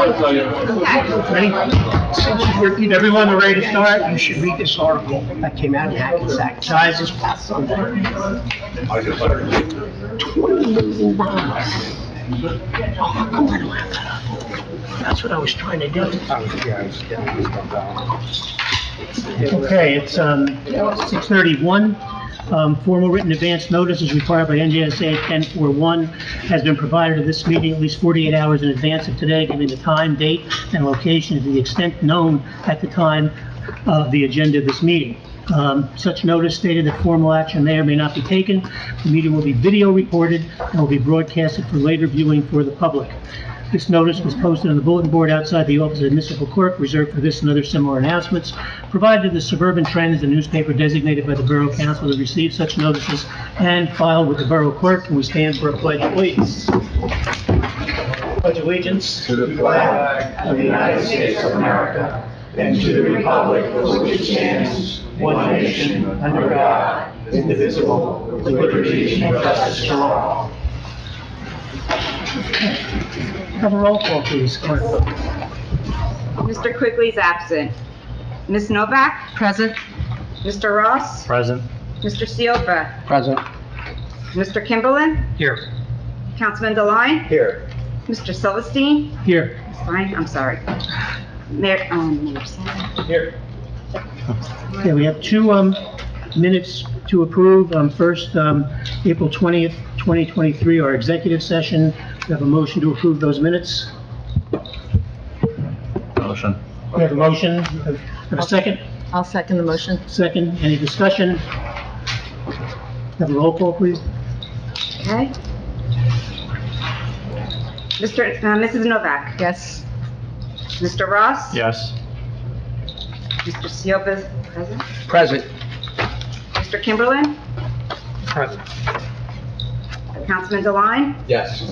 Ready? Everyone are ready to start? You should read this article that came out in Hackensack. Guys, this past Sunday. $20 million. Oh, come on. That's what I was trying to do. Okay, it's 6:31. Formal written advance notice is required by NJSA 1041, has been provided to this meeting at least 48 hours in advance of today, giving the time, date, and location to the extent known at the time of the agenda of this meeting. Such notice stated that formal action may or may not be taken. The meeting will be video recorded and will be broadcasted for later viewing for the public. This notice was posted on the bulletin board outside the office of the municipal clerk, reserved for this and other similar announcements. Provided to the Suburban Trends, the newspaper designated by the Borough Council to receive such notices and filed with the Borough Clerk. And we stand for a pledge of allegiance. Pledge allegiance To the flag of the United States of America and to the republic for which it stands, one nation, under God, indivisible, with liberty and justice for all. Have a roll call, please, clerk. Mr. Quigley's absent. Ms. Novak? Present. Mr. Ross? Present. Mr. Seopa? Present. Mr. Kimberlin? Here. Councilman Deline? Here. Mr. Silverstein? Here. Fine, I'm sorry. Mayor Sanders? Here. Okay, we have two minutes to approve. First, April 20th, 2023, our executive session. We have a motion to approve those minutes. Motion. We have a motion. Have a second? I'll second the motion. Second. Any discussion? Have a roll call, please. Okay. Mrs. Novak? Yes. Mr. Ross? Yes. Mr. Seopa present? Present. Mr. Kimberlin? Present. Councilman Deline? Yes.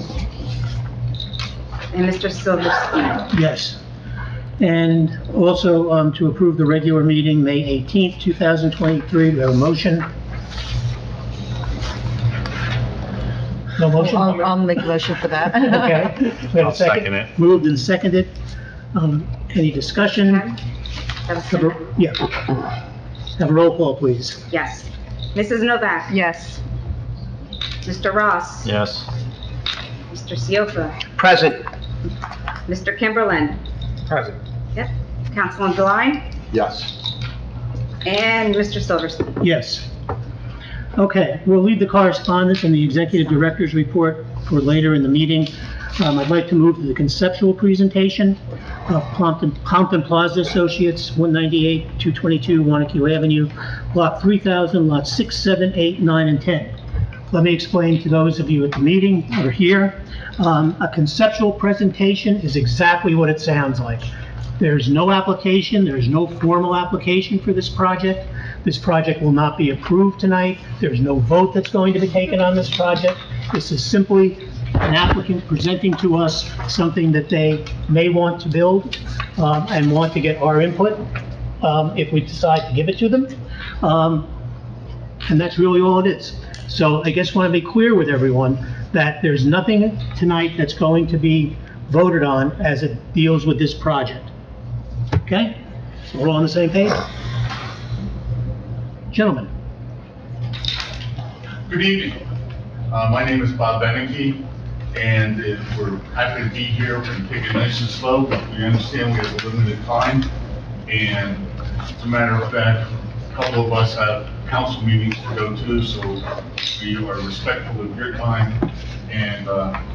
And Mr. Silverstein? Yes. And also, to approve the regular meeting, May 18th, 2023. We have a motion. No motion? I'll make a motion for that. Okay. We have a I'll second it. Moved and seconded. Any discussion? Have a- Yeah. Have a roll call, please. Yes. Mrs. Novak? Yes. Mr. Ross? Yes. Mr. Seopa? Present. Mr. Kimberlin? Present. Yep. Councilman Deline? Yes. And Mr. Silverstein? Yes. Okay, we'll leave the correspondence and the executive director's report for later in the meeting. I'd like to move to the conceptual presentation of Pompton Plaza Associates, 198, 222 Wanacue Avenue, Block 3000, lots 6, 7, 8, 9, and 10. Let me explain to those of you at the meeting or here. A conceptual presentation is exactly what it sounds like. There's no application, there's no formal application for this project. This project will not be approved tonight. There's no vote that's going to be taken on this project. This is simply an applicant presenting to us something that they may want to build and want to get our input if we decide to give it to them. And that's really all it is. So I just want to be clear with everyone that there's nothing tonight that's going to be voted on as it deals with this project. Okay? So we're all on the same page? Gentlemen. Good evening. My name is Bob Beneke, and we're happy to be here. We're going to take it nice and slow, but we understand we have a limited time. And as a matter of fact, a couple of us have council meetings to go to, so we are respectful of your time, and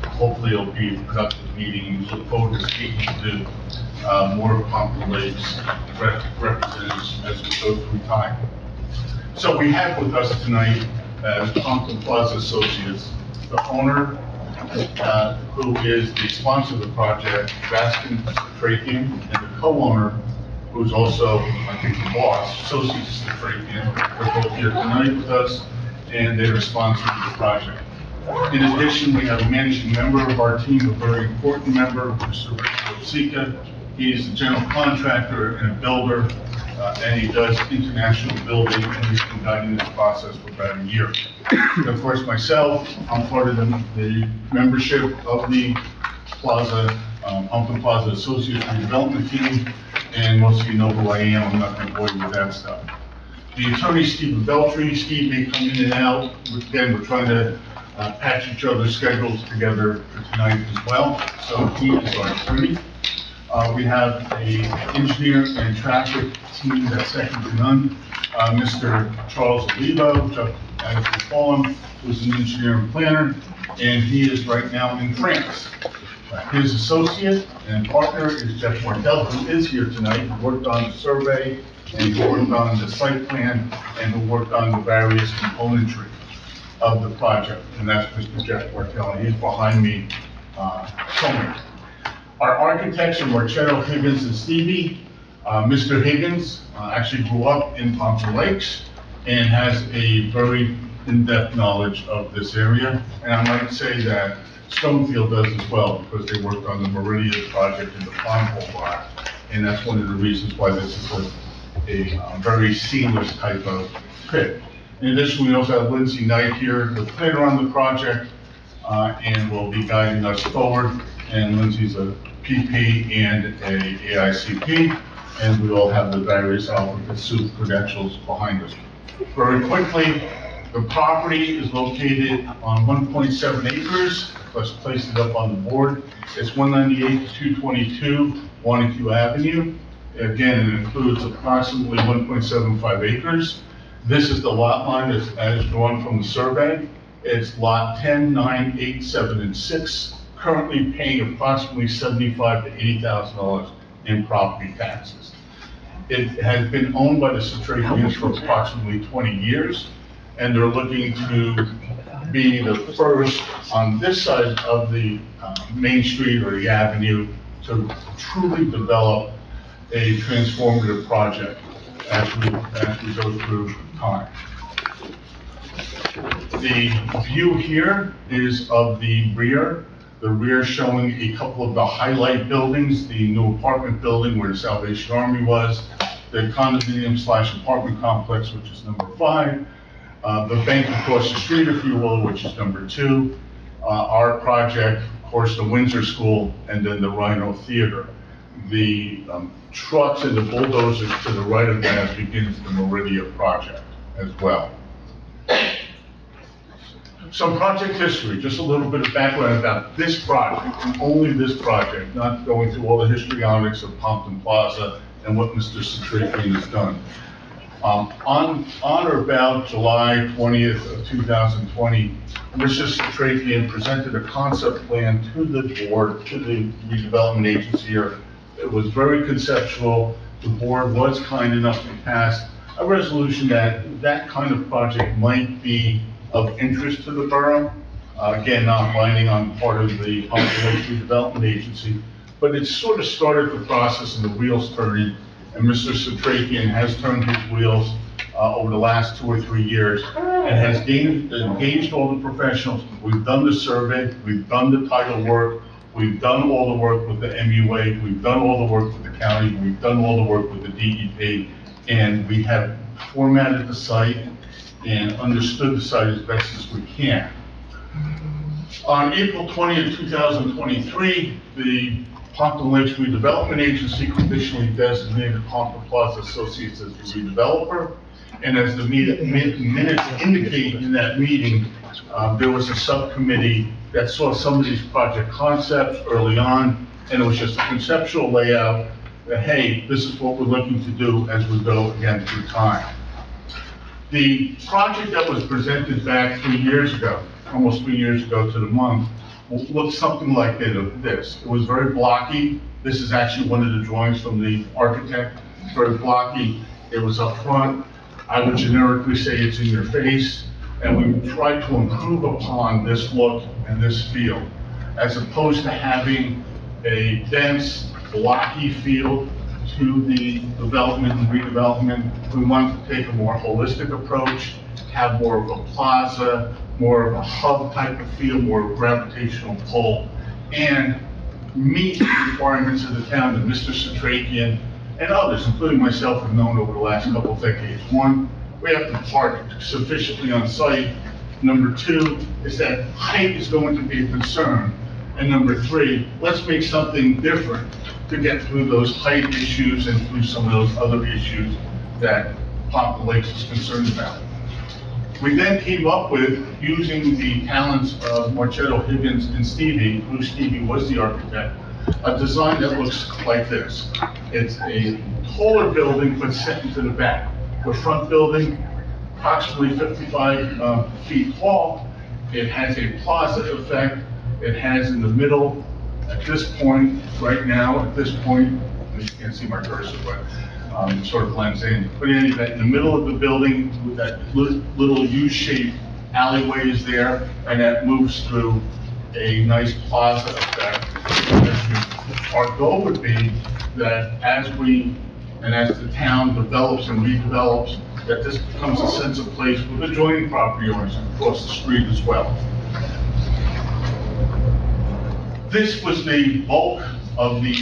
hopefully it'll be a productive meeting. We look forward to speaking to more of Pompton Lakes representatives as we go through time. So we have with us tonight Pompton Plaza Associates, the owner, who is the sponsor of the project, Baskin Trapian, and the co-owner, who's also, I think, the boss, Associates Trapian. They're both here tonight with us, and they're sponsoring the project. In addition, we have a managing member of our team, a very important member, Mr. Richard Osika. He's a general contractor and a builder, and he does international building, and he's been guiding this process for about a year. And of course, myself, I'm part of the membership of the plaza, Pumpkin Plaza Associates Redevelopment Team, and most of you know who I am, I'm not gonna bore you with that stuff. The attorney, Steve Beltry. Steve may come in and out. Again, we're trying to patch each other's schedules together for tonight as well. So he is our attorney. We have a engineer and traffic team that's second to none. Mr. Charles Olivo, as we call him, who's an engineer and planner, and he is right now in France. His associate and partner is Jeff Martell, who is here tonight, who worked on the survey, and who worked on the site plan, and who worked on the various componentry of the project, and that's Mr. Jeff Martell, and he's behind me, somewhere. Our architects are Marcelo Higgins and Stevie. Mr. Higgins actually grew up in Pompton Lakes and has a very in-depth knowledge of this area, and I might say that Stonefield does as well, because they worked on the Meridian project in the Pond Hole Bar, and that's one of the reasons why this is a very seamless type of fit. In addition, we also have Lindsay Knight here, the planner on the project, and will be guiding us forward. And Lindsay's a PP and a AICP, and we all have the various alphabet soup credentials behind us. Very quickly, the property is located on 1.7 acres. Let's place it up on the board. It's 198 to 222 Wanacue Avenue. Again, it includes approximately 1.75 acres. This is the lot line as drawn from the survey. It's lot 10, 9, 8, 7, and 6, currently paying approximately $75,000 to $80,000 in property taxes. It has been owned by the Citrapians for approximately 20 years, and they're looking to be the first on this side of the main street or the avenue to truly develop a transformative project as we go through time. The view here is of the rear showing a couple of the highlight buildings, the new apartment building where the Salvation Army was, the condominium / apartment complex, which is number 5, the bank across the street, if you will, which is number 2, our project, of course, the Windsor School, and then the Rhino Theater. The trucks and the bulldozers to the right of that begins the Meridia project as well. Some project history, just a little bit of background about this project, and only this project, not going through all the histrionics of Pompton Plaza and what Mr. Citrapian has done. On or about July 20th of 2020, Mr. Citrapian presented a concept plan to the board, to the redevelopment agency here. It was very conceptual. The board was kind enough to pass a resolution that kind of project might be of interest to the borough. Again, not binding on part of the Pompton Lakes Redevelopment Agency, but it sort of started the process and the wheels turning, and Mr. Citrapian has turned his wheels over the last 2 or 3 years and has engaged all the professionals. We've done the survey, we've done the title work, we've done all the work with the MUA, we've done all the work with the county, we've done all the work with the DEP, and we have formatted the site and understood the site as best as we can. On April 20th, 2023, the Pompton Lakes Redevelopment Agency conditionally designated Pompton Plaza Associates as the redeveloper. And as the minutes indicate in that meeting, there was a subcommittee that saw some of these project concepts early on, and it was just a conceptual layout that, hey, this is what we're looking to do as we go again through time. The project that was presented back 3 years ago, almost 3 years ago to the month, looked something like this. It was very blocky. This is actually one of the drawings from the architect. It's very blocky. It was up front. I would generically say it's in your face. And we tried to improve upon this look and this feel, as opposed to having a dense, blocky feel to the development and redevelopment. We wanted to take a more holistic approach, have more of a plaza, more of a hub type of feel, more gravitational pull, and meet the requirements of the town that Mr. Citrapian and others, including myself, have known over the last couple of decades. One, we have to park sufficiently on site. Number 2 is that height is going to be a concern. And number three, let's make something different to get through those height issues and through some of those other issues that Pompton Lakes is concerned about. We then came up with, using the talents of Marchetto, Higgins, and Stevie, who Stevie was the architect, a design that looks like this. It's a taller building, but set into the back. The front building, approximately 55 feet tall. It has a plaza effect. It has in the middle, at this point, right now, at this point, you can't see my cursor, but it sort of blends in. But in any event, in the middle of the building, with that little U-shaped alleyway is there, and that moves through a nice plaza effect. Our goal would be that as the town develops and redevelops, that this becomes a sense of place with adjoining property owners across the street as well. This was the bulk of the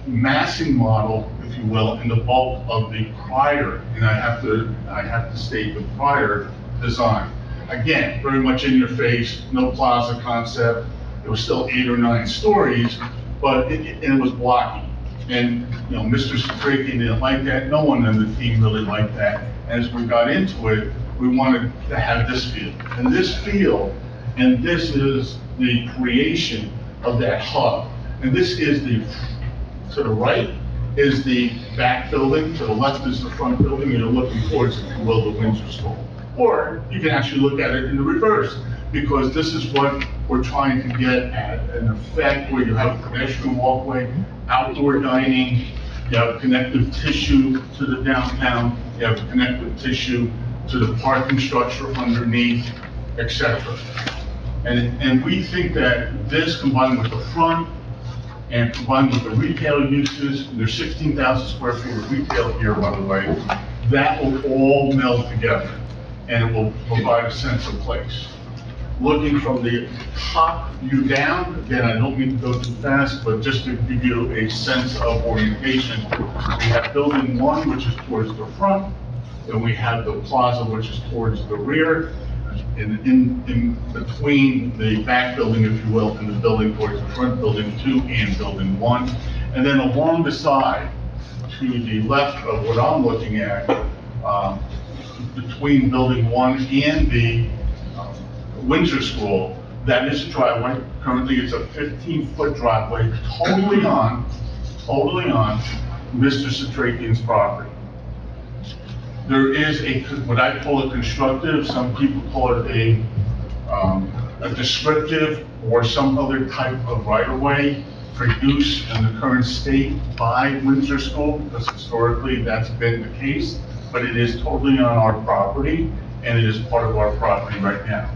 massing model, if you will, and the bulk of the prior, and I have to state the prior design. Again, very much in your face, no plaza concept. It was still 8 or 9 stories, but it was blocky. And, you know, Mr. Satrakian didn't like that. No one on the team really liked that. As we got into it, we wanted to have this feel. And this feel, and this is the creation of that hub. And this is to the right is the back building, to the left is the front building, and you're looking towards, if you will, the Windsor School. Or you can actually look at it in the reverse, because this is what we're trying to get at, an effect where you have a pedestrian walkway, outdoor dining, you have connective tissue to the downtown, you have connective tissue to the parking structure underneath, etc. And we think that this, combined with the front and combined with the retail uses, there's 16,000 square feet of retail here, by the way, that will all meld together and it will provide a sense of place. Looking from the top view down, again, I don't mean to go too fast, but just to give you a sense of orientation, we have building 1, which is towards the front, and we have the plaza, which is towards the rear, in between the back building, if you will, and the building towards the front, building 2 and building 1. And then along the side, to the left of what I'm looking at, between building 1 and the Windsor School, that is a driveway. Currently, it's a 15-foot driveway, totally on Mr. Satrakian's property. There is what I call a constructive, some people call it a descriptive or some other type of right-of-way for use in the current state by Windsor School, because historically that's been the case, but it is totally on our property, and it is part of our property right now.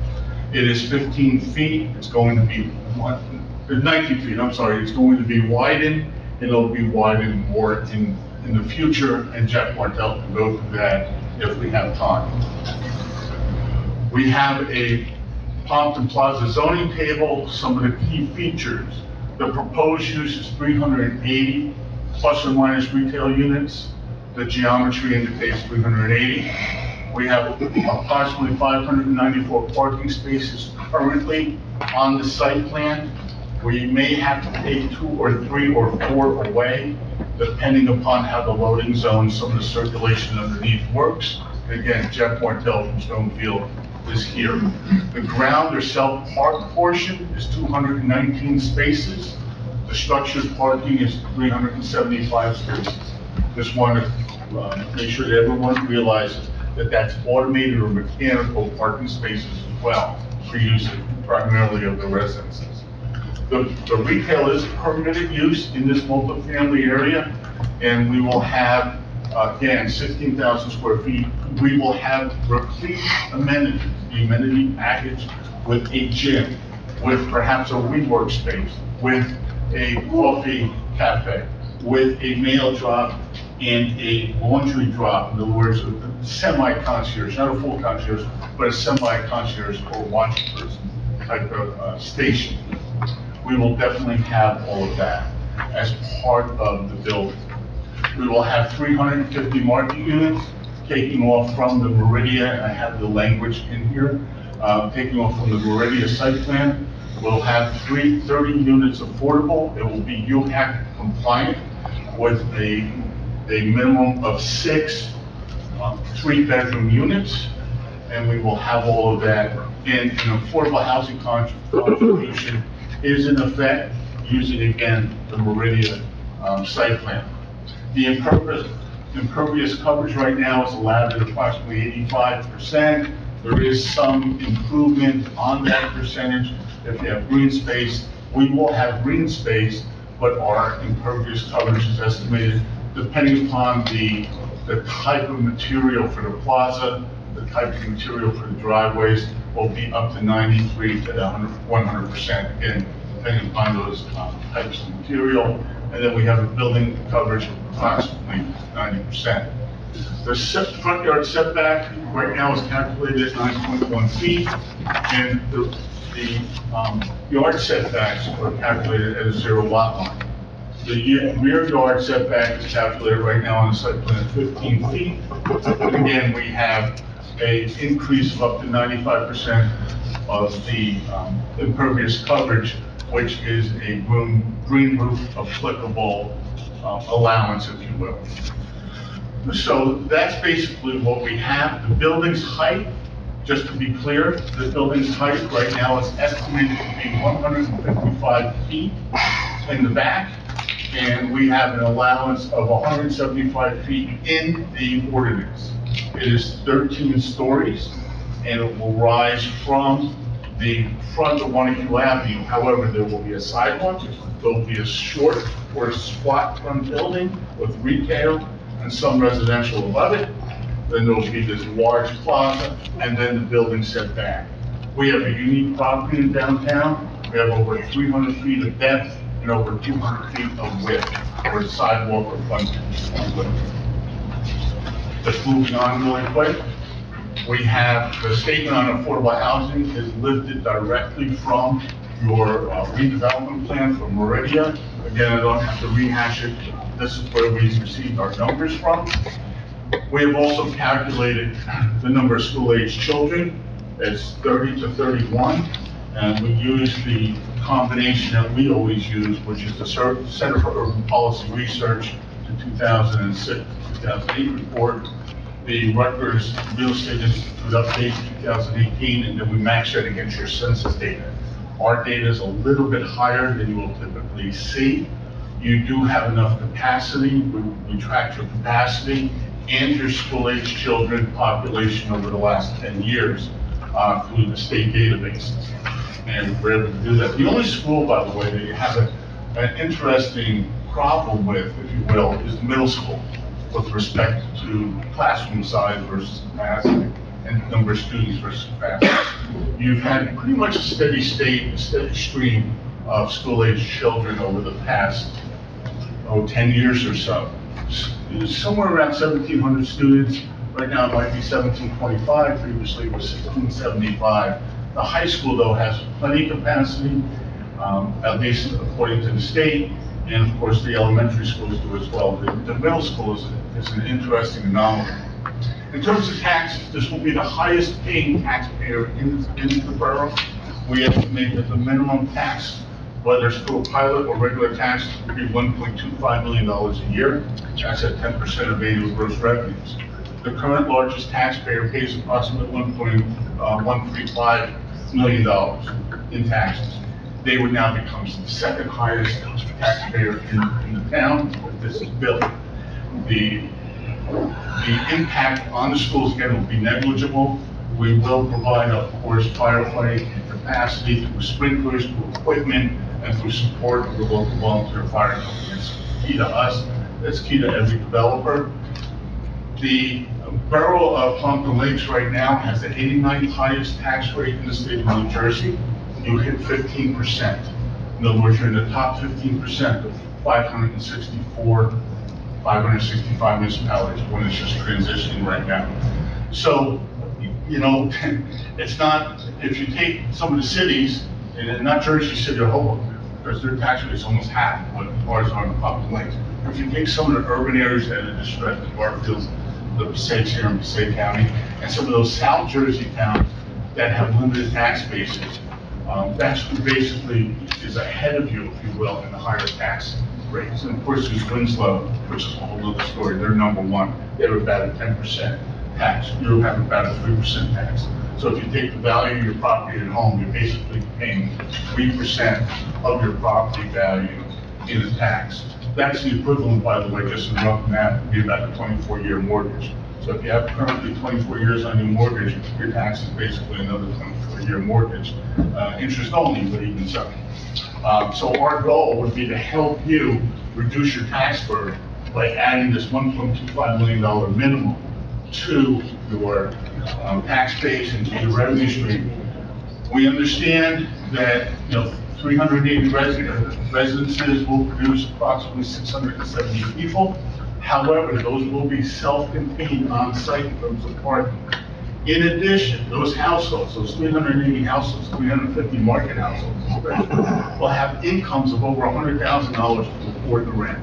It is 15 feet, it's going to be 19 feet, I'm sorry, it's going to be widened, and it'll be widened more in the future, and Jeff Martell can go through that if we have time. We have a Pompton Plaza zoning table, some of the key features. The proposed use is 380 plus or minus retail units. The geometry indicates 380. We have approximately 594 parking spaces currently on the site plan. We may have to take 2 or 3 or 4 away, depending upon how the loading zone, some of the circulation underneath works. Again, Jeff Martell from Stonefield is here. The ground or self-park portion is 219 spaces. The structured parking is 375 spaces. Just want to make sure that everyone realizes that that's automated or mechanical parking spaces as well, for use primarily of the residences. The retail is permitted use in this multifamily area, and we will have, again, 16,000 square feet. We will have replete amenities, the amenity package with a gym, with perhaps a WeWork space, with a coffee cafe, with a mail drop and a laundry drop. In other words, a semi-concierge, not a full concierge, but a semi-concierge or watch person type of station. We will definitely have all of that as part of the building. We will have 350 market units taking off from the Meridia, and I have the language in here, taking off from the Meridia site plan, We'll have 30 units affordable. It will be UHAC compliant with a minimum of 6 3-bedroom units. And we will have all of that. And an affordable housing contribution is in effect using, again, the Meridia site plan. The impervious coverage right now is allowed at approximately 85%. There is some improvement on that percentage. If you have green space, we will have green space, but our impervious coverage is estimated, depending upon the type of material for the plaza, the type of material for the driveways, will be up to 93 to 100%, again, depending upon those types of material. And then we have a building coverage of approximately 90%. The front yard setback right now is calculated at 9.1 feet, and the yard setbacks are calculated at a 0 lot line. The rear yard setback is calculated right now on the site plan at 15 feet. And again, we have an increase of up to 95% of the impervious coverage, which is a green roof applicable allowance, if you will. So that's basically what we have. The building's height, just to be clear, the building's height right now is estimated to be 155 feet in the back, and we have an allowance of 175 feet in the ordinance. It is 13 stories, and it will rise from the front of Wanacue Avenue. However, there will be a sidewalk, there will be a short or squat front building with retail and some residential above it. Then there will be this large plaza, and then the building set back. We have a unique property in downtown. We have over 300 feet of depth and over 200 feet of width for a sidewalk or frontage. Just moving on really quick. We have the statement on affordable housing is lifted directly from your redevelopment plan from Meridia. Again, I don't have to rehash it. This is where we received our numbers from. We have also calculated the number of school-age children. It's 30 to 31, and we use the combination that we always use, which is the Center for Urban Policy Research, the 2006-2008 report, the Rutgers Real Estate Institute update 2018, and then we match that against your census data. Our data is a little bit higher than you will typically see. You do have enough capacity. We track your capacity and your school-age children population over the last 10 years through the state databases. And we're able to do that. The only school, by the way, that you have an interesting problem with, if you will, is the middle school with respect to classroom size versus capacity and number of students versus capacity. You've had pretty much a steady state, a steady stream of school-age children over the past 10 years or so. It's somewhere around 1,700 students. Right now it might be 1,725, previously it was 1,675. The high school, though, has plenty of capacity, at least according to the state, and of course the elementary schools do as well. The middle school is an interesting anomaly. In terms of taxes, this will be the highest paying taxpayer in the borough. We estimate that the minimum tax, whether it's through a pilot or regular tax, will be $1.25 million a year. That's at 10% of annual gross revenues. The current largest taxpayer pays approximately $1.135 million in taxes. They would now become the second highest taxpayer in the town with this bill. The impact on the schools, again, will be negligible. We will provide, of course, firefighting capacity through sprinklers, through equipment, and through support of the local volunteer fire company. It's key to us. It's key to every developer. The borough of Plumpton Lakes right now has the 89th highest tax rate in the state of New Jersey. You hit 15%. In other words, you're in the top 15% of 565 municipalities when it's just transitioning right now. So, you know, it's not, if you take some of the cities, and not Jersey City or Hoboken, because their tax rate is almost half what ours are in Plumpton Lakes. If you take some of the urban areas that are distressed, the Garfields, the Passaics here in Passaic County, and some of those South Jersey towns that have limited tax bases, That's who basically is ahead of you, if you will, in the higher tax rates. And of course, there's Winslow, which is a whole other story. They're number one. They have about a 10% tax. You have about a 3% tax. So if you take the value of your property at home, you're basically paying 3% of your property value in a tax. That's the equivalent, by the way, just in rough math, would be about a 24-year mortgage. So if you have currently 24 years on your mortgage, your tax is basically another 24-year mortgage, interest only, but even so. So our goal would be to help you reduce your tax burden by adding this $1.25 million minimum to your tax base and to your revenue stream. We understand that, 380 residences will produce approximately 670 people. However, those will be self-contained on-site in terms of parking. In addition, those households, those 380 households, 350 market households, will have incomes of over $100,000 to afford the rent.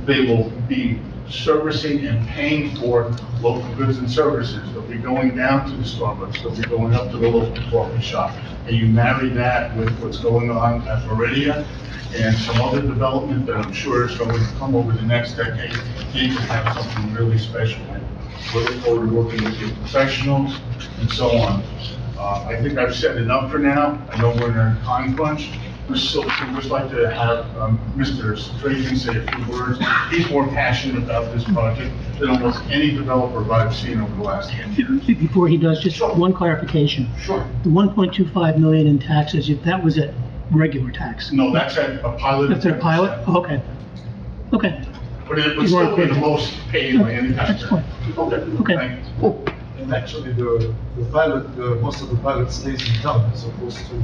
They will be servicing and paying for local goods and services. They'll be going down to the Starbucks, they'll be going up to the local coffee shop. And you marry that with what's going on at Meridia and some other development that I'm sure is going to come over the next decade, you can have something really special. We look forward to working with your professionals and so on. I think I've said enough for now. I know we're in a time crunch. We'd just like to have Mr. Strahan say a few words. He's more passionate about this project than almost any developer I've seen over the last 10 years. Before he does, just one clarification. Sure. The 1.25 million in taxes, that was at regular tax? No, that's a pilot. That's a pilot? Oh, okay. Okay. But it would still be the most paid by any That's taxpayer. fine. Okay. Thank you. And actually, the pilot, most of the pilot stays in town as opposed to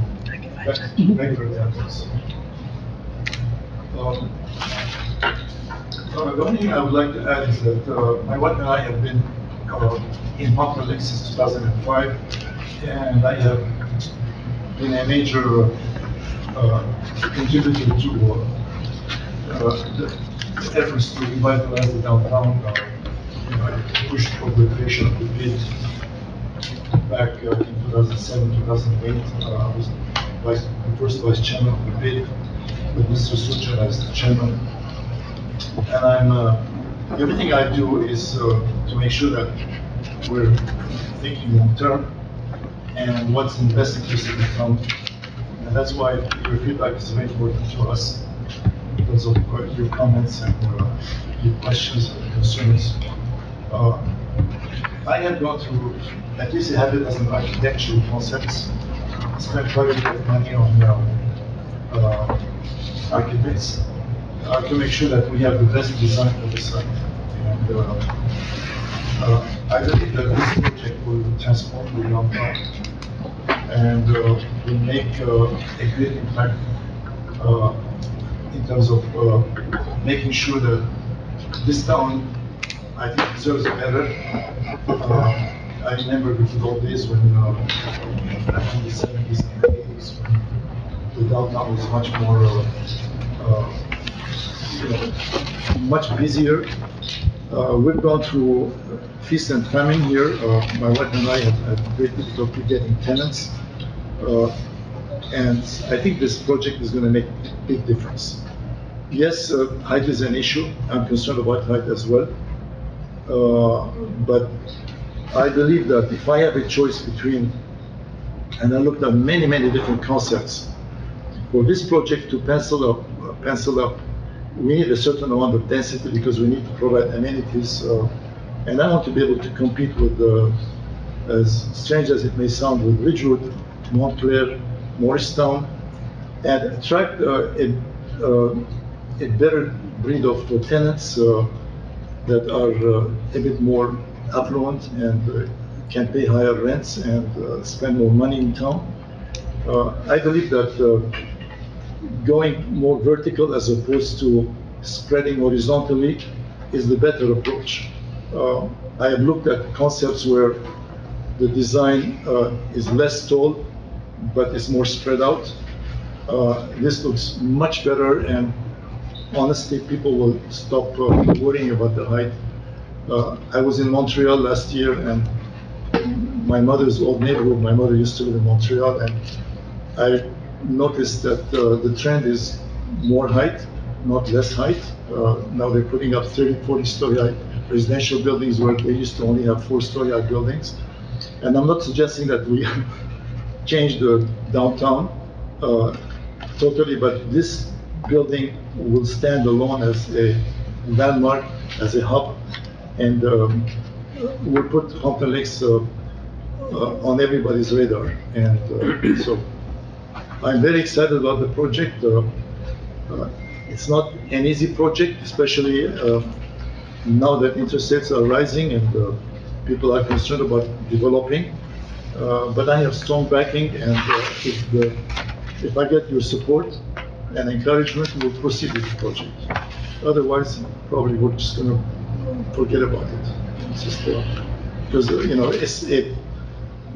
regular taxes. The only thing I would like to add is that my wife and I have been in Papa Lake since 2005, and I have been a major contributor to the efforts to revitalize the downtown. I pushed for the creation of the bid back in 2007, 2008. I was the first vice chairman of the bid with Mr. Suchan as the chairman. And everything I do is to make sure that we're thinking long term and what's in the best interest of the town. And that's why your feedback is very important to us because of your comments and your questions and concerns. I have gone through, at least I have it as an architectural concepts, spent quite a bit of money on architects to make sure that we have the best design for the site. And I believe that this project will transform the downtown and will make a great impact in terms of making sure that this town, I think, deserves better. I remember the good old days when, back in the 70s and 80s, when the downtown was much more, much busier. We've gone through feast and famine here. My wife and I have great difficulty getting tenants. And I think this project is going to make a big difference. Yes, height is an issue. I'm concerned about height as well. But I believe that if I have a choice between, and I looked at many, many different concepts, for this project to pencil up, we need a certain amount of density because we need to provide amenities. And I want to be able to compete with, as strange as it may sound, with Ridgewood, Montclair, Morristown, and attract a better breed of tenants that are a bit more affluent and can pay higher rents and spend more money in town. I believe that going more vertical as opposed to spreading horizontally is the better approach. I have looked at concepts where the design is less tall, but it's more spread out. This looks much better, and honestly, people will stop worrying about the height. I was in Montreal last year, and my mother's old neighborhood, my mother used to live in Montreal, and I noticed that the trend is more height, not less height. Now they're putting up 30, 40-story high residential buildings where they used to only have 4-story high buildings. And I'm not suggesting that we change the downtown totally, but this building will stand alone as a landmark, as a hub, and we'll put Hampton Lakes on everybody's radar. And so I'm very excited about the project. It's not an easy project, especially now that interest rates are rising and people are concerned about developing. But I have strong backing, and if I get your support and encouragement, we'll proceed with the project. Otherwise, probably we're just going to forget about it. It's just because it's a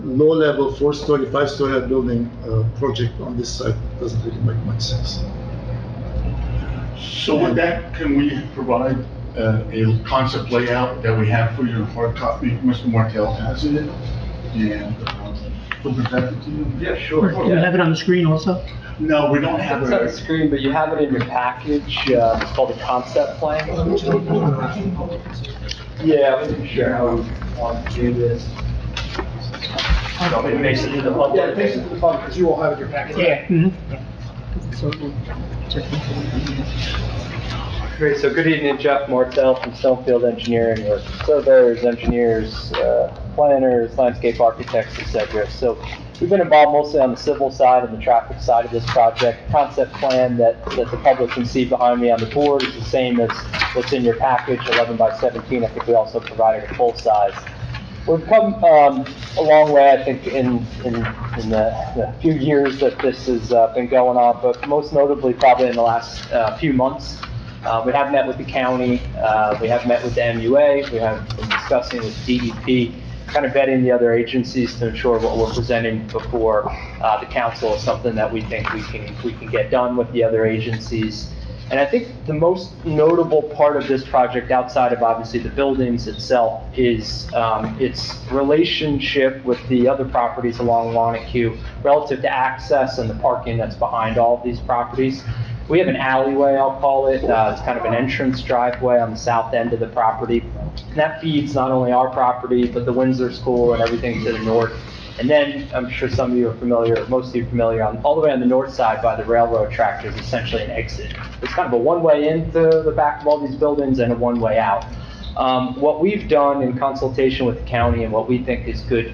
low-level 4-story, 5-story building project on this site doesn't really make much sense. So with that, can we provide a concept layout that we have for your hard copy? Mr. Martell has it, and we'll present it to you. Yeah, sure. Do you have it on the screen also? No, we don't have It's on the it. screen, but you have it in your package. It's called a concept plan. Yeah, let me share how we want to do this. It makes it to the public. Yeah, it makes it to the public, because you all have it in your package. Yeah. Great, so good evening, Jeff Martell from Stonefield Engineering. We're surveyors, engineers, planners, landscape architects, etc. So we've been involved mostly on the civil side and the traffic side of this project. Concept plan that the public can see behind me on the board is the same as what's in your package, 11 by 17. I think we also provided a full size. We've come a long way, I think, in the few years that this has been going on, but most notably probably in the last few months. We have met with the county, we have met with the MUA, we have been discussing with DEP, kind of vetting the other agencies to ensure what we're presenting before the council is something that we think we can get done with the other agencies. And I think the most notable part of this project, outside of obviously the buildings itself, is its relationship with the other properties along Wanacue relative to access and the parking that's behind all of these properties. We have an alleyway, I'll call it. It's kind of an entrance driveway on the south end of the property. And that feeds not only our property, but the Windsor School and everything to the north. And then, I'm sure some of you are familiar, most of you are familiar, all the way on the north side by the railroad track, there's essentially an exit. It's kind of a one-way into the back of all these buildings and a one-way out. What we've done in consultation with the county and what we think is good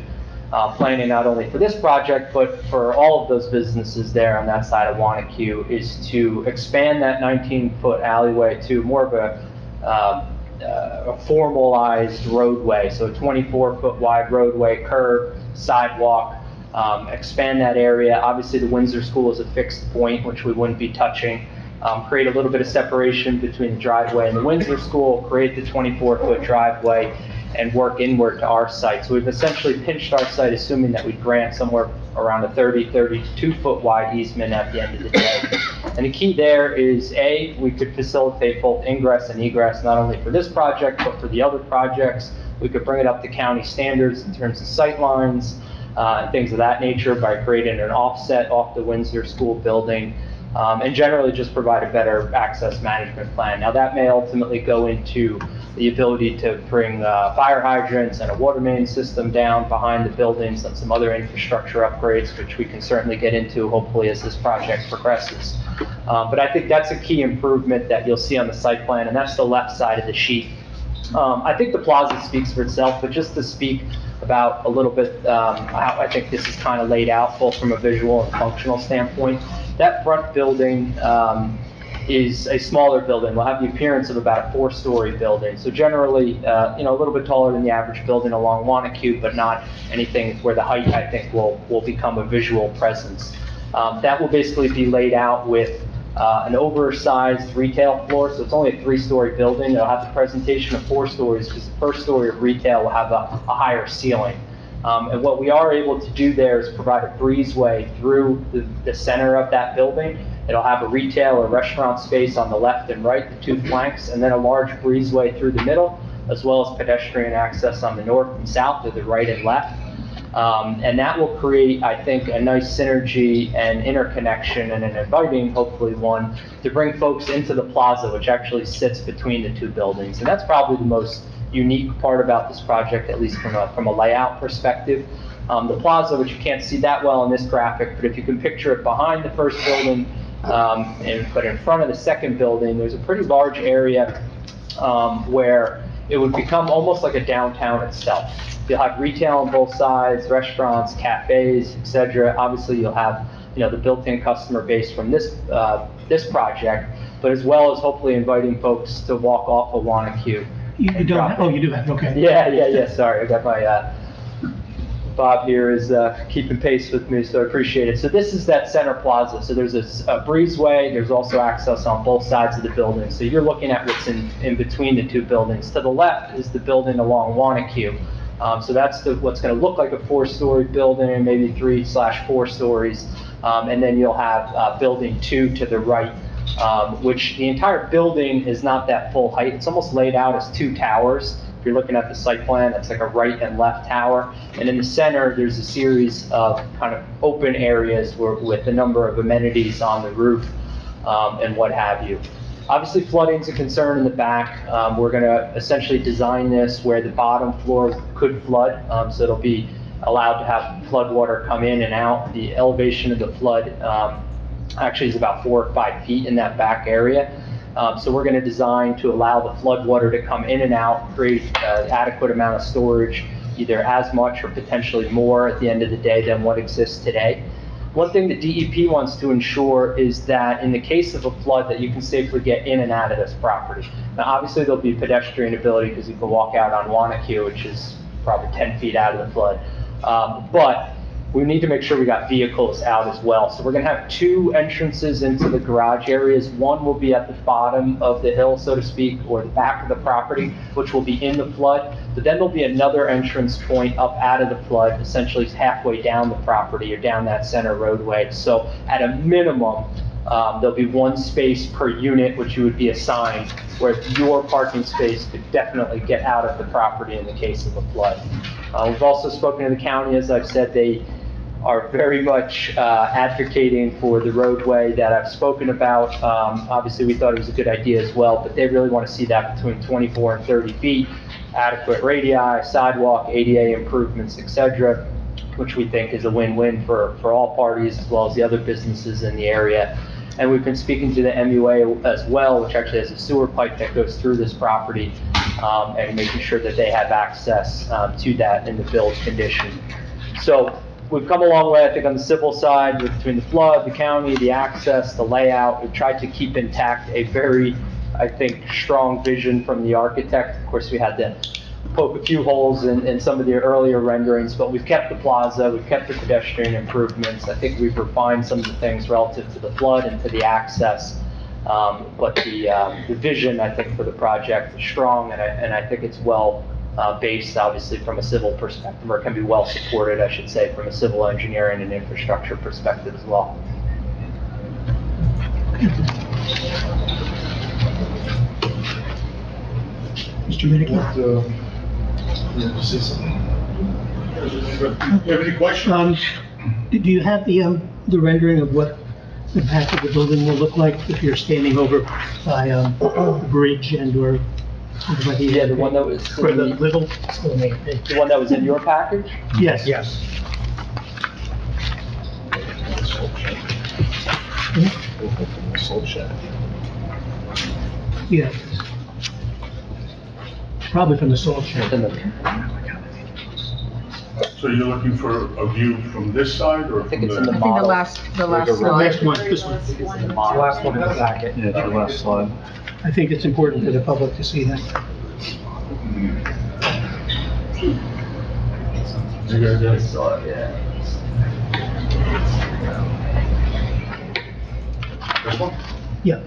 planning not only for this project, but for all of those businesses there on that side of Wanacue, is to expand that 19-foot alleyway to more of a formalized roadway, so a 24-foot wide roadway, curb, sidewalk, expand that area. Obviously, the Windsor School is a fixed point, which we wouldn't be touching. Create a little bit of separation between the driveway and the Windsor School, create the 24-foot driveway, and work inward to our site. So we've essentially pinched our site, assuming that we'd grant somewhere around a 32-foot wide easement at the end of the day. And the key there is, A, we could facilitate both ingress and egress, not only for this project, but for the other projects. We could bring it up to county standards in terms of sight lines, and things of that nature by creating an offset off the Windsor School building, and generally just provide a better access management plan. Now that may ultimately go into the ability to bring fire hydrants and a water main system down behind the buildings and some other infrastructure upgrades, which we can certainly get into hopefully as this project progresses. But I think that's a key improvement that you'll see on the site plan, and that's the left side of the sheet. I think the plaza speaks for itself, but just to speak about a little bit how I think this is kind of laid out, both from a visual and functional standpoint. That front building is a smaller building. Will have the appearance of about a 4-story building. So generally, a little bit taller than the average building along Wanacue, but not anything where the height, I think, will become a visual presence. That will basically be laid out with an oversized retail floor, so it's only a 3-story building. It'll have the presentation of 4 stories, because the first story of retail will have a higher ceiling. And what we are able to do there is provide a breezeway through the center of that building. It'll have a retail or restaurant space on the left and right, the 2 flanks, and then a large breezeway through the middle, as well as pedestrian access on the north and south to the right and left. And that will create, I think, a nice synergy and interconnection and an inviting, hopefully one, to bring folks into the plaza, which actually sits between the two buildings. And that's probably the most unique part about this project, at least from a layout perspective. The plaza, which you can't see that well in this graphic, but if you can picture it behind the first building, but in front of the second building, there's a pretty large area where it would become almost like a downtown itself. You'll have retail on both sides, restaurants, cafes, etc. Obviously, you'll have, the built-in customer base from this project, but as well as hopefully inviting folks to walk off of Wanacue. You don't, oh, you do have, okay. Yeah, sorry, I got my, Bob here is keeping pace with me, so I appreciate it. So this is that center plaza. So there's a breezeway, there's also access on both sides of the building. So you're looking at what's in between the two buildings. To the left is the building along Wanacue. So that's what's going to look like a 4-story building, maybe 3/4 stories. And then you'll have building 2 to the right, which the entire building is not that full height. It's almost laid out as 2 towers. If you're looking at the site plan, that's like a right and left tower. And in the center, there's a series of kind of open areas with a number of amenities on the roof and what have you. Obviously, flooding is a concern in the back. We're going to essentially design this where the bottom floor could flood, so it'll be allowed to have flood water come in and out. The elevation of the flood actually is about 4 or 5 feet in that back area. So we're going to design to allow the flood water to come in and out, create an adequate amount of storage, either as much or potentially more at the end of the day than what exists today. One thing that DEP wants to ensure is that in the case of a flood that you can safely get in and out of this property. Now obviously there'll be pedestrian ability because you can walk out on Wanacue, which is probably 10 feet out of the flood. But we need to make sure we got vehicles out as well. So we're going to have 2 entrances into the garage areas. One will be at the bottom of the hill, so to speak, or the back of the property, which will be in the flood. But then there'll be another entrance point up out of the flood, essentially halfway down the property or down that center roadway. So at a minimum, there'll be 1 space per unit, which you would be assigned, where your parking space could definitely get out of the property in the case of a flood. We've also spoken to the county, as I've said, they are very much advocating for the roadway that I've spoken about. Obviously, we thought it was a good idea as well, but they really want to see that between 24 and 30 feet, adequate radii, sidewalk, ADA improvements, etc., which we think is a win-win for all parties as well as the other businesses in the area. And we've been speaking to the MUA as well, which actually has a sewer pipe that goes through this property, and making sure that they have access to that in the build condition. So we've come a long way, I think, on the civil side between the flood, the county, the access, the layout. We've tried to keep intact a very, I think, strong vision from the architect. Of course, we had to poke a few holes in some of the earlier renderings, but we've kept the plaza, we've kept the pedestrian improvements. I think we've refined some of the things relative to the flood and to the access. But the vision, I think, for the project is strong, and I think it's well based, obviously, from a civil perspective, or can be well supported, I should say, from a civil engineering and infrastructure perspective as well. Mr. Minneke? You want to say something? You have any questions? Do you have the rendering of what the back of the building will look like if you're standing over by the bridge and or? Yeah, the one that was For the little? the one that was in your package? Yes. Yes. Yeah. Probably from the salt shed. So you're looking for a view from this side or I think from it's in the I think model. the last The next slide. one, this one. The last one in the packet. Yeah, it's the last slide. I think it's important for the public to see that. You guys got it? This one? Yeah.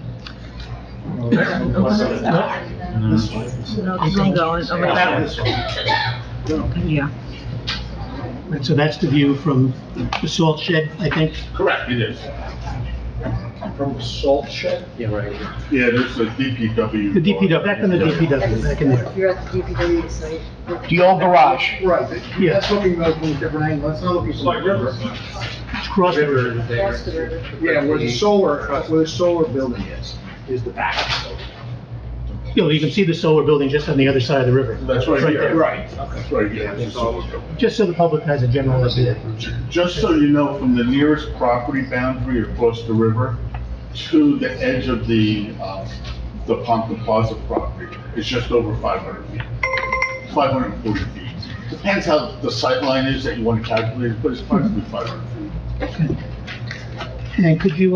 No, keep on going over there. Yeah. And so that's the view from the salt shed, I think. Correct, it is. from the salt shed? Yeah, there's a DPW. The DPW, back in the DPW, back in there. You're at the DPW site. The old garage. Right, Yeah. that's looking like from a different angle, that's not looking from the river. It's cross the river. Across the river. Yeah, where the solar building is the back. You know, you can see the solar building just on the other side of the river. That's right here. there. Right. That's right here. That's all. Just so the public has a general idea. Just so you know, from the nearest property boundary across the river to the edge of the Ponton Plaza property, it's just over 500 feet, 540 feet. Depends how the sight line is that you want to calculate, but it's approximately 500 feet. And could you,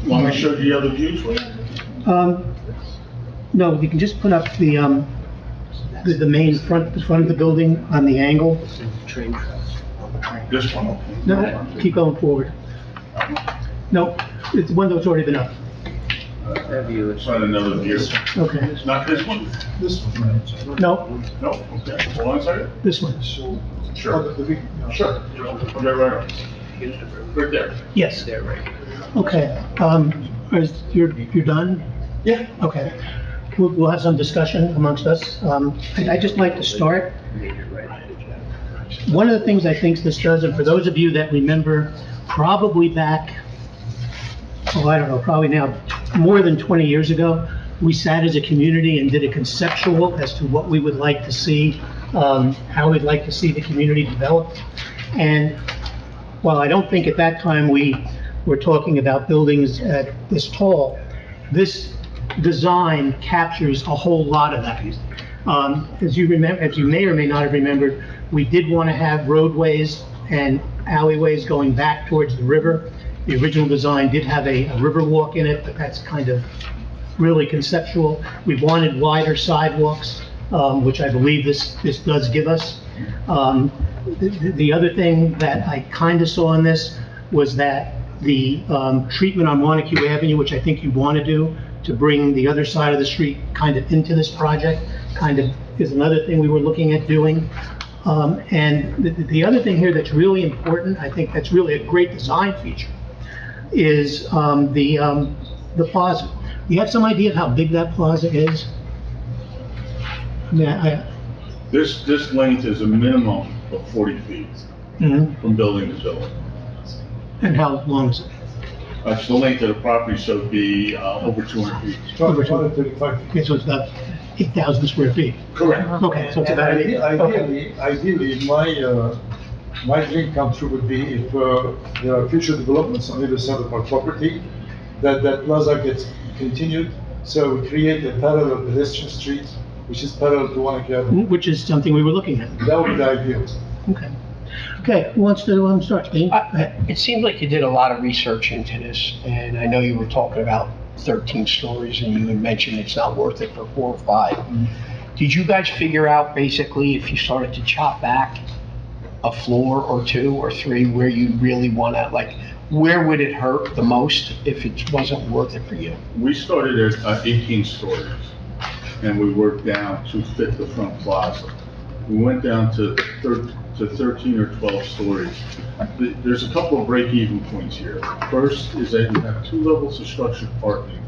Want me to show you the other views, Wayne? no, you can just put up the main front, the front of the building on the angle. This one? No, keep going forward. No, it's one that's already been up. Find another view. Okay. Not this one? This one. No, No, okay, hold on a second. this one. Sure. Sure. Sure. Okay, right. Right there. Yes. Okay, you're done? Yeah. Okay. We'll have some discussion amongst us. I'd just like to start. One of the things I think this does, and for those of you that remember, probably back, I don't know, probably now more than 20 years ago, we sat as a community and did a conceptual as to what we would like to see, how we'd like to see the community develop. And while I don't think at that time we were talking about buildings at this tall, this design captures a whole lot of that. As you may or may not have remembered, we did want to have roadways and alleyways going back towards the river. The original design did have a river walk in it, but that's kind of really conceptual. We wanted wider sidewalks, which I believe this does give us. The other thing that I kind of saw in this was that the treatment on Wanacue Avenue, which I think you want to do, to bring the other side of the street kind of into this project, kind of is another thing we were looking at doing. And the other thing here that's really important, I think that's really a great design feature, is the plaza. You have some idea of how big that plaza is? I mean, This length is a minimum of 40 feet mhm. from building to building. And how long is it? So the length of the property should be over 200 feet. Over 235. Okay, so it's about 8,000 square feet. Correct. Okay, so it's about And 8. Okay. Ideally, my dream come true would be if there are future developments on either side of our property, that plaza gets continued, so we create a parallel pedestrian street, which is parallel to Wanacue Avenue. Which is something we were looking at. That would be the ideal. Okay. Okay, who wants to start? Dean? It seems like you did a lot of research into this, and I know you were talking about 13 stories, and you had mentioned it's not worth it for 4 or 5. Did you guys figure out basically if you started to chop back a floor or 2 or 3 where you really want to, like, where would it hurt the most if it wasn't worth it for you? We started at 18 stories, and we worked down to fit the front plaza. We went down to 13 or 12 stories. There's a couple of break-even points here. First is that you have 2 levels of structured parking,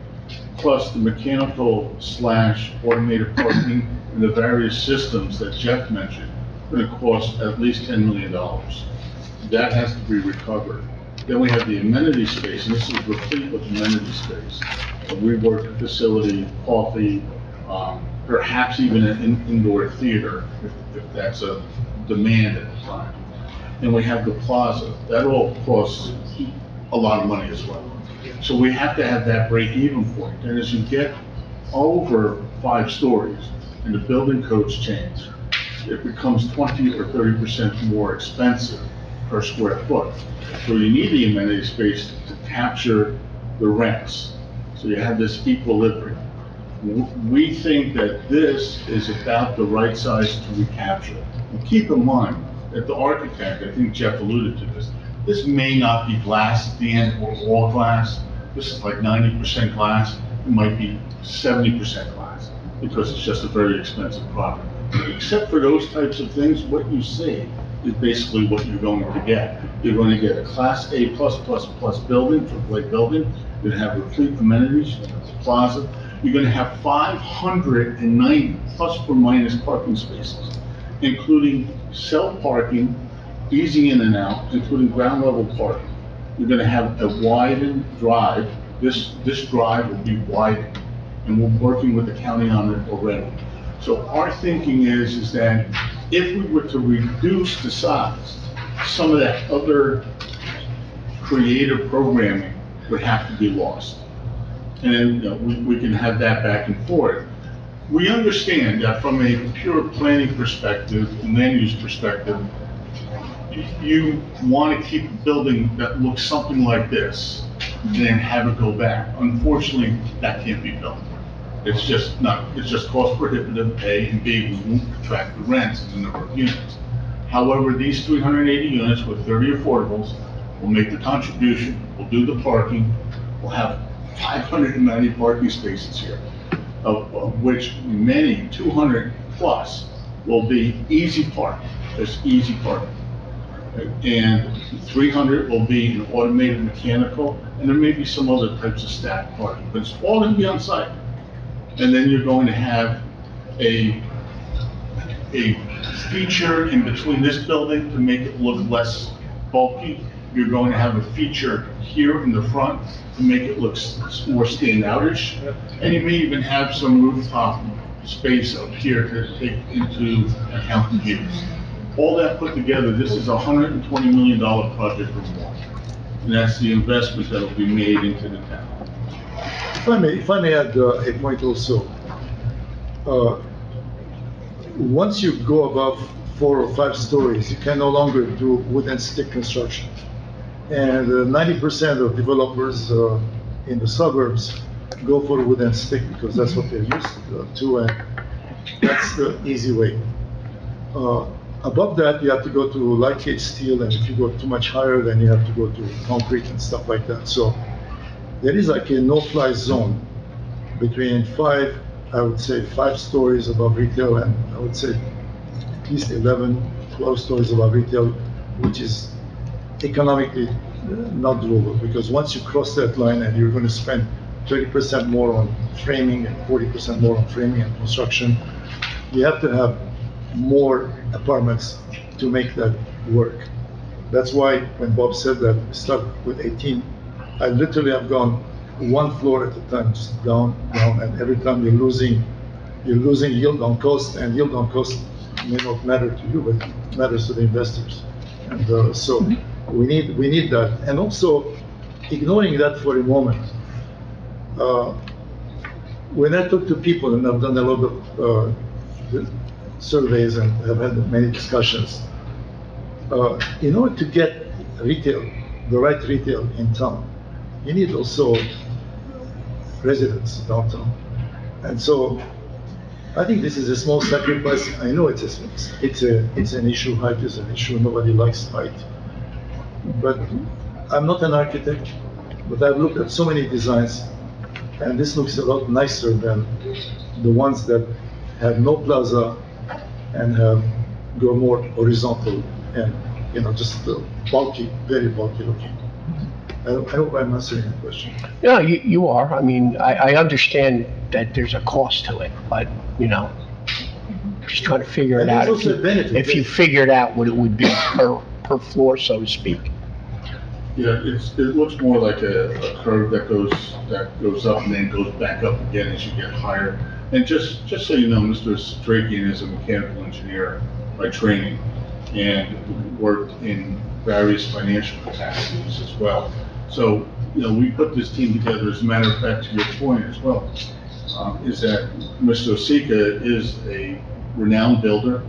plus the mechanical / automated parking and the various systems that Jeff mentioned, going to cost at least $10 million. That has to be recovered. Then we have the amenity space, and this is replete with amenity space. A WeWork facility, coffee, perhaps even an indoor theater, if that's a demand at the time. And we have the plaza. That all costs a lot of money as well. So we have to have that break-even point. And as you get over 5 stories and the building codes change, it becomes 20 or 30% more expensive per square foot. So you need the amenity space to capture the rents. So you have this equilibrium. We think that this is about the right size to recapture. And keep in mind that the architect, I think Jeff alluded to this may not be glass at the end or all glass. This is like 90% glass. It might be 70% glass because it's just a very expensive product. except for those types of things, what you see is basically what you're going to get. You're going to get a Class A+++ building, AAA building. You're going to have complete amenities, plaza. You're going to have 590 plus or minus parking spaces, including self-parking, easy in and out, including ground level parking. You're going to have a widened drive. This drive will be widened, and we're working with the county on it already. So our thinking is that if we were to reduce the size, some of that other creative programming would have to be lost. And then, you know, we can have that back and forth. We understand that from a pure planning perspective and land use perspective, you want to keep a building that looks something like this and then have it go back. Unfortunately, that can't be built. It's just cost prohibitive, A, and B, we won't attract the rents and the number of units. However, these 380 units with 30 affordables will make the contribution, we'll do the parking, we'll have 590 parking spaces here, of which many, 200 plus, will be easy parking, just easy parking. And 300 will be an automated mechanical, and there may be some other types of staff parking, but it's all going to be on site. And then you're going to have a feature in between this building to make it look less bulky. You're going to have a feature here in the front to make it look more standoutish. And you may even have some rooftop space up here to take into account the views. All that put together, this is a $120 million project or more. And that's the investment that will be made into the town. If I may add a point also. Once you go above 4 or 5 stories, you can no longer do wood and stick construction. And 90% of developers in the suburbs go for wood and stick because that's what they're used to, and that's the easy way. Above that, you have to go to light gauge steel, and if you go too much higher, then you have to go to concrete and stuff like that. So there is like a no-fly zone between 5 stories above retail, and I would say at least 11, 12 stories above retail, which is economically not doable, because once you cross that line and you're going to spend 30% more on framing and 40% more on framing and construction, you have to have more apartments to make that work. That's why when Bob said that start with 18, I literally have gone one floor at a time, just down, and every time you're losing yield on cost, and yield on cost may not matter to you, but it matters to the investors. And so we need that. And also, ignoring that for a moment, when I talk to people, and I've done a lot of surveys and have had many discussions, in order to get retail, the right retail in town, you need also residents downtown. And so I think this is a small sacrifice. I know it's an issue, height is an issue, nobody likes height. But I'm not an architect, but I've looked at so many designs, and this looks a lot nicer than the ones that have no plaza and go more horizontal and, you know, just bulky, very bulky looking. I hope I'm answering your question. No, you are. I mean, I understand that there's a cost to it, but, you know, just trying to figure it And out. there's also a benefit. If you figured out what it would be per floor, so to speak. Yeah, it looks more like a curve that goes up and then goes back up again as you get higher. And just so you know, Mr. Strakian is a mechanical engineer by training and worked in various financial capacities as well. So, you know, we put this team together, as a matter of fact, to your point as well, is that Mr. Osika is a renowned builder,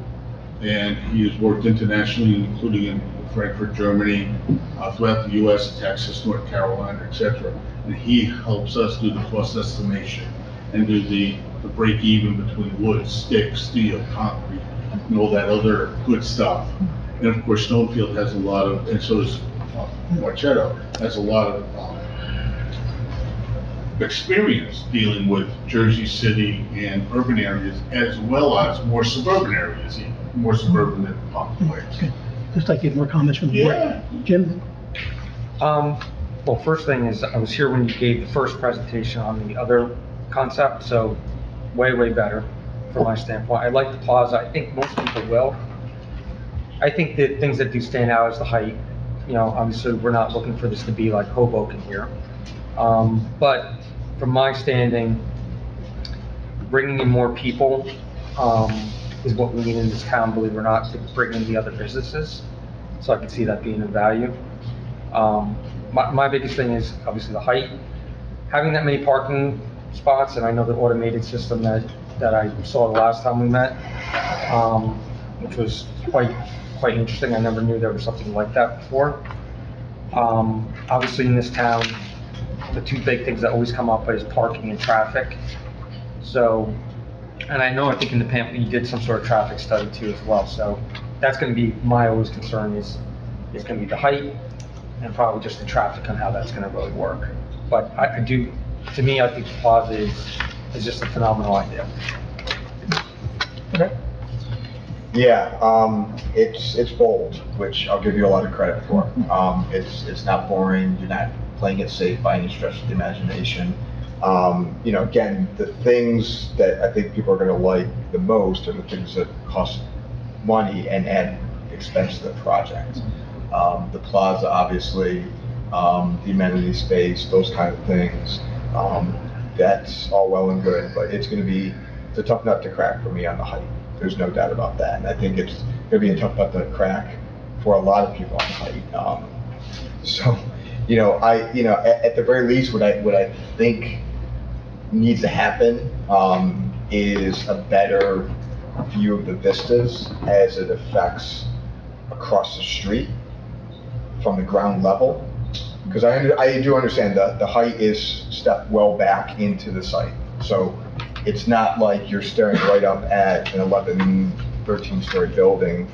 and he has worked internationally, including in Frankfurt, Germany, throughout the U.S., Texas, North Carolina, etc. And he helps us do the cost estimation and do the break even between wood, stick, steel, concrete, and all that other good stuff. And of course, Stonefield has a lot of, and so does Marchetto, has a lot of experience dealing with Jersey City and urban areas as well as more suburban areas, even more suburban than Pompton Lakes. Okay. Just like to get more comments from the board. Yeah. Jim? Well, first thing is, I was here when you gave the first presentation on the other concept, so way, way better from my standpoint. I like the plaza. I think most people will. I think the things that do stand out is the height. You know, obviously, we're not looking for this to be like Hoboken here. But from my standing, bringing in more people is what we need in this town, believe it or not, to bring in the other businesses. So I can see that being of value. My biggest thing is obviously the height. Having that many parking spots, and I know the automated system that I saw the last time we met, which was quite interesting. I never knew there was something like that before. Obviously in this town, the two big things that always come up is parking and traffic. So, and I think in the pamphlet you did some sort of traffic study too as well. So that's going to be my always concern is going to be the height and probably just the traffic on how that's going to really work. But I think the plaza is just a phenomenal idea. Okay. Yeah, it's bold, which I'll give you a lot of credit for. It's not boring. You're not playing it safe by any stretch of the imagination. You know, again, the things that I think people are going to like the most are the things that cost money and add expense to the project. The plaza, obviously, the amenity space, those kind of things. That's all well and good, but it's a tough nut to crack for me on the height. There's no doubt about that, and I think it's going to be a tough nut to crack for a lot of people on the height. So, you know, at the very least, what I think needs to happen is a better view of the vistas as it affects across the street from the ground level. Because I do understand that the height is stepped well back into the site. So it's not like you're staring right up at an 11, 13-story building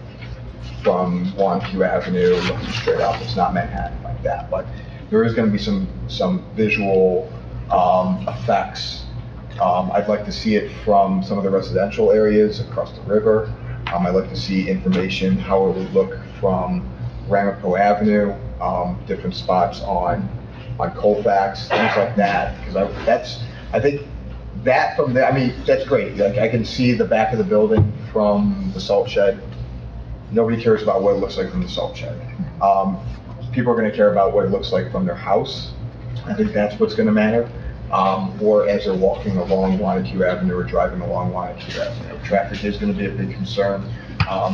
from Wanacue Avenue looking straight up. It's not Manhattan like that. But there is going to be some visual effects. I'd like to see it from some of the residential areas across the river. I'd like to see information, how it would look from Ramapo Avenue, different spots on Colfax, things like that. Because I think that from there, I mean, that's great. Like, I can see the back of the building from the salt shed. Nobody cares about what it looks like from the salt shed. People are going to care about what it looks like from their house. I think that's what's going to matter. Or as they're walking along Wanacue Avenue or driving along Wanacue Avenue. Traffic is going to be a big concern.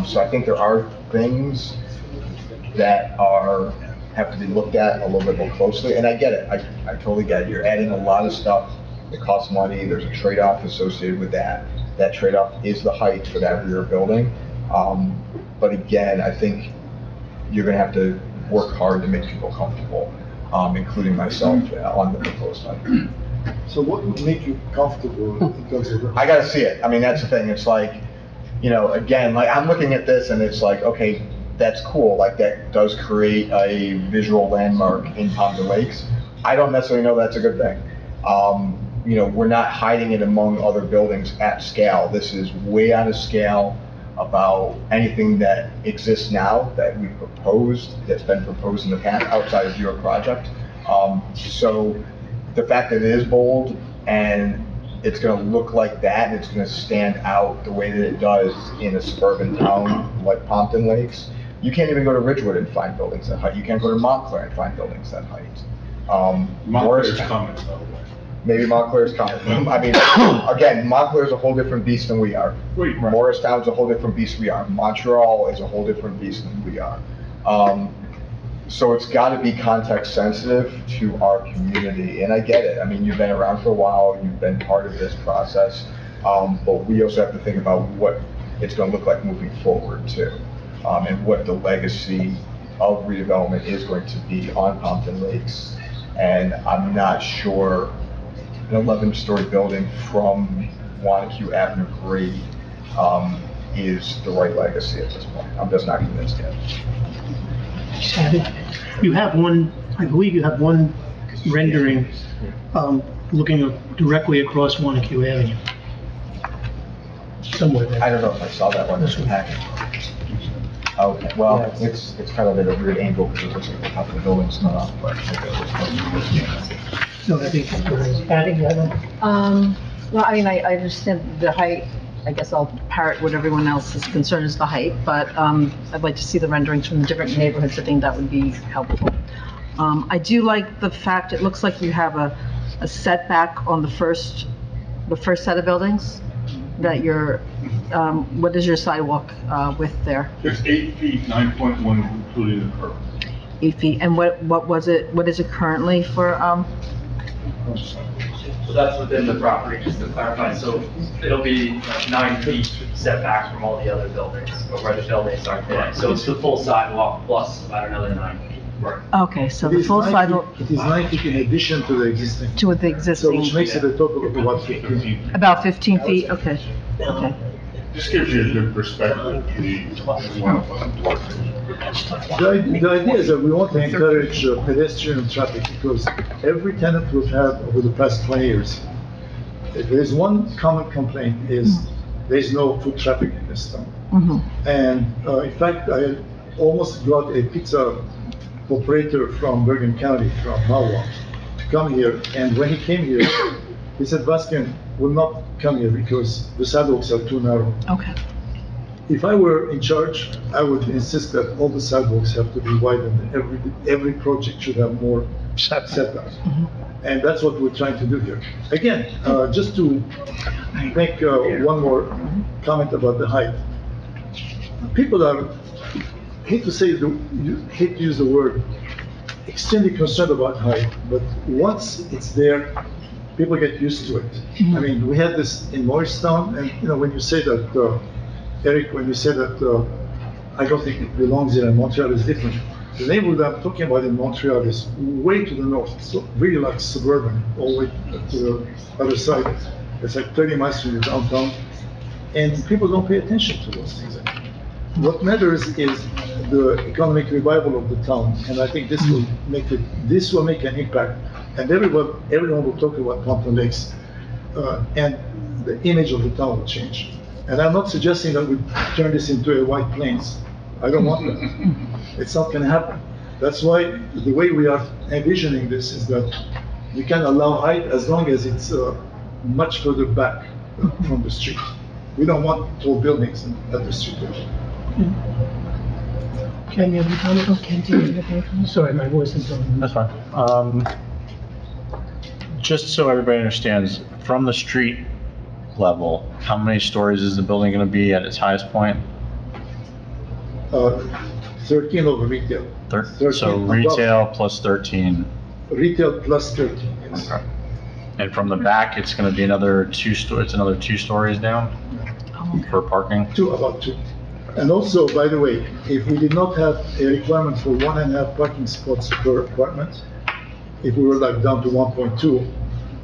So I think there are things that have to be looked at a little bit more closely. And I get it. I totally get it. You're adding a lot of stuff. It costs money. There's a trade-off associated with that. That trade-off is the height for that rear building. But again, I think you're going to have to work hard to make people comfortable, including myself on the proposed height. So what would make you comfortable in terms of? I gotta see it. I mean, that's the thing. It's like, you know, again, like I'm looking at this and it's like, okay, that's cool. Like that does create a visual landmark in Pompton Lakes. I don't necessarily know that's a good thing. You know, we're not hiding it among other buildings at scale. This is way out of scale about anything that exists now that we proposed, that's been proposed in the past outside of your project. So the fact that it is bold and it's going to look like that and it's going to stand out the way that it does in a suburban town like Pompton Lakes, you can't even go to Ridgewood and find buildings that height. You can't go to Montclair and find buildings that height. Montclair's coming, by the way. Maybe Montclair's coming. I mean, again, Montclair's a whole different beast than we are. Right. Morristown's a whole different beast we are. Montreal is a whole different beast than we are. So it's got to be context sensitive to our community, and I get it. I mean, you've been around for a while, you've been part of this process, but we also have to think about what it's going to look like moving forward too, and what the legacy of redevelopment is going to be on Pompton Lakes. And I'm not sure an 11-story building from Wanacue Avenue grade is the right legacy at this point. I'm just not convinced yet. You have one, I believe you have one rendering. looking directly across Wanacue Avenue. Somewhere there. I don't know if I saw that one in the packet. Okay, well, it's kind of at a weird angle because it looks like the top of the building's not up, but maybe it was supposed to be. No, I think, Patty, you have a? Well, I mean, I understand the height. I guess I'll parrot what everyone else's concern is the height, but I'd like to see the renderings from the different neighborhoods. I think that would be helpful. I do like the fact, it looks like you have a setback on the first set of buildings, that you're, what is your sidewalk width there? It's 8 feet, 9.1, including the curb. 8 feet, and what is it currently for, So that's within the property, just to clarify, so it'll be 9 feet setback from all the other buildings, or where the buildings are today. So it's the full sidewalk plus about another 9 feet. Right. okay, so It the is full 9 feet- sidewalk It is 9 feet in addition to the existing. to the So existing, which makes it a total of about 15. about 15 feet, okay, okay. This gives you a good perspective of the The idea is that we want to encourage pedestrian traffic because every tenant we've had over the past 20 years, there's one common complaint is there's no foot traffic in this town. And in fact, I almost got a pizza operator from Bergen County, from Mawa, to come here. And when he came here, he said, Baskin will not come here because the sidewalks are too narrow. Okay. If I were in charge, I would insist that all the sidewalks have to be widened. Every project should have more setbacks. And that's what we're trying to do here. Again, just to make one more comment about the height. People are, hate to use the word, extremely concerned about height, but once it's there, people get used to it. I mean, we had this in Morristown, and when you say that, Eric, when you say that I don't think it belongs here and Montreal is different, the neighborhood I'm talking about in Montreal is way to the north, so really like suburban, all the way to the other side. It's like 30 miles from the downtown, and people don't pay attention to those things. What matters is the economic revival of the town, and I think this will make an impact. And everyone will talk about Pompton Lakes, and the image of the town will change. And I'm not suggesting that we turn this into a White Plains. I don't want that. It's not going to happen. That's why the way we are envisioning this is that we can allow height as long as it's much further back from the street. We don't want tall buildings at the street level. Ken, you have a comment? Oh, Ken, do you have a comment? Sorry, my voice is on. That's fine. Just so everybody understands, from the street level, how many stories is the building going to be at its highest point? 13 over retail. 13 So above. retail plus 13. Retail plus 13, yes. Okay. And from the back, it's going to be another it's another 2 stories down for parking? About two. And also, by the way, if we did not have a requirement for 1.5 parking spots per apartment, if we were like down to 1.2,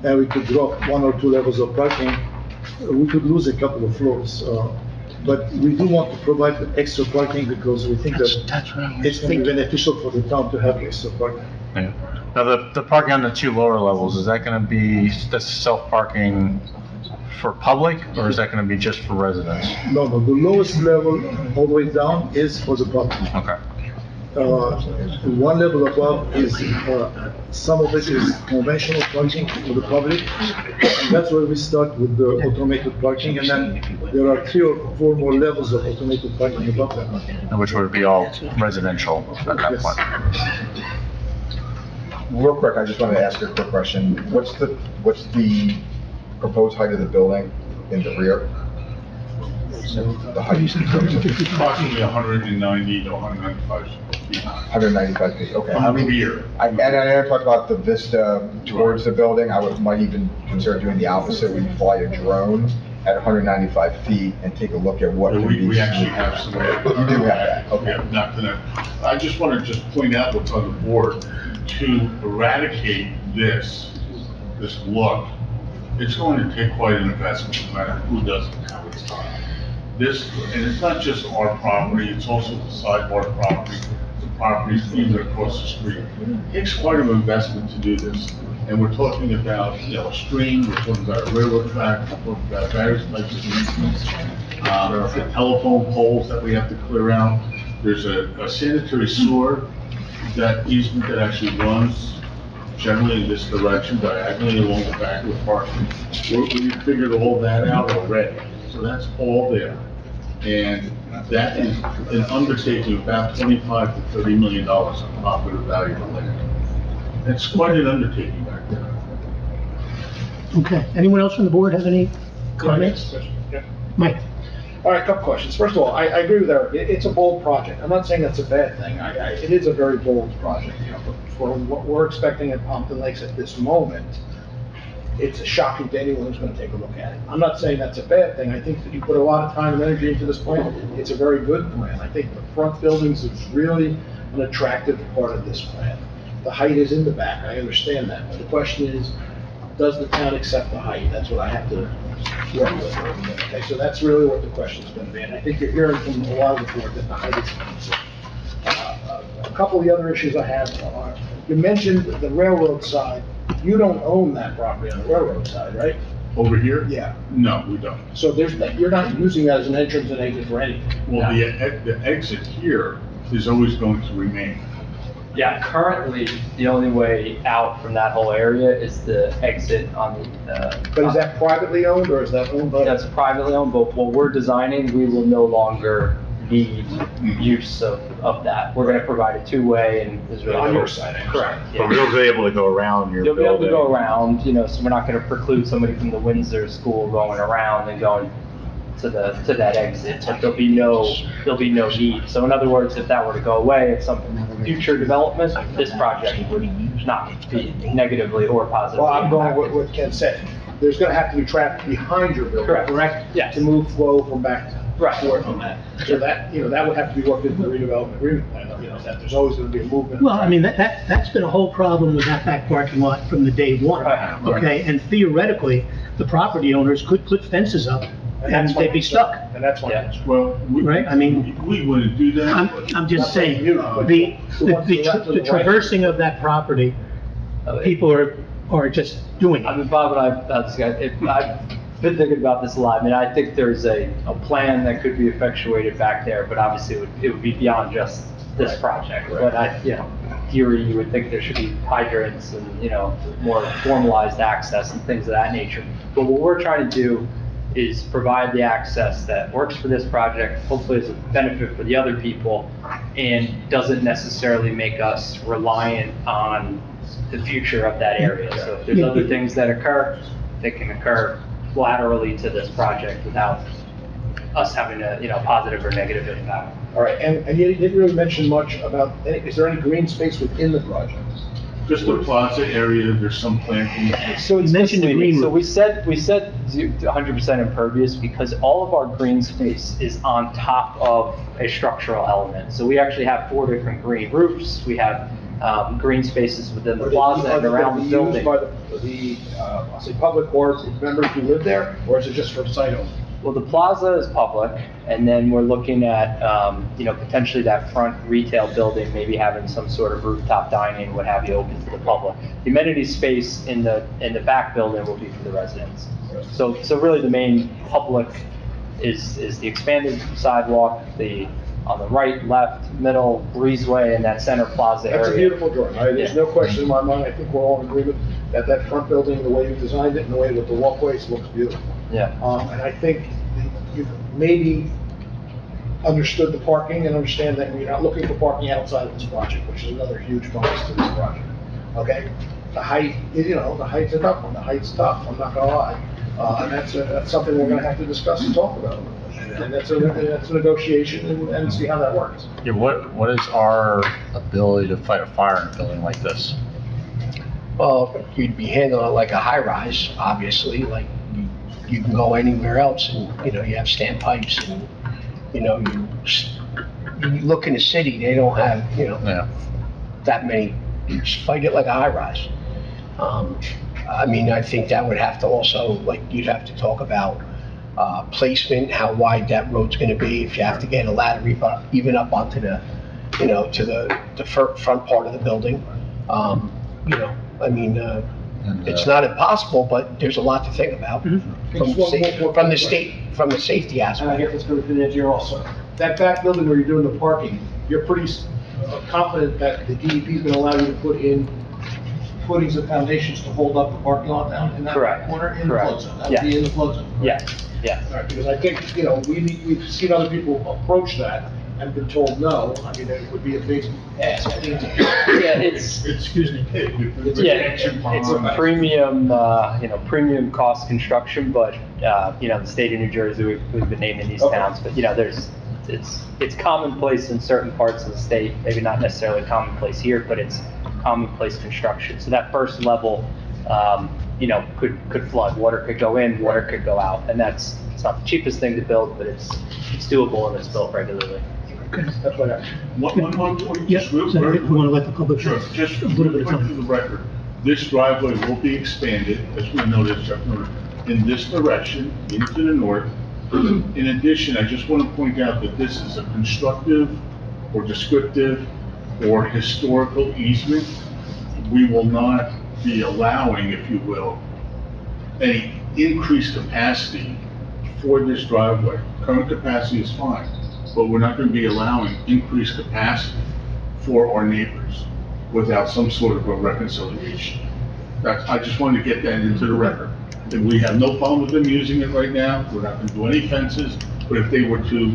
and we could drop 1 or 2 levels of parking, we could lose a couple of floors. But we do want to provide extra parking because we think that it's going to be beneficial for the town to have extra parking. Yeah. Now, the parking on the 2 lower levels, is that going to be self-parking for public, or is that going to be just for residents? No, the lowest level all the way down is for the public. Okay. 1 level above is, some of it is conventional parking for the public. And that's where we start with the automated parking, and then there are 3 or 4 more levels of automated parking above that. Which would be all residential at that Yes. point? Real quick, I just wanted to ask you a quick question. What's the proposed height of the building in the rear? The height, Approximately 190 to 195 feet. 195 feet, okay. From the rear. And I never talked about the vista towards the building. might even consider doing the opposite, where you fly a drone at 195 feet and take a look at what could be. We actually have some. You do have that, okay. Yeah, not gonna, I just want to just point out what's on the board. To eradicate this look, it's going to take quite an investment, no matter who does it, how it's done. And it's not just our property, it's also the sidewalk property, the properties even across the street. It takes quite an investment to do this. And we're talking about, a stream, we're talking about a railroad track, we're talking about various types of easements. There are telephone poles that we have to clear out. There's a sanitary sewer, that easement that actually runs generally in this direction, diagonally along the back of the parking. We figured all that out already, so that's all there. And that is an undertaking of about $25 to $30 million on top of the value of the land. That's quite an undertaking back there. Okay, anyone else from the board have any comments? Yeah. Mike? All right, couple questions. First of all, I agree with Eric. It's a bold project. I'm not saying that's a bad thing. It is a very bold project, but for what we're expecting at Pompton Lakes at this moment, it's shocking to anyone who's going to take a look at it. I'm not saying that's a bad thing. I think that you put a lot of time and energy into this plan. It's a very good plan. I think the front buildings is really an attractive part of this plan. The height is in the back. I understand that. But the question is, does the town accept the height? That's what I have to work with. Okay, so that's really what the question is going to be. And I think you're hearing from a lot of the board that the height is concerned. A couple of the other issues I have are, you mentioned the railroad side. You don't own that property on the railroad side, right? Over here? Yeah. No, we don't. So you're not using that as an entrance and exit for anything? Well, the exit here is always going to remain. Yeah, currently, the only way out from that whole area is the exit on the. But is that privately owned or is that owned by? That's privately owned, but what we're designing, we will no longer need use of that. We're gonna provide a two-way and there's really. On no- your side, I Correct. understand. yeah. But we'll be able to go around your You'll be able to building. go around, so we're not gonna preclude somebody from the Windsor School going around and going to that exit, but there'll be no need. So in other words, if that were to go away at some future development, this project would not be negatively or positively Well, I'm going impacted. with what Ken said. There's gonna have to be traffic behind your building, Correct. correct? Yes. To move flow from back Right. forth on that. So that, that would have to be worked into the redevelopment agreement plan, that there's always gonna be a movement. Well, I mean, that's been a whole problem with that back parking lot from the day one, Right. okay? And theoretically, the property owners could put fences up and that's my they'd be concern. stuck, And that's my Yeah. concern. Well, right? I mean, we wouldn't do that. I'm just saying, You, the the traversing of that property, people are just doing I it. mean, Bob and I've been thinking about this a lot. I mean, I think there's a plan that could be effectuated back there, but obviously it would be beyond just this project. But theory, you would think there should be hydrants and, more formalized access and things of that nature. But what we're trying to do is provide the access that works for this project, hopefully is a benefit for the other people, and doesn't necessarily make us reliant on the future of that area. So if there's other things that occur, they can occur laterally to this project without us having a, positive or negative impact. All right, and you didn't really mention much about, is there any green space within the project? Just the plaza area, there's some planting. So it's You mentioned the misleading. green So room. we said 100% impervious because all of our green space is on top of a structural element. So we actually have 4 different green roofs. We have green spaces within the plaza and around the building. Are they used by I'll say public or members who live there, or is it just for site only? Well, the plaza is public, and then we're looking at, potentially that front retail building, maybe having some sort of rooftop dining, what have you, open to the public. The amenity space in the back building will be for the residents. So really the main public is the expanded sidewalk, on the right, left, middle, breezeway, and that center plaza area. That's a beautiful drawing. There's Yeah. no question in my mind. I think we're all in agreement that front building, the way you designed it, and the way with the walkways looks beautiful. Yeah. And I think you've maybe understood the parking and understand that you're not looking for parking outside of this project, which is another huge bonus to this project. Okay? The height, the height's a tough one. The height's tough, I'm not gonna lie. And that's something we're gonna have to discuss and talk about. And that's a negotiation and see how that works. Yeah, what is our ability to fight a fire in a building like this? Well, you'd be handling it like a high-rise, obviously, like you can go anywhere else and, you have standpipes and, you look in the city, they don't have, Yeah. that many, you just fight it like a high-rise. I think that would have to also, like, you'd have to talk about placement, how wide that road's gonna be, if you have to get a ladder even up onto the, to the front part of the building. And, It's not impossible, but there's a lot to think about from the safety And I aspect. guess it's going to fit into here also. That back building where you're doing the parking, you're pretty confident that the DEP is going to allow you to put in footings and foundations to hold up the parking lot down in that Correct. corner in the Correct. flood zone? That would be Yes. in the flood zone? Yes, yes. All right, because I think, we've seen other people approach that and been told no. I mean, it would be a big ask. I think Yeah, it's, Excuse me. yeah, it's a premium, premium cost construction, but, the state of New Jersey, we've been naming these towns, but, it's commonplace in certain parts of the state, maybe not necessarily commonplace here, but it's commonplace construction. So that first level, could flood. Water could go in, water could go out, and it's not the cheapest thing to build, but it's doable and it's built regularly. that's what I. One point, Yeah, just real so quick. we want to let the public. Sure, just a little bit of quick for time. the record. This driveway will be expanded, as we noted, Chuck noted, in this direction, into the north. In addition, I just want to point out that this is a constructive or descriptive or historical easement. We will not be allowing, if you will, any increased capacity for this driveway. Current capacity is fine, but we're not going to be allowing increased capacity for our neighbors without some sort of a reconciliation. I just wanted to get that into the record. And we have no problem with them using it right now. We're not going to do any fences, but if they were to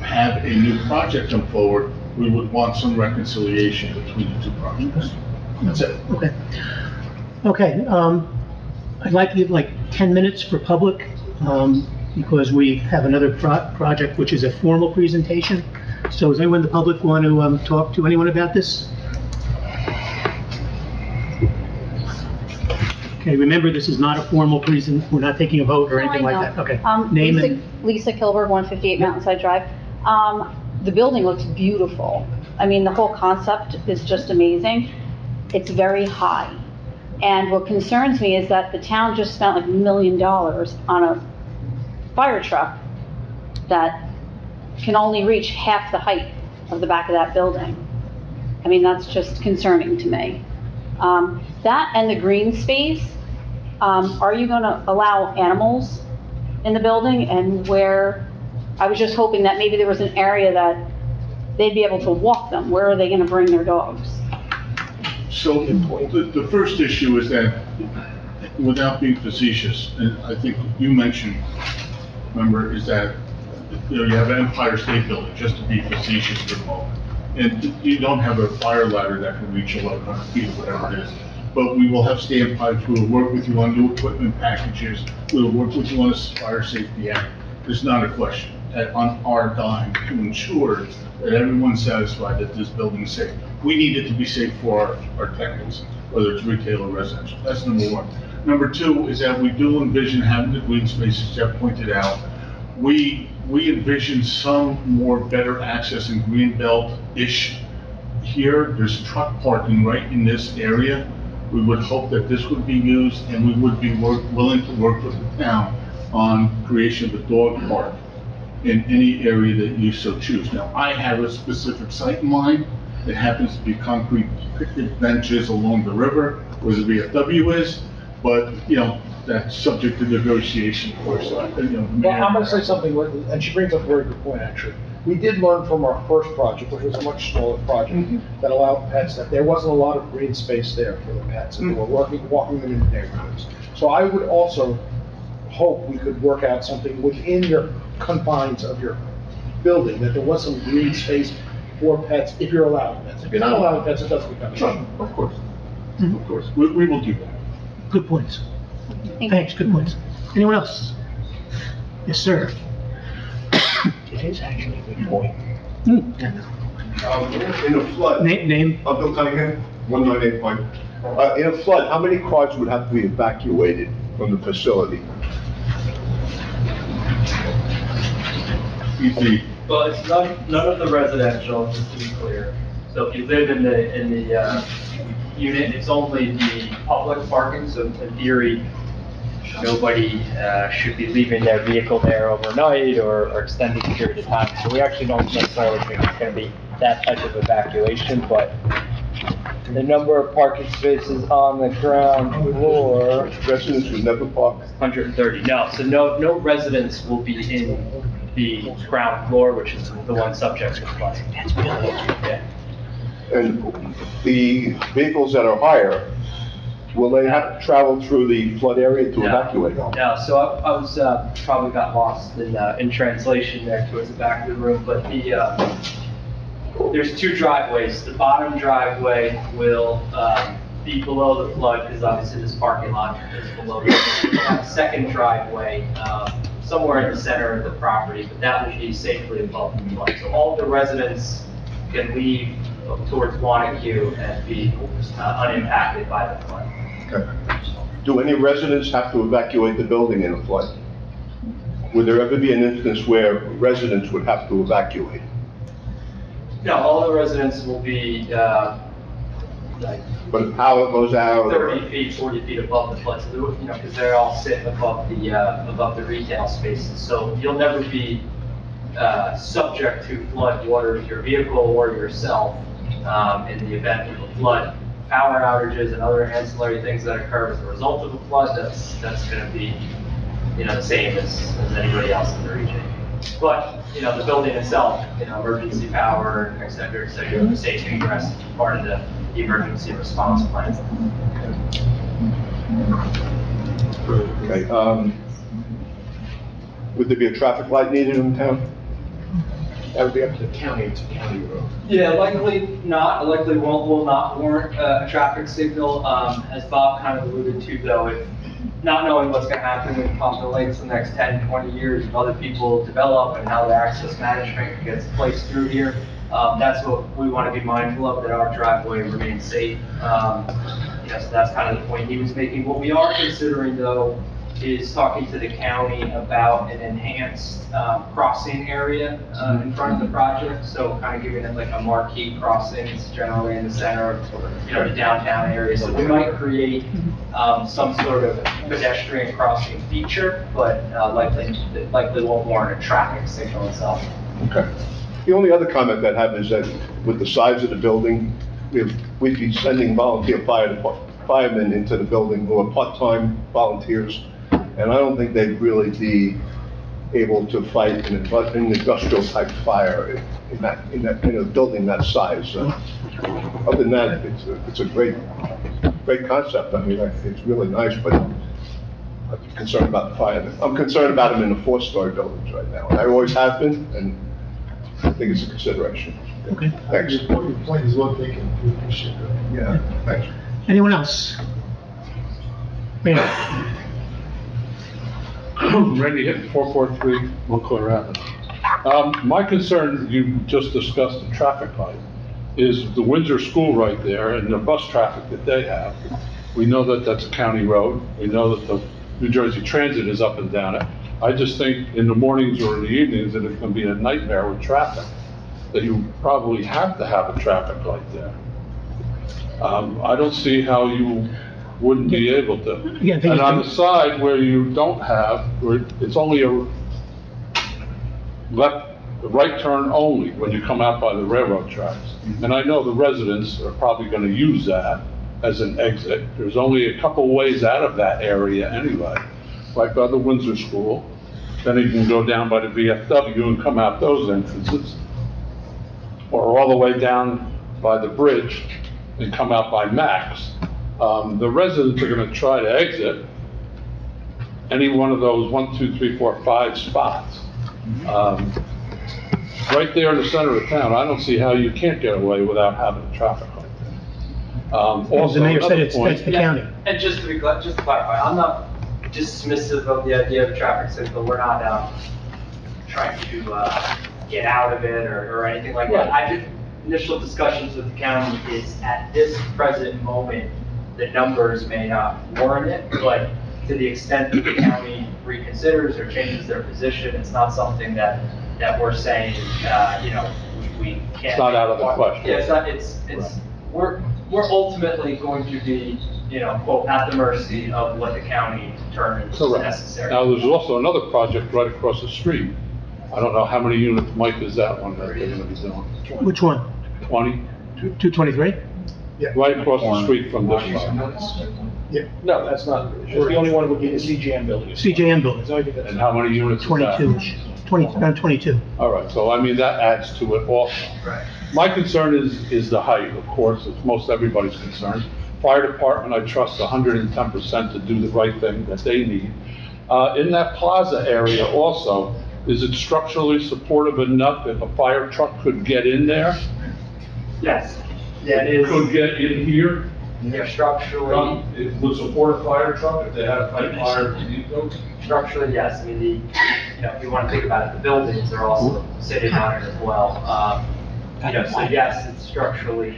have a new project come forward, we would want some reconciliation between the two projects. That's it. Okay. Okay, I'd like to give like 10 minutes for public, because we have another project which is a formal presentation. So does anyone in the public want to talk to anyone about this? Okay, remember, this is not a formal we're not taking a vote or anything like that. Okay. Name and, Lisa Kilberg, 158 Mountainside Drive. The building looks beautiful. I mean, the whole concept is just amazing. It's very high. And what concerns me is that the town just spent like $1 million on a fire truck that can only reach half the height of the back of that building. I mean, that's just concerning to me. That and the green space, are you gonna allow animals in the building? And where, I was just hoping that maybe there was an area that they'd be able to walk them. Where are they gonna bring their dogs? So the first issue is that, without being facetious, and I think you mentioned, remember, is that, you have an Empire State Building, just to be facetious for a moment. And you don't have a fire ladder that can reach 1,100 feet or whatever it is. But we will have standpipes, we will work with you on new equipment packages, we'll work with you on a Fire Safety Act. There's not a question, on our dime, to ensure that everyone's satisfied that this building is safe. We need it to be safe for our tenants, whether it's retail or residential. That's number one. Number two is that we do envision having the green spaces Jeff pointed out. We envision some more better access in Greenbelt-ish here. There's truck parking right in this area. We would hope that this would be used, and we would be willing to work with the town on creation of a dog park in any area that you so choose. Now, I have a specific site in mind. It happens to be concrete picnic benches along the river where the VFW is, but, that's subject to negotiation, of course. Well, I'm gonna say something, and she brings up a very good point, actually. We did learn from our first project, which was a much smaller project, that allowed pets, that there wasn't a lot of green space there for the pets, and they were walking them in the neighborhoods. So I would also hope we could work out something within your confines of your building, that there was some green space for pets, if you're allowing pets. If you're not allowing pets, it doesn't become an issue. Of course, of course. We will do that. good points. Thanks, good points. Anyone else? Yes, sir. It is actually a good point. Hmm. In a flood, Name? Bill Cunningham, 198 Pine. In a flood, how many cars would have to be evacuated from the facility? Easy. Well, it's none of the residential, just to be clear. So if you live in the unit, it's only the public parking, so in theory, nobody should be leaving their vehicle there overnight or extended period of time. So we actually don't necessarily think it's gonna be that type of evacuation, but The number of parking spaces on the ground floor, Residents would never park. 130. No, so no residents will be in the ground floor, which is the one subject to flooding. Yeah. And the vehicles that are higher, will they have to travel through the flood area to No. evacuate? No, so I was, probably got lost in translation there towards the back of the room, but there's two driveways. The bottom driveway will, be below the flood, because obviously this parking lot is below the flood. We have a second driveway, somewhere in the center of the property, but that will be safely above the flood. So all the residents can leave towards Wanacue and be, unimpacted by the flood. Okay. Do any residents have to evacuate the building in a flood? Would there ever be an instance where residents would have to evacuate? No, all the residents will be, like But how it goes out? 30 feet, 40 feet above the flood, so, because they all sit above the retail spaces. So you'll never be, subject to flood water with your vehicle or yourself, in the event of a flood. Power outages and other ancillary things that occur as a result of a flood, that's gonna be, the same as anybody else in the region. But, the building itself, emergency power, et cetera, safe ingress, part of the emergency response plan. Okay, would there be a traffic light needed in town? That would be up to the county, it's a county road. Yeah, likely not, likely will not warrant a traffic signal. As Bob kind of alluded to though, if not knowing what's gonna happen in Pompano Lakes in the next 10, 20 years, if other people develop and how the access management gets placed through here, that's what we wanna be mindful of, that our driveway remains safe. So that's kind of the point he was making. What we are considering though is talking to the county about an enhanced crossing area in front of the project. So kind of giving it like a marquee crossing, it's generally in the center of, the downtown area. So we might create some sort of pedestrian crossing feature, but likely won't warrant a traffic signal itself. Okay. The only other comment I have is that with the size of the building, we'd be sending volunteer firemen into the building who are part-time volunteers, and I don't think they'd really be able to fight an industrial type fire in a building that size. Other than that, it's a great concept. I mean, it's really nice, but I'm concerned about the firemen. I'm concerned about them in the 4-story buildings right now, and I always have been, and I think it's a consideration. Okay. Thanks. Your point is well taken, we appreciate that. Yeah, thanks. Anyone else? Randy? Randy Hitton, 443 Montclair Avenue. My concern, you just discussed the traffic light, is the Windsor School right there and the bus traffic that they have. We know that that's a county road. We know that the New Jersey Transit is up and down it. I just think in the mornings or in the evenings that it's going to be a nightmare with traffic, that you probably have to have a traffic light there. I don't see how you wouldn't be able to. Yeah, I think And on the it's- side where you don't have, where it's only a right turn only when you come out by the railroad tracks. And I know the residents are probably gonna use that as an exit. There's only a couple ways out of that area anyway, like by the Windsor School. Then you can go down by the VFW and come out those entrances. Or all the way down by the bridge and come out by Max. The residents are gonna try to exit any one of those 1, 2, 3, 4, 5 spots. Right there in the center of town, I don't see how you can't get away without having a traffic light there. As Also, the mayor said, another it's point, the county. And just to clarify, I'm not dismissive of the idea of traffic signal. We're not trying to get out of it or anything like that. I did initial discussions with the county is at this present moment, the numbers may not warrant it, but to the extent that the county reconsiders or changes their position, it's not something that we're saying, we can't. It's not out of the question. Yeah, we're ultimately going to be, quote, at the mercy of what the county determines is correct. necessary. Now, there's also another project right across the street. I don't know how many units, Mike, is that one that they're gonna be doing? Which one? 20? 223? Yeah. right across the street from this one. No, that's not, the only one would be the CGM building. CJM building, So I think that's. And how many units is that? 22-ish, around 22. All right, so I mean, that adds to it also. Right. My concern is the height, of course, it's most everybody's concern. Fire department, I trust 110% to do the right thing that they need. In that plaza area also, is it structurally supportive enough if a fire truck could get in there? Yes. Yeah, it is. Could get in here? Structurally, It would support a fire truck if they had a fight fire to need those? structurally, yes. I mean, if you want to think about it, the buildings are also sitting on it as well. So yes, it's structurally,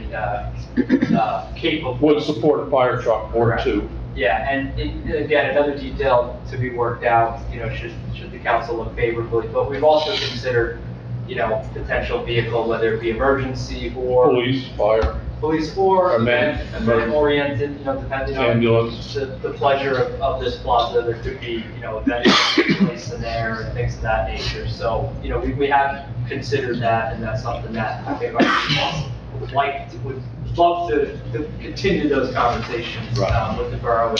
capable. Would support a fire truck or Correct. two. Yeah, and again, another detail to be worked out, should the council look favorably, but we've also considered, potential vehicle, whether it be emergency or. Police, fire, Police or Event. event-oriented, depending on ambulance. the pleasure of this plaza, there could be, events placed in there and things of that nature. So, we have considered that, and that's something that I think our council would love to continue those conversations Right. with the borough.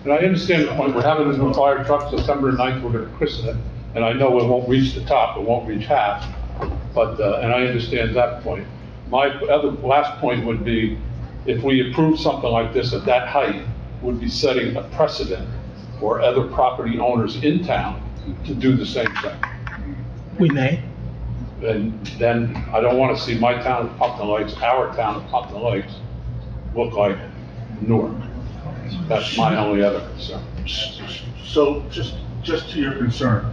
And I understand the point, we're having a new fire truck, September 9th, we're gonna christen it, and I know it won't reach the top, it won't reach half, but, and I understand that point. My other, last point would be, if we approve something like this at that height, would be setting a precedent for other property owners in town to do the same thing. We may. And then I don't wanna see my town of Pumpkin Lakes, our town of Pumpkin Lakes, look like Newark. That's my only other concern. So just to your concern,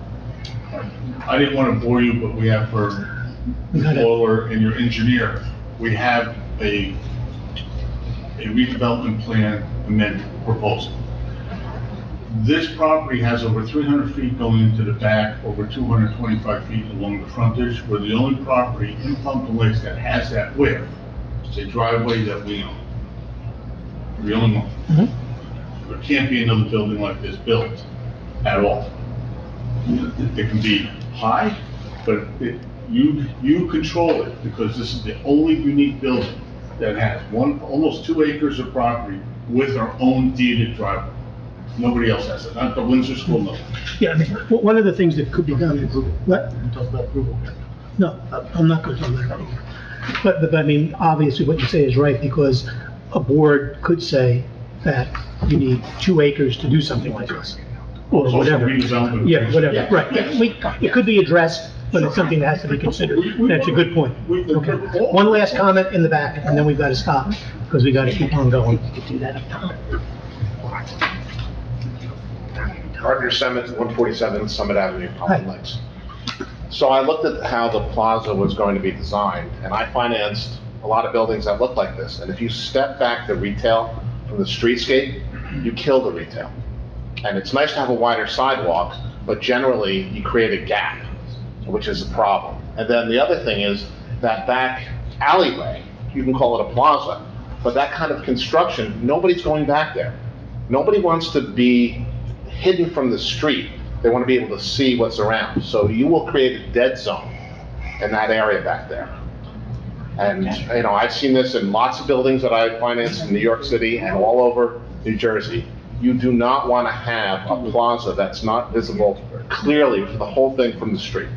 I didn't want to bore you, but we have for Lawler and your engineer, we have a redevelopment plan amendment proposal. This property has over 300 feet going into the back, over 225 feet along the frontage. We're the only property in Pumpkin Lakes that has that width. It's a driveway that we own. We're the only one. There can't be another building like this built at all. It can be high, but you control it, because this is the only unique building that has almost 2 acres of property with our own deeded driveway. Nobody else has it, not the Windsor School, no. Yeah, I mean, one of the things that could be done, what? Talk about approval. No, I'm not going to talk about it. But I mean, obviously what you say is right, because a board could say that you need 2 acres to do something like this, or It's also whatever. redevelopment. Yeah, whatever, right. It could be addressed, but it's something that has to be considered. That's a good point. Okay. One last comment in the back, and then we've got to stop, because we got to keep on going. Do that up top. Gardner Summit, 147 Summit Avenue, Pumpkin Hi. Lakes. So I looked at how the plaza was going to be designed, and I financed a lot of buildings that look like this. And if you step back the retail from the streetscape, you kill the retail. And it's nice to have a wider sidewalk, but generally you create a gap, which is a problem. And then the other thing is that back alleyway, you can call it a plaza, but that kind of construction, nobody's going back there. Nobody wants to be hidden from the street. They want to be able to see what's around. So you will create a dead zone in that area back there. And, I've seen this in lots of buildings that I financed in New York City and all over New Jersey. You do not want to have a plaza that's not visible clearly for the whole thing from the street.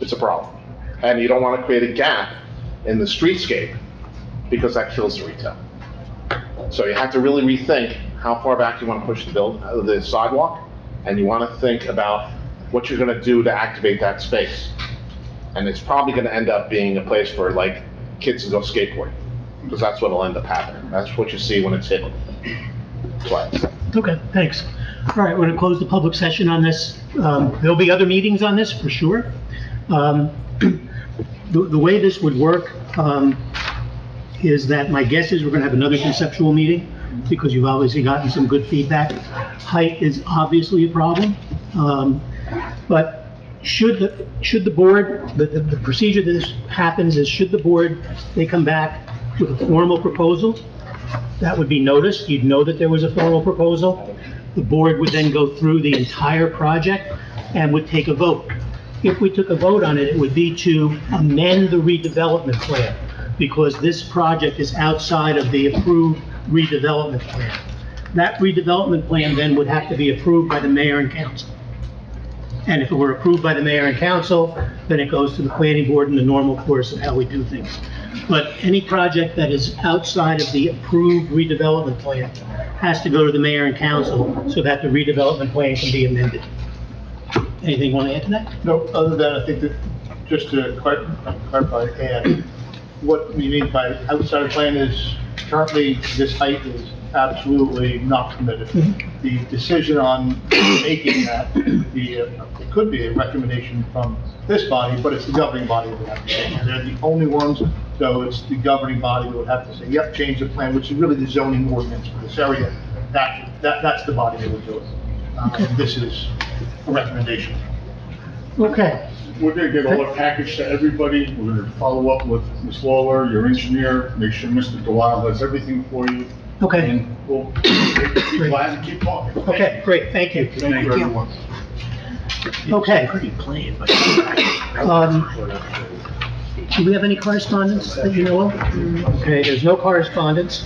It's a problem. And you don't want to create a gap in the streetscape, because that kills the retail. So you have to really rethink how far back you want to push the sidewalk, and you want to think about what you're going to do to activate that space. And it's probably going to end up being a place for like kids to go skateboarding, because that's what'll end up happening. That's what you see when it's hidden. Okay, thanks. All right, we're going to close the public session on this. There'll be other meetings on this, for sure. The way this would work is that my guess is we're going to have another conceptual meeting, because you've obviously gotten some good feedback. Height is obviously a problem, but should the board, the procedure that this happens is, should the board, they come back with a formal proposal, that would be noticed, you'd know that there was a formal proposal. The board would then go through the entire project and would take a vote. If we took a vote on it, it would be to amend the redevelopment plan. because this project is outside of the approved redevelopment plan. That redevelopment plan then would have to be approved by the mayor and council. And if it were approved by the mayor and council, then it goes to the planning board in the normal course of how we do things. But any project that is outside of the approved redevelopment plan has to go to the mayor and council so that the redevelopment plan can be amended. Anything you want to add to that? No, other than I think that, just to clarify, and what we mean by outside plan is currently this height is absolutely not permitted. The decision on making that, it could be a recommendation from this body, but it's the governing body that would have to say. They're the only ones, so it's the governing body that would have to say, yep, change the plan, which is really the zoning ordinance for this area. That's the body that would do it. This is a recommendation. Okay. We're gonna get all the package to everybody. We're gonna follow up with Ms. Lawler, your engineer, make sure Mr. Delisle has everything for you. Okay. And we'll be glad to keep talking. Okay, great, thank you. Thank you, everyone. Okay. Do we have any correspondence that you know of? Okay, there's no correspondence.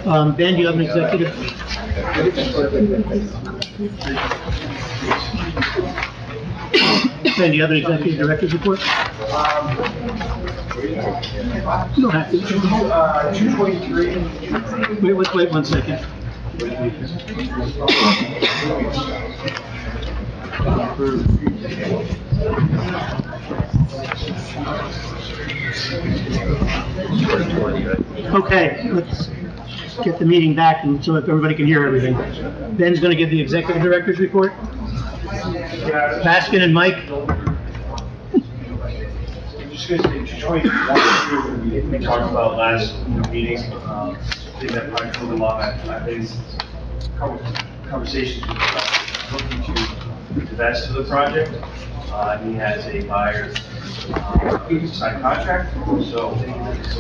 Ben, do you have an executive? Ben, do you have an executive director's report? You don't have to. 223. Wait 1 second. Okay, let's get the meeting back and so that everybody can hear everything. Ben's gonna give the executive director's report. Baskin and Mike. Just going to say, 223, we talked about last meeting, thing that might move along. I've been conversations with looking to divest of the project. He has a buyer signed contract, so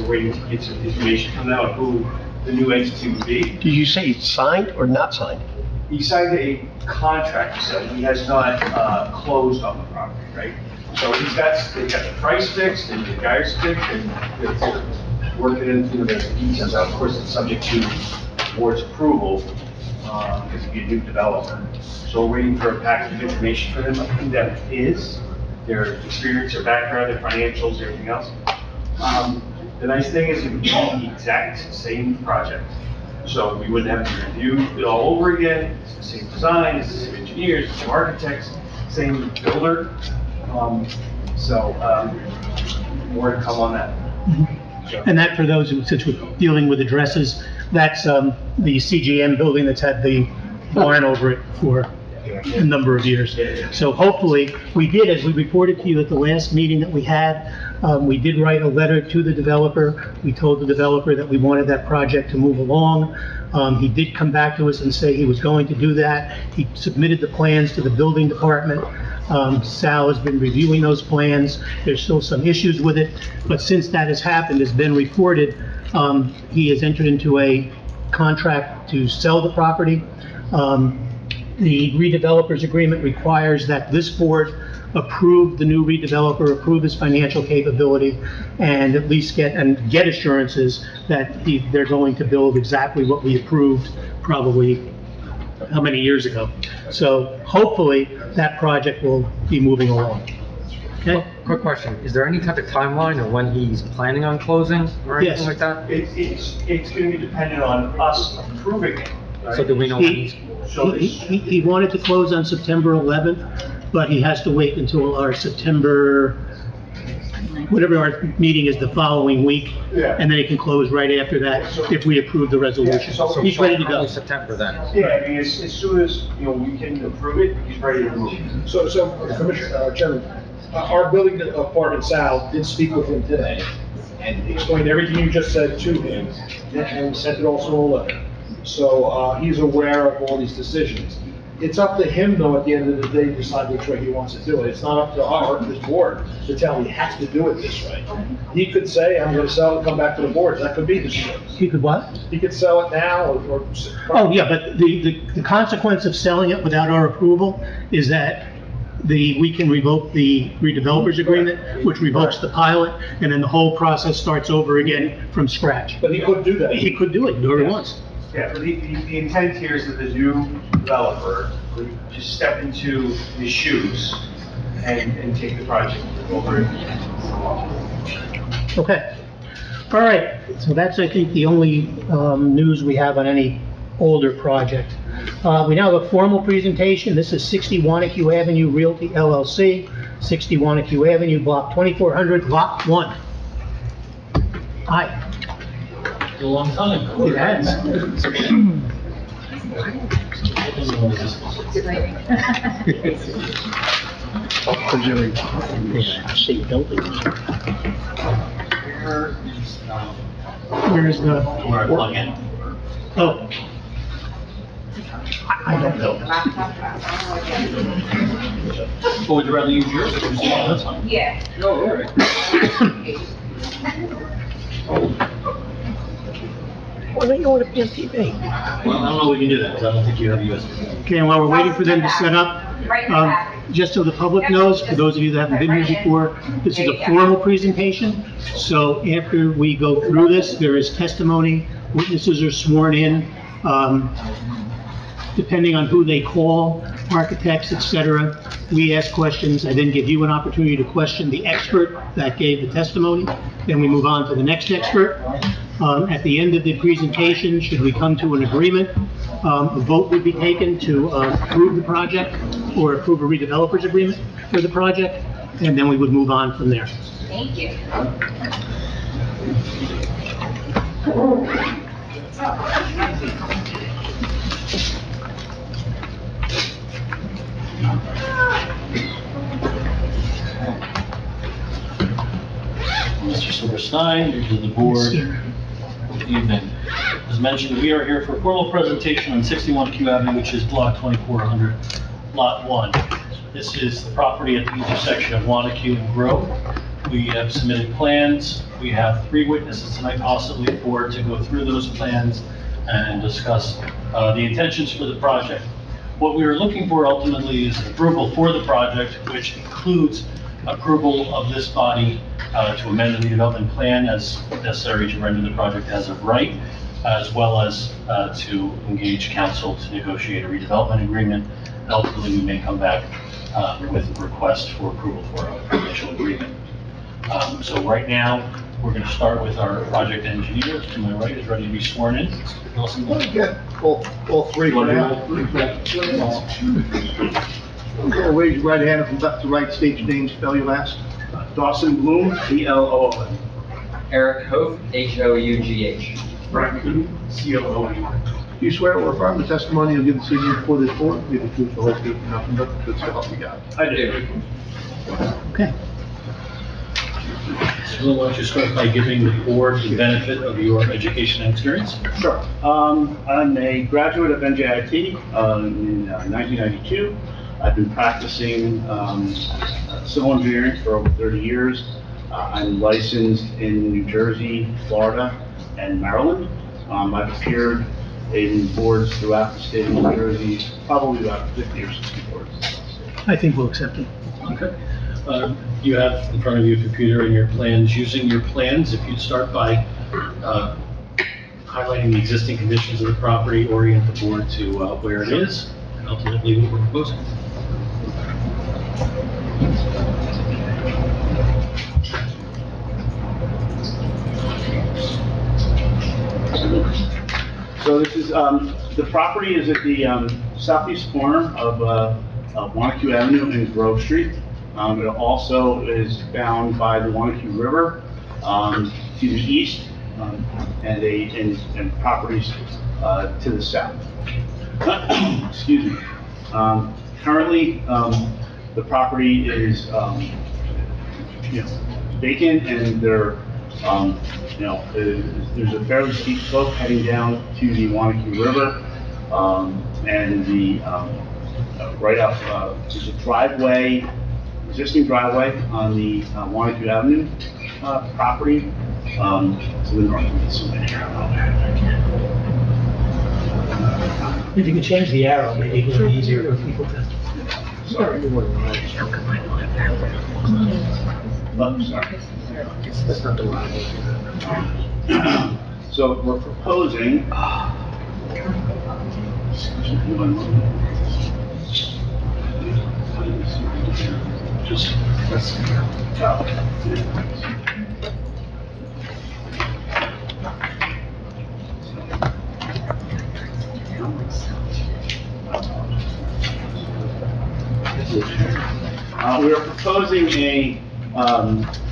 we're waiting to get some information from them on who the new entity would be. Did you say it's signed or not signed? He signed a contract, so he has not closed on the property, right? So they've got the price fixed and the guy's fixed, and they're working into the details. Of course, it's subject to board's approval, because it'd be a new development. So we're waiting for a package of information for them, who that is, their experience, their background, their financials, everything else. The nice thing is it would be the exact same project. So we wouldn't have to review it all over again. It's the same design, it's the same engineers, the same architects, same builder. More to come on that. And that, for those who, since we're dealing with addresses, that's the CGM building that's had the barn over it for a number of years. So hopefully, we did, as we reported to you at the last meeting that we had, we did write a letter to the developer. We told the developer that we wanted that project to move along. He did come back to us and say he was going to do that. He submitted the plans to the building department. Sal has been reviewing those plans. There's still some issues with it, but since that has happened, has been reported, he has entered into a contract to sell the property. The redevelopers agreement requires that this board approve the new redeveloper, approve his financial capability, and at least get assurances that they're going to build exactly what we approved probably how many years ago. So hopefully that project will be moving along. Okay? Quick question, is there any type of timeline or when he's planning on closing or anything Yes. like that? It's going to be dependent on us approving it. Right? So do we know when he's? He wanted to close on September 11th, but he has to wait until our September, whatever our meeting is the following week, Yeah. and then he can close right after that if we approve the resolution. So He's ready to go. Early September then? Yeah, I mean, as soon as, we can approve it, he's ready to move. So, Commissioner, Chairman, our building department, Sal, did speak with him today and explained everything you just said to him and sent it also in a letter. So, he's aware of all these decisions. It's up to him, though, at the end of the day, to decide which way he wants to do it. It's not up to this board to tell him he has to do it this way. He could say, I'm gonna sell it, come back to the board. That could be the choice. He could what? He could sell it now or. Oh, yeah, but the consequence of selling it without our approval is that we can revoke the redevelopers agreement, which revokes the pilot, and then the whole process starts over again from scratch. But he could do that. He could do it, do it once. Yeah, but the intent here is that the new developer would just step into his shoes and take the project over. Okay. All right, so that's, I think, the only news we have on any older project. We now have a formal presentation. This is 60 Wanacue Avenue Realty LLC, 60 Wanacue Avenue, Block 2400, Lot 1. Hi. A long time. It has. Where's the? Where I plug in. Oh. I don't know. Or would you rather use yours? Yeah, that's fine. Yeah. Oh, all right. Why don't you want to be on TV? Well, I don't know if we can do that, because I don't think you have USB. Okay, and while we're waiting for them to set up, just so the public knows, for those of you that haven't been here before, this is a formal presentation. So after we go through this, there is testimony, witnesses are sworn in, depending on who they call, architects, etc. We ask questions, I then give you an opportunity to question the expert that gave the testimony. Then we move on to the next expert. At the end of the presentation, should we come to an agreement, a vote would be taken to approve the project or approve a redeveloper's agreement for the project, and then we would move on from there. Thank you. Mr. Silverstein, members of the board, good evening. As mentioned, we are here for a formal presentation on 61 Q Avenue, which is block 2400, lot 1. This is the property at the intersection of Wanacue and Grove. We have submitted plans. We have 3 witnesses tonight, possibly 4, to go through those plans and discuss the intentions for the project. What we are looking for ultimately is approval for the project, which includes approval of this body to amend the redevelopment plan as necessary to render the project as of right, as well as to engage council to negotiate a redevelopment agreement. And ultimately, we may come back with a request for approval for a initial agreement. So right now, we're going to start with our project engineer. To my right is ready to be sworn in. Nelson? Yeah, all three for now. Raise your right hand from left to right, state your name, spell your last. Dawson Bloom, B-L-O-O-N. Eric Hope, H-O-U-G-H. Brian Cooney, C-O-O-N. Do you swear or affirm the testimony you'll give this evening before this board, be the truth, the whole truth, and nothing but the truth, so help you God? I do. Okay. So why don't you start by giving the board the benefit of your education and experience? Sure. I'm a graduate of NJIT in 1992. I've been practicing civil engineering for over 30 years. I'm licensed in New Jersey, Florida, and Maryland. I've appeared in boards throughout the state of New Jersey, probably about 50 or 60 boards. I think we'll accept it. Okay. You have in front of you a computer and your plans. Using your plans, if you'd start by highlighting the existing conditions of the property, orient the board to where it is, and ultimately what we're proposing. So this is, the property is at the southeast corner of Wanacue Avenue and Grove Street. It also is bound by the Wanacue River to the east and properties to the south. Excuse me. Currently, the property is vacant, and there's a fairly steep slope heading down to the Wanacue River, and the right up there's a driveway, existing driveway on the Wanacue Avenue property to the north. If you could change the arrow, maybe it would be easier for people to. sorry. Oh, sorry. That's not the one. So we're proposing. Just. We are proposing a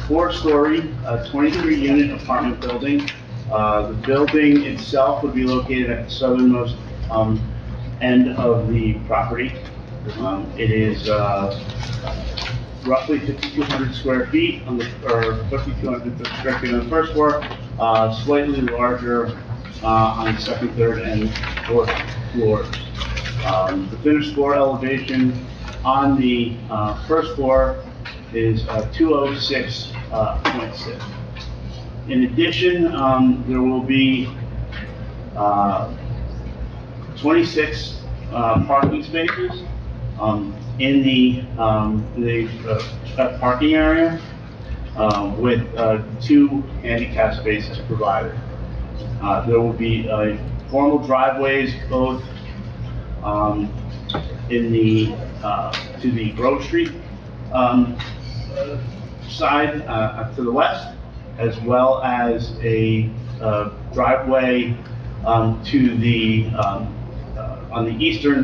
four-story, 23-unit apartment building. The building itself would be located at the southernmost end of the property. It is roughly 5,200 square feet or 5,200 square feet on the first floor, slightly larger on the second, third, and fourth floors. The finished floor elevation on the first floor is 206.6. In addition, there will be 26 parking spaces in the parking area with 2 handicap spaces provided. There will be formal driveways both in the to the Grove Street side to the west, as well as a driveway to the on the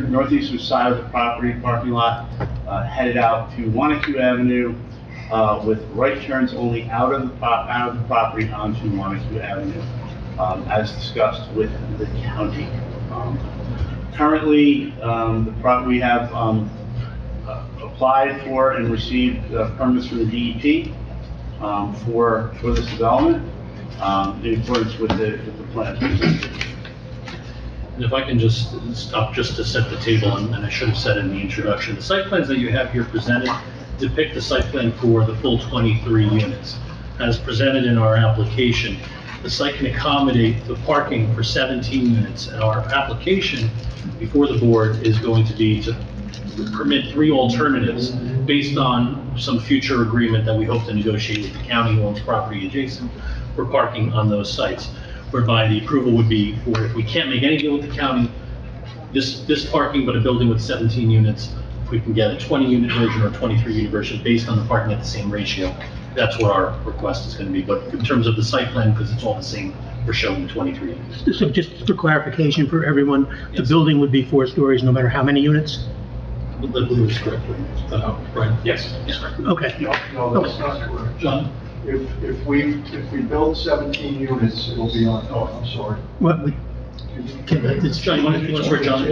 northeastern side of the property parking lot, headed out to Wanacue Avenue with right turns only out of the property onto Wanacue Avenue, as discussed with the county. Currently, we have applied for and received permits from the DEP for this development in accordance with the plans presented. And if I can just stop just to set the table, and I should have said in the introduction, the site plans that you have here presented depict the site plan for the full 23 units. As presented in our application, the site can accommodate the parking for 17 units, and our application before the board is going to be to permit 3 alternatives based on some future agreement that we hope to negotiate with the county who owns property adjacent for parking on those sites, whereby the approval would be for, if we can't make any deal with the county, this parking, but a building with 17 units, if we can get a 20-unit version or 23-unit version based on the parking at the same ratio, that's what our request is going to be. But in terms of the site plan, because it's all the same, we're showing the 23 units. So just for clarification for everyone, the building would be 4 stories no matter how many units? I believe it's correct, right? Yes. Yes, right. Okay. No, that's not correct. John? If we build 17 units, it'll be on, oh, I'm sorry. What, it's John, you want to swear John?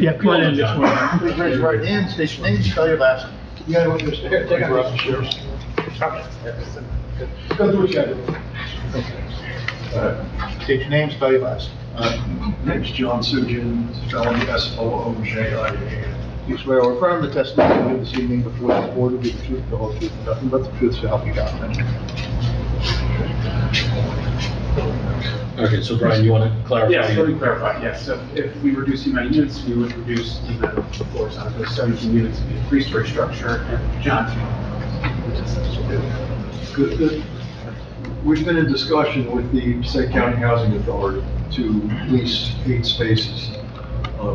Yeah, come on in, John. Please raise your right hand, state your name, spell your last. You gotta look this, here, take out the sheriff's. Go through each other. State your name, spell your last. Name's John Sujan, spelled S-O-O-J-I-A. You swear or affirm the testimony you give this evening before this board will be the truth, the whole truth, and nothing but the truth, so help you God. Thank you. Okay, so Brian, you want to clarify? Yes, let me clarify, yes. So if we reduce the amount of units, we would reduce the amount of floors on those 17 units to be a 3-story structure. And John? Good. We've been in discussion with the Passaic County Housing Authority to lease 8 spaces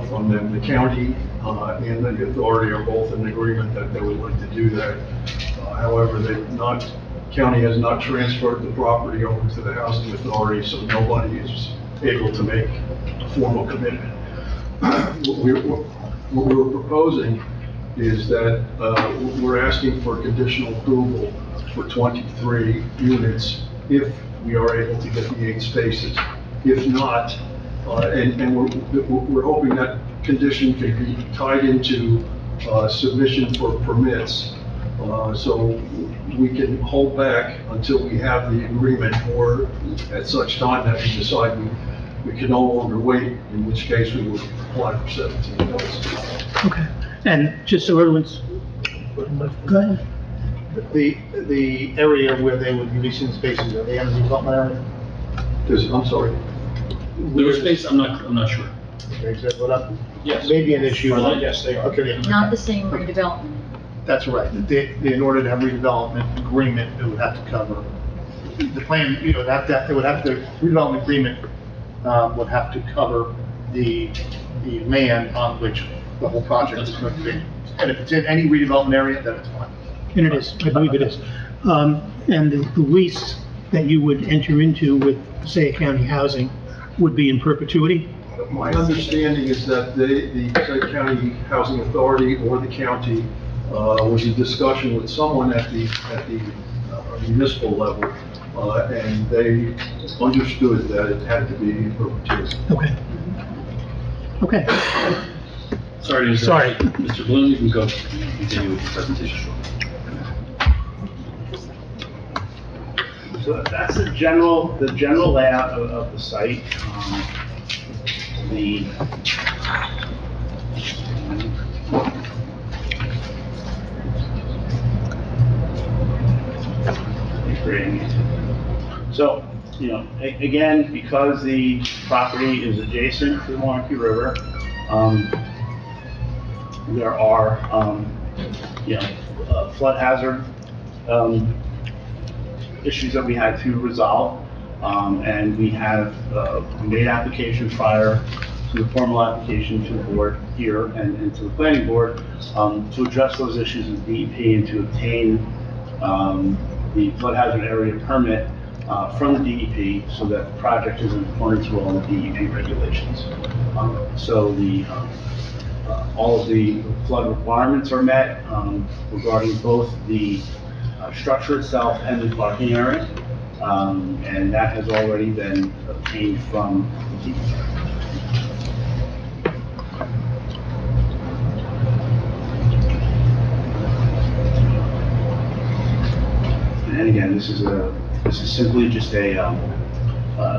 from them. The county and the authority are both in agreement that they would like to do that. However, county has not transferred the property over to the housing authority, so nobody is able to make a formal commitment. What we were proposing is that we're asking for conditional approval for 23 units if we are able to get the 8 spaces. If not, and we're hoping that condition can be tied into submission for permits, so we can hold back until we have the agreement, or at such time that we decide we can no longer wait, in which case we would apply for 17 units. Okay, and just so everyone's, go ahead. The area where they would be leasing spaces, are they in the development area? I'm sorry. Their space, I'm not sure. Okay, is that what up? Yes. may be an issue. Are they? Yes, they are. Okay. Not the same redevelopment. That's right. In order to have redevelopment agreement, it would have to cover, the plan, you know, it would have to, redevelopment agreement, would have to cover the land on which the whole project is going to be. And if it's in any redevelopment area, then it's fine. And it is, I believe it is. And the lease that you would enter into with Passaic County Housing would be in perpetuity? My understanding is that the Passaic County Housing Authority or the county was in discussion with someone at the municipal level, and they understood that it had to be in perpetuity. Okay. Okay. Sorry to interrupt. Sorry. Mr. Bloom, you can go continue with your presentation. So that's the general layout of the site. So, you know, again, because the property is adjacent to the Monarchy River, there are, flood hazard, issues that we had to resolve. And we have, made application prior to the formal application to the board here and to the planning board, to address those issues with DEP and to obtain, the flood hazard area permit, from the DEP so that the project is in accordance with all the DEP regulations. So all of the flood requirements are met, regarding both the structure itself and the parking area. And that has already been obtained from the DEP. And again, this is simply just a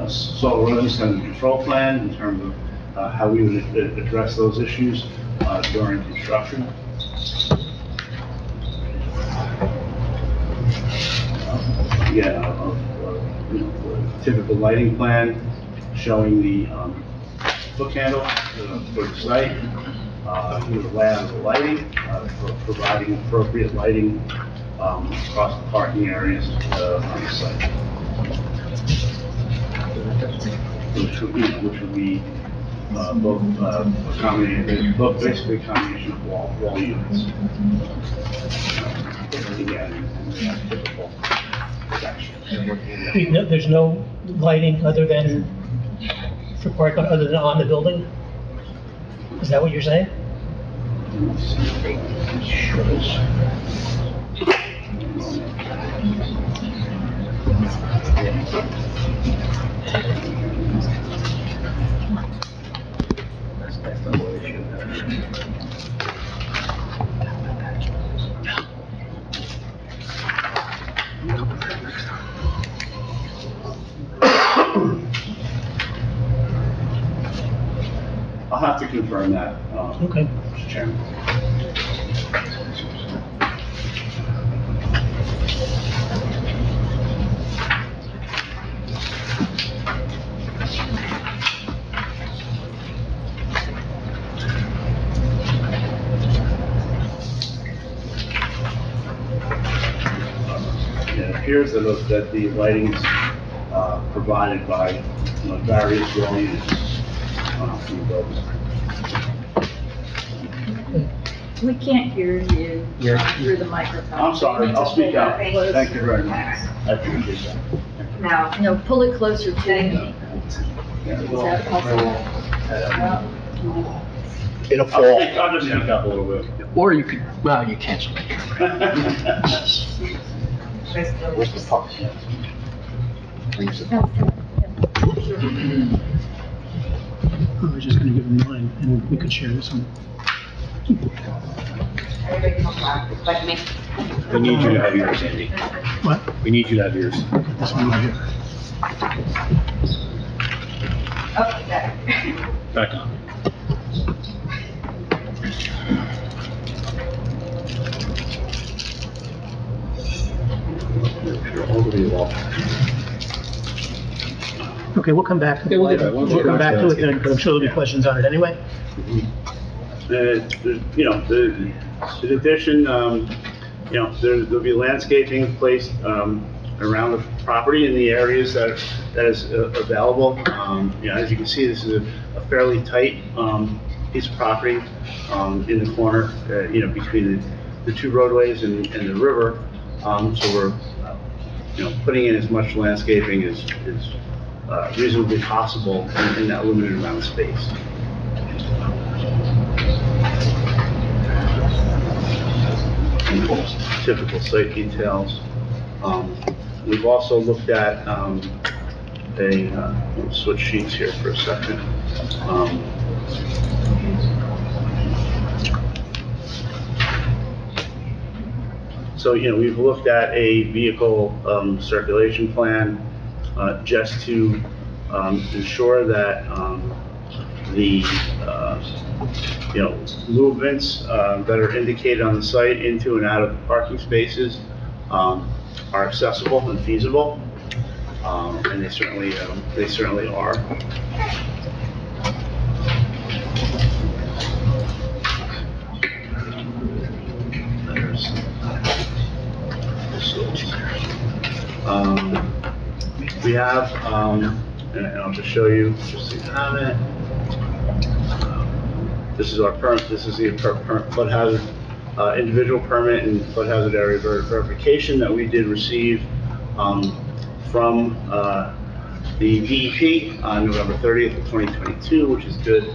soil erosion sediment control plan in terms of how we would address those issues during construction. Again, a typical lighting plan showing the book handle for the site, the layout of the lighting, providing appropriate lighting across the parking areas on the site. Which would be both basically a combination of wall units. Again, typical protection. There's no lighting other than on the building? Is that what you're saying? I'll have to confirm that, Okay. Mr. Chairman. It appears that the lighting's provided by various wall units from the building. We can't hear you through the microphone. I'm sorry, I'll speak up. Thank you very much. I appreciate that. No, pull it closer to me. Is that possible? It'll fall. I'll just speak up a little bit. Or you could, well, you can't speak. Where's the puck? I was just gonna give them mine, and we could share this one. We need you to have yours, Andy. What? We need you to have yours. This one right here. Back on. Okay, we'll come back to it. Yeah, we'll do that. We'll come back to it, then, because I'm sure there'll be questions on it anyway. In addition, there'll be landscaping placed around the property in the areas that is available. As you can see, this is a fairly tight piece of property in the corner, between the two roadways and the river. So we're, putting in as much landscaping as reasonably possible in that limited amount of space. Typical site details. We've also looked at we'll switch sheets here for a second. So, we've looked at a vehicle circulation plan just to ensure that the movements that are indicated on the site into and out of the parking spaces are accessible and feasible, and they certainly are. We have, and I'll just show you, just so you have it. This is our permit. This is the flood hazard individual permit and flood hazard area verification that we did receive from the DEP on November 30th of 2022, which is good.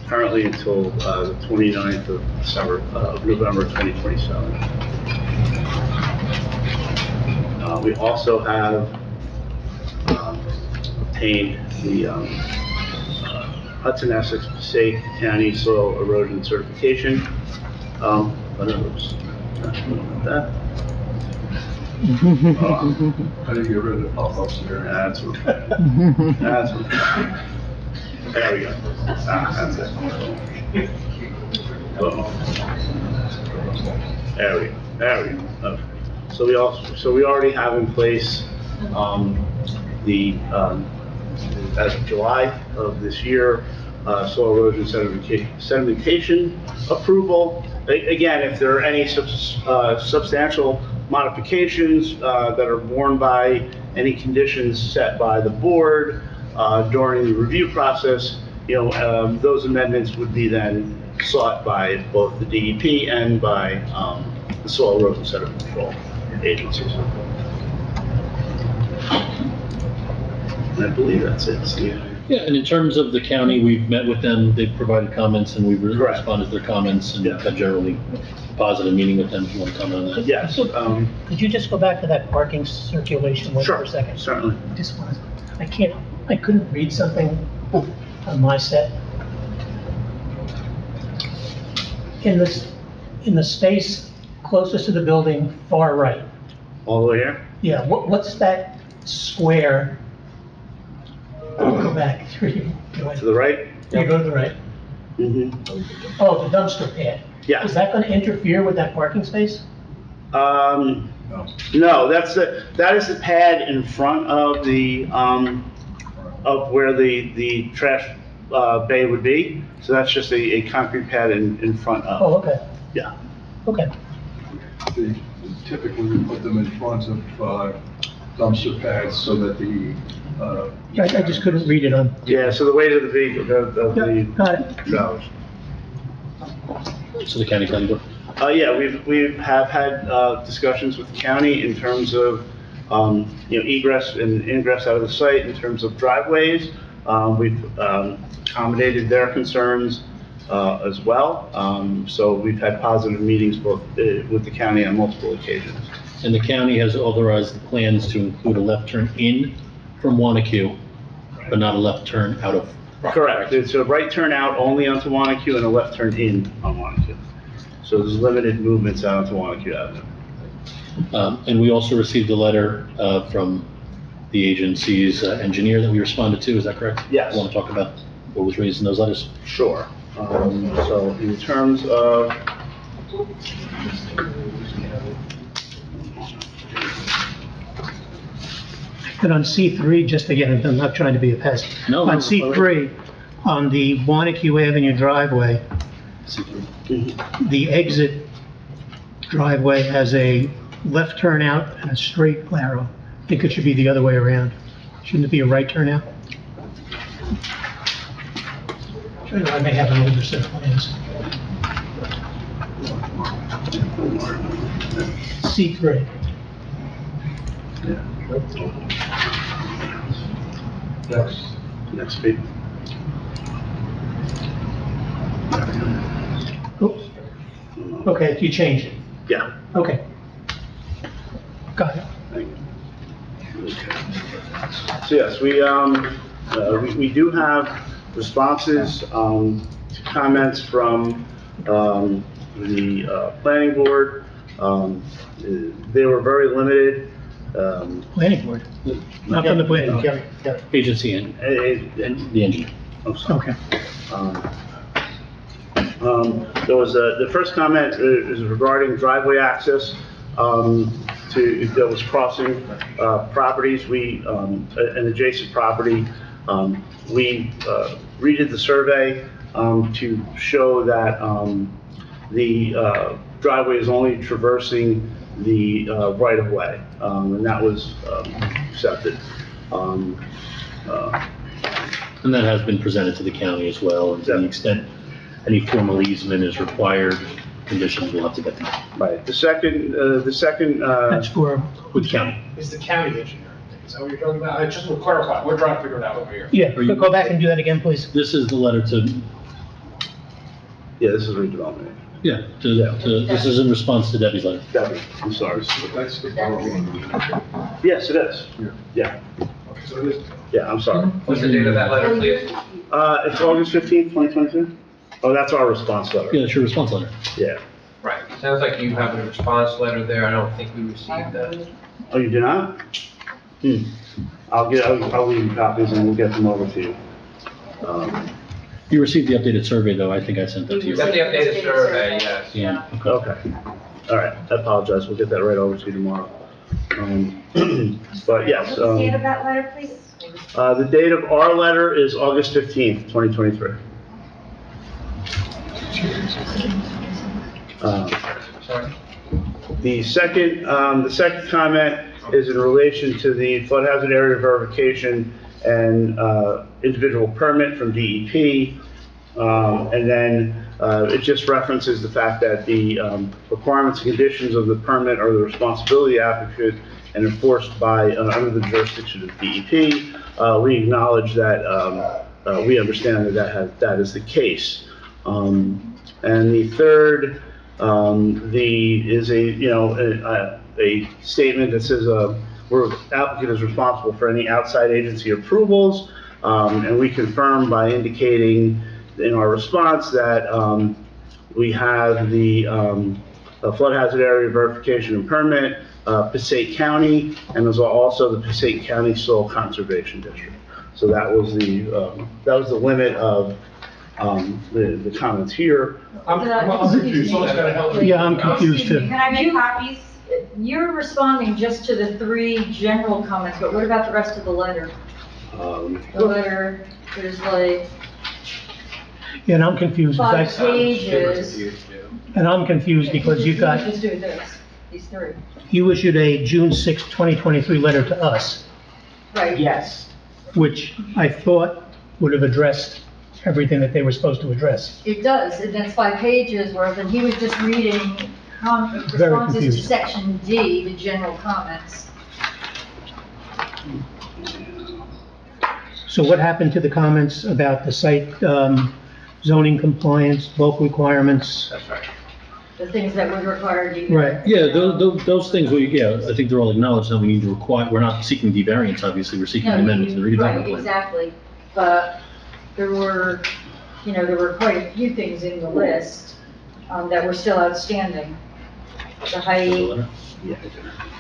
Currently until the 29th of November 2027. We also have obtained the Hudson Essex Passaic County Soil Erosion Certification. Oops, that. How do you get rid of the pop-ups there? That's what. There we go. That's it. There we go. Okay. So we already have in place as of July of this year, soil erosion sedimentation approval. Again, if there are any substantial modifications that are borne by any conditions set by the board during the review process, those amendments would be then sought by both the DEP and by the soil erosion sediment control agencies. And I believe that's it, Steve. Yeah, and in terms of the county, we've met with them, they've provided comments, and we've responded to their comments, and had generally positive meeting with them, if you want to comment on that. Yes. Could you just go back to that parking circulation one for a second? Certainly. I couldn't read something on my set. In the space closest to the building, far right. All the way here? Yeah, what's that square? Go back 3. To the right? You go to the right. Mm-hmm. Oh, the dumpster pad. Yeah. Is that going to interfere with that parking space? No, that is the pad in front of the of where the trash bay would be. So that's just a concrete pad in front of. Oh, okay. Yeah. Okay. Typically, we put them in front of dumpster pads so that the I just couldn't read it on. Yeah, so the weight of the vehicle, Got it. trailers. So the county can do. Yeah, we have had discussions with the county in terms of egress and ingress out of the site, in terms of driveways. We've accommodated their concerns as well. So we've had positive meetings both with the county on multiple occasions. And the county has authorized the plans to include a left turn in from Wanacue, but not a left turn out of. Correct. It's a right turn out only onto Wanacue and a left turn in on Wanacue. So there's limited movements out onto Wanacue Avenue. And we also received a letter from the agency's engineer that we responded to, is that correct? Yes. You want to talk about what was raised in those letters? Sure. So in terms of And on C3, just again, I'm not trying to be a pest. No, On no, C3, on the Wanacue Avenue driveway, The exit driveway has a left turnout and a straight arrow. I think it should be the other way around. Shouldn't it be a right turnout? I may have an older set of plans. C3. Next speed. Oops. Okay, you changed it. Yeah. Okay. Got it. So yes, we do have responses, to comments from, the, planning board. They were very limited. Planning board. Not from the planning, Gary. Agency and the engineer. I'm sorry. Okay. There was the first comment is regarding driveway access that was crossing properties. An adjacent property. We redid the survey to show that the driveway is only traversing the right-of-way, and that was accepted. And that has been presented to the county as well, and to the extent any formal easement is required, conditions will have to get them. Right. The second. That's for. With the county. It's the county engineer. Is that what you're talking about? Just to clarify, we're trying to figure it out over here. Yeah, go back and do that again, please. This is the letter to, Yeah, this is redevelopment. yeah, this is in response to Debbie's letter. Debbie, I'm sorry. That's the borrowing. Yes, it is. Yeah. Okay, so it is. Yeah, I'm sorry. What's the date of that letter, please? It's August 15th, 2022. Oh, that's our response letter. Yeah, that's your response letter. Yeah. Right, sounds like you have a response letter there, I don't think we received that. Oh, you do not? I'll leave you copies and we'll get them over to you. You received the updated survey, though, I think I sent that to you. Got the updated survey, yes. Yeah, Okay. All right, I apologize. We'll get that right over to you tomorrow. But yes. What's the date of that letter, please? The date of our letter is August 15th, 2023. Sorry. The second comment is in relation to the flood hazard area verification and individual permit from DEP. And then it just references the fact that the requirements and conditions of the permit are the responsibility of the applicant and enforced by, under the jurisdiction of DEP. We acknowledge that, we understand that is the case. And the third, is a statement that says, where applicant is responsible for any outside agency approvals. And we confirm by indicating in our response that, we have the flood hazard area verification and permit, Passaic County, and there's also the Passaic County Soil Conservation District. So that was the limit of the comments here. I'm confused, someone's gotta help me. Yeah, I'm confused too. Can I make copies? You're responding just to the 3 general comments, but what about the rest of the letter? The letter, there's like Yeah, and I'm confused. 5 pages. And I'm confused because you've got, Just do this, these 3. you issued a June 6, 2023 letter to us, Right. Yes. which I thought would have addressed everything that they were supposed to address. It does, and that's 5 pages worth, and he was just reading responses to confused. section D, the general comments. So what happened to the comments about the site zoning compliance, bulk requirements? That's right. The things that would require DEP. Right. Yeah, those things, I think they're all acknowledged that we need to require, we're not seeking the variance, obviously, we're seeking an amendment to the redevelopment Right, plan. exactly, but there were quite a few things in the list that were still outstanding. The height,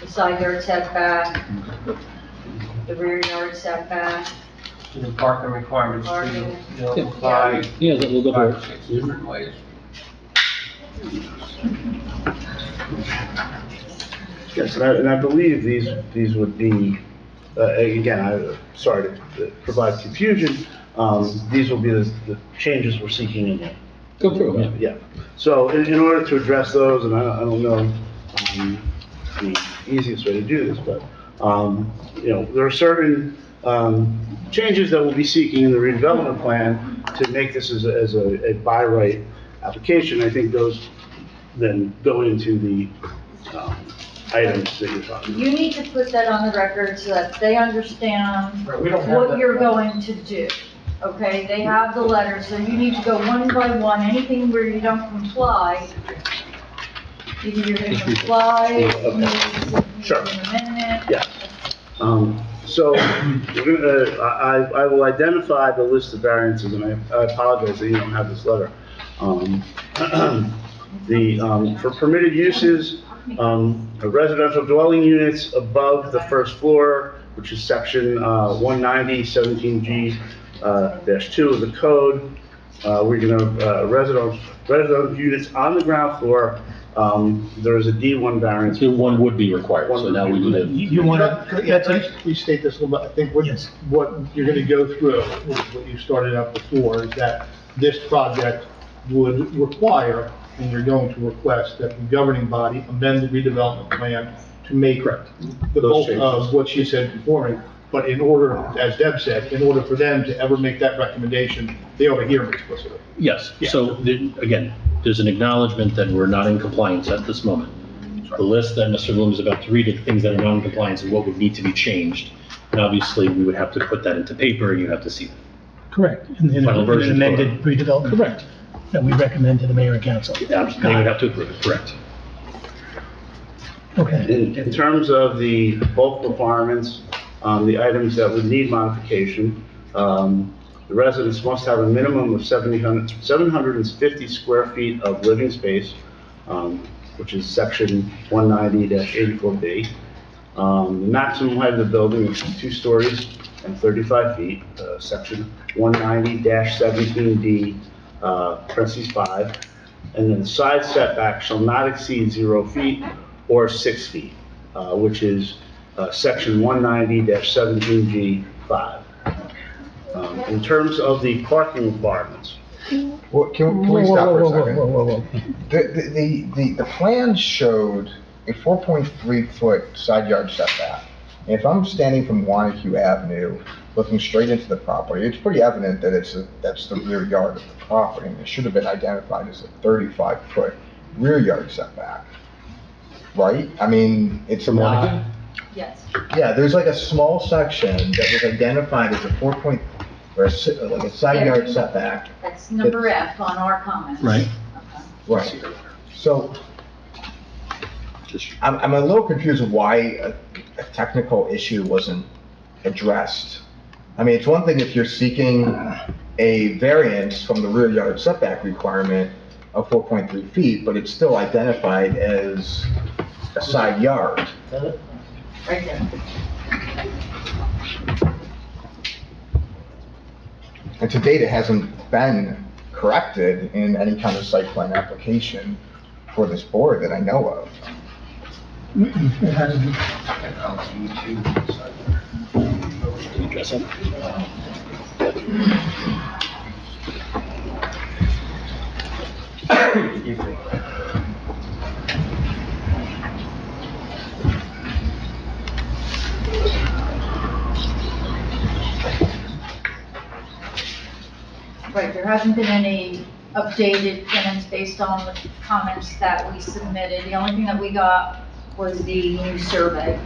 the side yard setback, the rear yard setback, The parking requirements, Parking. apply. Yeah, we'll go for it. 5 or 6 different ways. Yes, and I believe these would be, again, I'm sorry to provide confusion, these will be the changes we're seeking in Go through them, Yeah. So in order to address those, and I don't know the easiest way to do this, but, there are certain changes that we'll be seeking in the redevelopment plan to make this as a by right application. I think those then go into the items that you're talking about. You need to put that on the record so that they understand Right, we don't have what that. you're going to do. Okay, they have the letter, so you need to go one by one, anything where you don't comply, either you're gonna comply, you need Sure. an amendment. Yeah. So, we're gonna, I will identify the list of variances, and I apologize that you don't have this letter. For permitted uses, residential dwelling units above the first floor, which is section 190, 17G, -2 of the code. We're gonna, residential units on the ground floor, there is a D1 variance. One would be required, so now we need to. You want Can to, I restate this a little bit? I think what you're gonna go through, what you started out before, is that this project would require, and you're going to request, that the governing body amend the redevelopment plan to make the bulk of what she said conforming. But in order, as Deb said, in order for them to ever make that recommendation, they ought to hear it explicitly. Yes, so, again, there's an acknowledgement that we're not in compliance at this moment. The list that Mr. Bloom is about to read of things that are not in compliance and what would need to be changed. And obviously, we would have to put that into paper, and you have to see that. correct, in Final an version amended redevelopment. Correct. That we recommend to the mayor and council. They would have to approve it, correct. Okay. In terms of the bulk requirements, the items that would need modification, the residents must have a minimum of 750 square feet of living space, which is section 190-84B. The maximum height of the building is 2 stories and 35 feet, section 190-17D, parentheses 5. And then side setback shall not exceed 0 feet or 6 feet, which is section 190-17G 5. In terms of the parking requirements. Well, can we stop for a second? The plan showed a 4.3-foot side yard setback. And if I'm standing from Wanacue Avenue, looking straight into the property, it's pretty evident that that's the rear yard of the property, and it should have been identified as a 35-foot rear yard setback, right? I mean, it's not. Yes. Yeah, there's like a small section that was identified as a like a side yard setback. That's number F on our comments. Right. Right. So, I'm a little confused of why a technical issue wasn't addressed. I mean, it's one thing if you're seeking a variance from the rear yard setback requirement of 4.3 feet, but it's still identified as a side yard. Right there. And to date, it hasn't been corrected in any kind of site plan application for this board that I know of. It hasn't. Can you address that? Right, there hasn't been any updated plans based on the comments that we submitted. The only thing that we got was the new survey.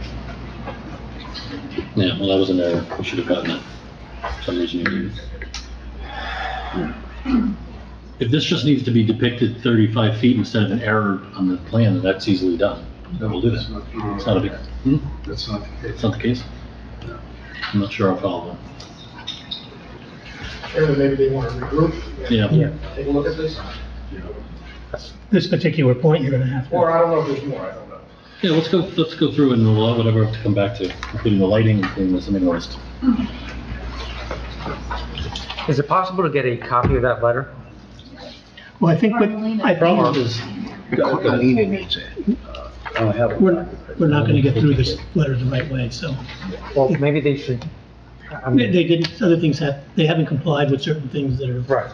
Yeah, well, that was an error. We should have gotten that. For some reason you didn't. If this just needs to be depicted 35 feet instead of an error on the plan, then that's easily done. We'll do that. It's not a big. That's not the case. It's not the case? I'm not sure I follow that. And maybe they want to regroup. Yeah. Take a look at this. This particular point, you're gonna have to. Or I don't know if there's more, I don't know. Yeah, let's go through and we'll whatever we have to come back to, including the lighting, including the something list. Is it possible to get a copy of that letter? Well, I think what, I think is. Colina needs it. we're not gonna get through this letter the right way, so. Well, maybe they should. They did, other things they haven't complied with certain things that are. Right.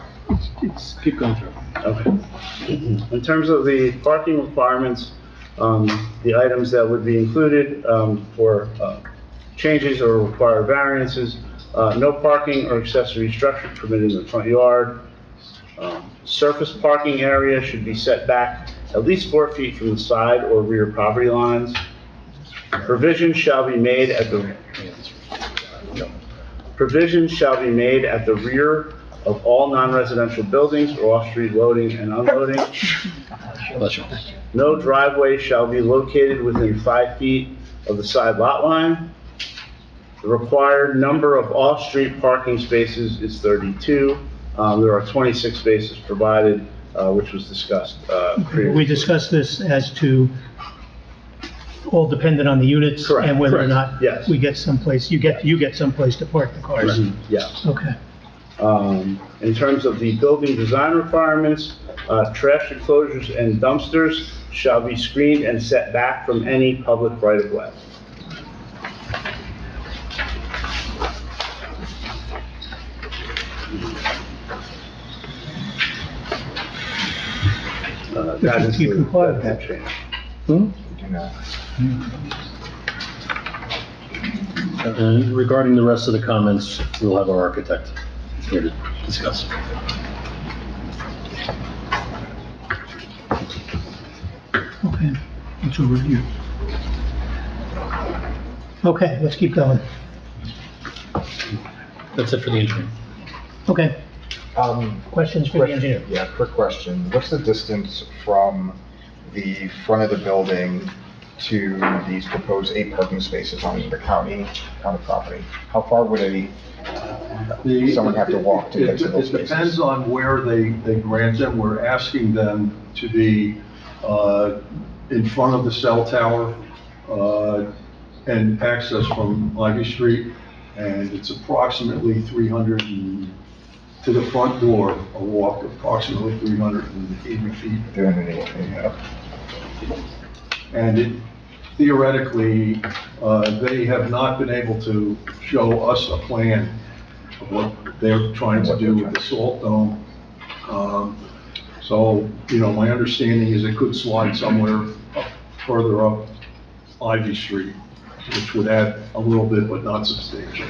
Keep going through. Okay. In terms of the parking requirements, the items that would be included for changes or require variances, no parking or accessory structure permitted in the front yard. Surface parking area should be set back at least 4 feet from the side or rear property lines. Provision shall be made at the rear of all non-residential buildings or off-street loading and unloading. No driveway shall be located within 5 feet of the side lot line. The required number of off-street parking spaces is 32. There are 26 spaces provided, which was discussed previously. We discussed this as to all dependent on the units Correct, and whether or correct, not yes. we get someplace, you get someplace to park the cars. Yeah. Okay. In terms of the building design requirements, trash enclosures and dumpsters shall be screened and set back from any public right-of-way. That is You comply with that that. change. And regarding the rest of the comments, we'll have our architect here to discuss. Okay, it's over here. Okay, let's keep going. That's it for the engineer. Okay, questions for the engineer? Yeah, quick question. What's the distance from the front of the building to these proposed 8 parking spaces on the county property? How far would someone have to walk to get to those It depends spaces? on where they grant them. We're asking them to be in front of the cell tower and access from Ivy Street, and it's approximately 300 to the front door, a walk approximately 380 feet. 380 feet, yeah. And theoretically, they have not been able to show us a plan of what they're trying to do with the salt dome. So, my understanding is it could slide somewhere further up Ivy Street, which would add a little bit, but not substantial.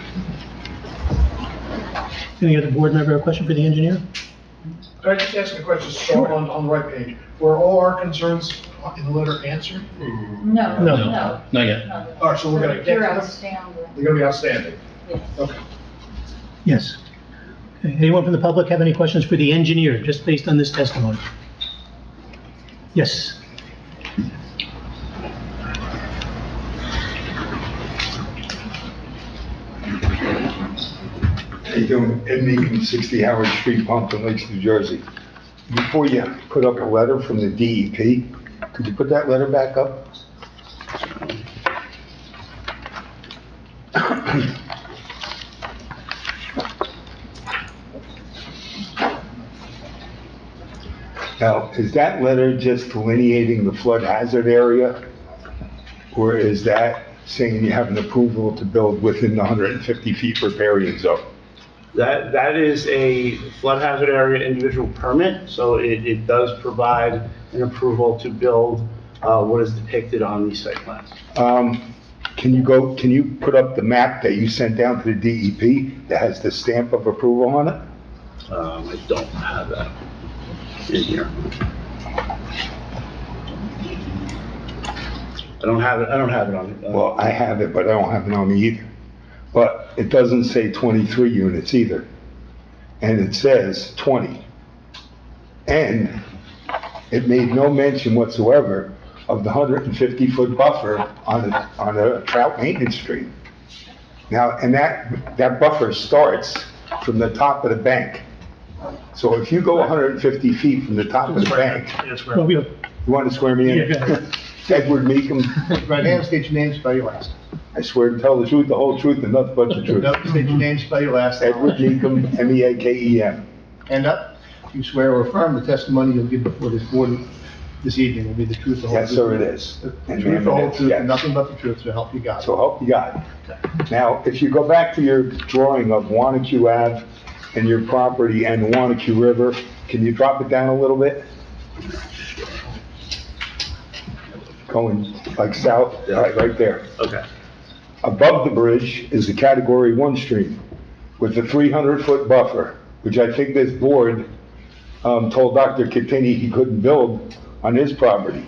Any other board member have a question for the engineer? Can I just ask a question, so on the right page, were all our concerns in the letter answered? No, No. no. Not yet. All right, so we're gonna get They're to them? outstanding. They're gonna be outstanding? Yes. Okay. Yes. Okay, anyone from the public have any questions for the engineer, just based on this testimony? Yes. How you doing? Ed Meekin, 60 Howard Street, Pompton Lakes, New Jersey. Before you put up a letter from the DEP, could you put that letter back up? Now, is that letter just delineating the flood hazard area? Or is that saying you have an approval to build within the 150 feet riparian zone? That is a flood hazard area individual permit, so it does provide an approval to build what is depicted on these site plans. Can you put up the map that you sent down to the DEP that has the stamp of approval on it? I don't have that in here. I don't have it on. Well, I have it, but I don't have it on me either. But it doesn't say 23 units either. And it says 20. And it made no mention whatsoever of the 150-foot buffer on a trout maintenance stream. Now, and that buffer starts from the top of the bank. So if you go 150 feet from the top of the bank, Well, you want to swear me in? Yeah, go Edward Meekum. Right hand, state your name, spell your last. I swear to tell the truth, the whole truth, and nothing but the truth. No, state your name, spell your last. Edward Meekum, M-E-A-K-E-M. Hand up. You swear or affirm the testimony you'll give before this board this evening will be the truth, the whole truth. Yes, sir, it is. The truth, the whole truth, and nothing but the truth, so help you God. So help you God. Now, if you go back to your drawing of Wanacue Ave and your property and the Wanacue River. Can you drop it down a little bit? Going like south, right there. Okay. Above the bridge is a Category 1 stream with a 300-foot buffer, which I think this board told Dr. Catini he couldn't build on his property.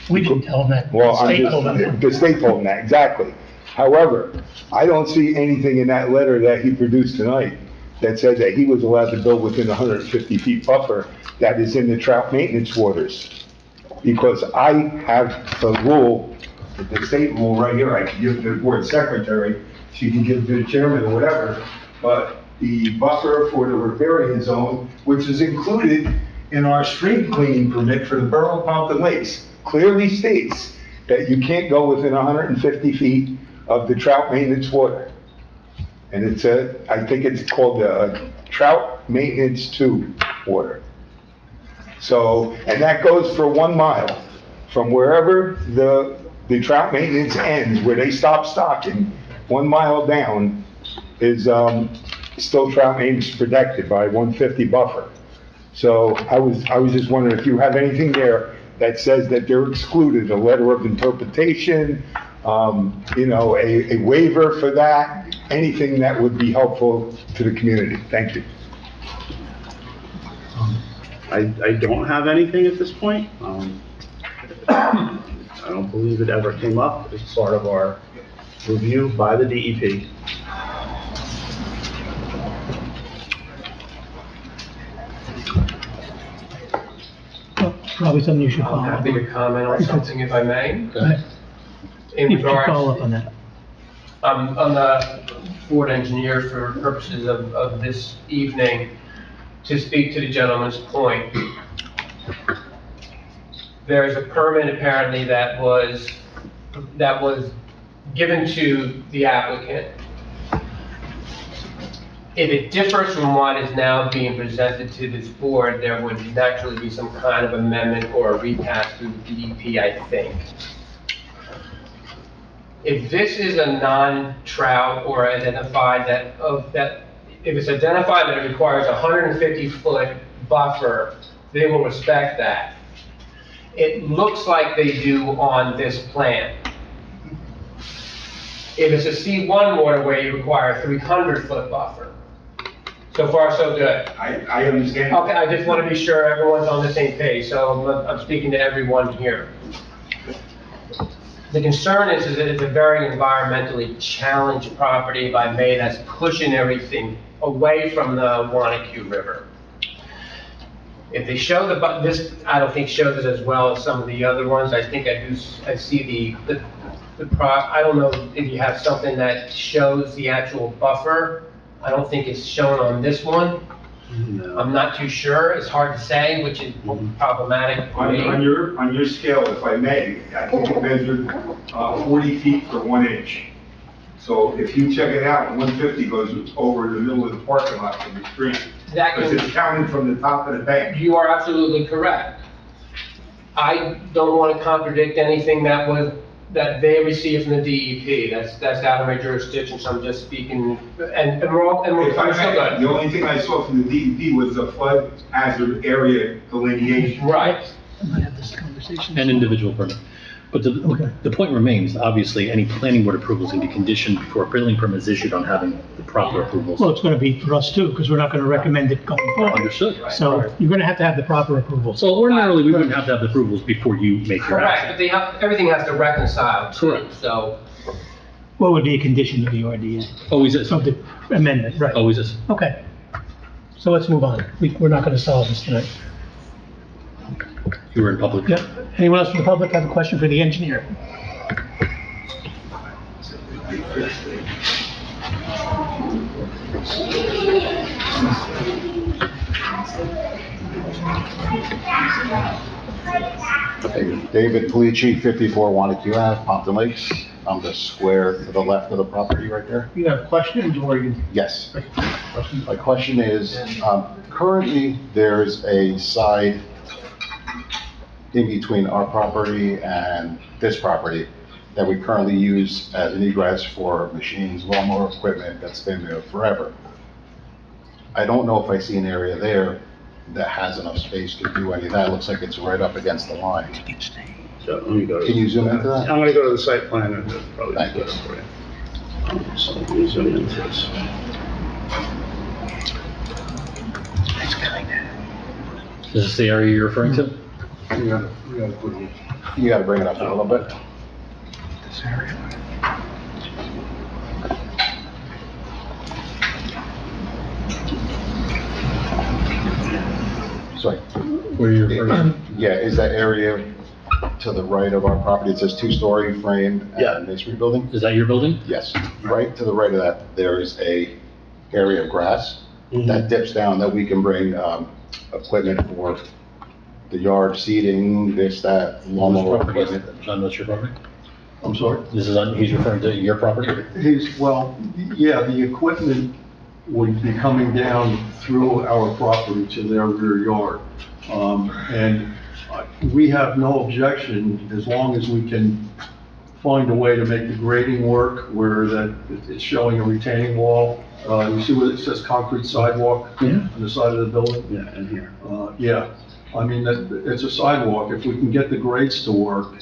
We didn't tell him that. Well, The state told him. the state told him that, exactly. However, I don't see anything in that letter that he produced tonight that said that he was allowed to build within 150 feet buffer that is in the trout maintenance waters. Because I have the rule, the state rule right here, I can give to the board secretary, she can give to the chairman or whatever, but the buffer for the riparian zone, which is included in our stream cleaning permit for the Borough of Pompton Lakes, clearly states that you can't go within 150 feet of the trout maintenance water. And it's I think it's called the trout maintenance tube water. So, and that goes for 1 mile from wherever the trout maintenance ends, where they stop stocking, 1 mile down is still trout maintenance protected by 150 buffer. So I was just wondering if you have anything there that says that they're excluded, a letter of interpretation, a waiver for that, anything that would be helpful to the community. Thank you. I don't have anything at this point. I don't believe it ever came up as part of our review by the DEP. Probably something you should I'm follow up happy to on. comment on something if I may. Go ahead. In You should follow regards, up on that. I'm the board engineer for purposes of this evening. To speak to the gentleman's point, there is a permit apparently that was given to the applicant. If it differs from what is now being presented to this board, there would naturally be some kind of amendment or a recast through the DEP, I think. If this is a non-trout or identified if it's identified that it requires a 150-foot buffer, they will respect that. It looks like they do on this plan. If it's a C1 waterway, you require a 300-foot buffer. So far, so good. I understand. Okay, I just want to be sure everyone's on the same page, so I'm speaking to everyone here. The concern is that it's a very environmentally challenged property by May that's pushing everything away from the Wanacue River. If they show this, I don't think shows it as well as some of the other ones. I think I see I don't know if you have something that shows the actual buffer. I don't think it's shown on this one. No. I'm not too sure. It's hard to say, which is problematic for me. On your scale, if I may, I think it measured 40 feet for 1 inch. So if you check it out, 150 goes over the middle of the parking lot from the street. Because it's counted from the top of the bank. You are absolutely correct. I don't want to contradict anything that they received from the DEP. That's out of my jurisdiction, so I'm just speaking, and we're If I still may, good. the only thing I saw from the DEP was the flood hazard area delineation. Right. I might have this conversation. An individual permit. But the point remains, obviously, any planning board approval is going to be conditioned before a building permit is issued on having the proper approvals. Well, it's going to be for us too, because we're not going to recommend it going forward. Understood. So you're going to have the proper approvals. So ordinarily, we wouldn't have to have the approvals before you make your Correct, action. but everything has to reconcile too, Correct. so. What would be a condition of the RDA? Always is. Of the amendment, right? Always is. Okay. So let's move on. We're not going to solve this tonight. You were in public. Yep. Anyone else from the public have a question for the engineer? David Polici, 54 Wanacue Ave, Pompton Lakes. I'm the square to the left of the property right there. You have questions or you? Yes. My question is, currently there's a side in between our property and this property that we currently use as an egress for machines, lawnmower equipment that's been there forever. I don't know if I see an area there that has enough space to do any of that. It looks like it's right up against the line. So let me go. Can you zoom into that? I'm gonna go to the site plan and it'll probably Thank be you. better for you. So let me zoom into this. Is this the area you're referring to? You gotta bring it up a little bit. Sorry. Where you're referring Yeah, is that area to the right of our property? It says two-story framed and masonry building? to? Is that your building? Yes. Right to the right of that, there is a area of grass that dips down that we can bring equipment for the yard seeding, this, that, lawnmower equipment. John, that's your property? I'm sorry? This is on, he's referring to your property? Well, yeah, the equipment would be coming down through our property to their rear yard. And we have no objection as long as we can find a way to make the grading work where that it's showing a retaining wall. You see where it says concrete sidewalk on the side of the building? Yeah, and here. Yeah, I mean, it's a sidewalk. If we can get the grades to work,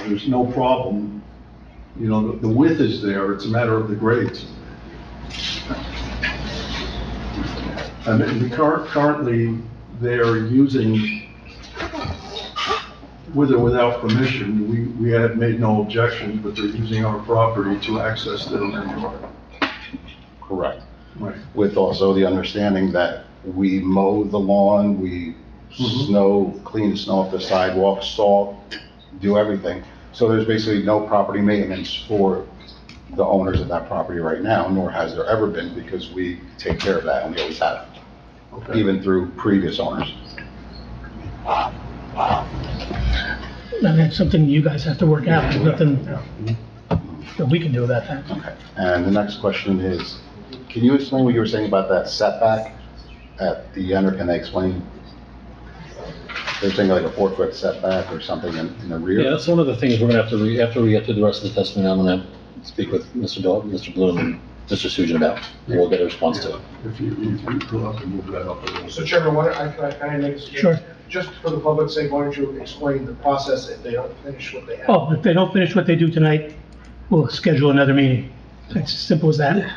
there's no problem. You know, the width is there, it's a matter of the grades. And currently, they're using, with or without permission, we had made no objections, but they're using our property to access their rear yard. Correct. Right. With also the understanding that we mow the lawn, we clean the snow off the sidewalk, salt, do everything. So there's basically no property maintenance for the owners of that property right now, nor has there ever been, because we take care of that and we always have, even through previous owners. And that's something you guys have to work out. There's nothing that we can do about that. Okay. And the next question is, can you explain what you were saying about that setback at the end, or can they explain? They're saying like a 4-foot setback or something in the rear? Yeah, that's one of the things we're gonna have to, after we get to the rest of the testimony, I'm gonna speak with Mr. Bloom and Mr. Sujan about, and we'll get a response to it. If you will have to move that up a little. So Chairman, can I make a suggestion? Sure. Just for the public's sake, why don't you explain the process if they don't finish what they have? Oh, if they don't finish what they do tonight, we'll schedule another meeting. It's as simple as that.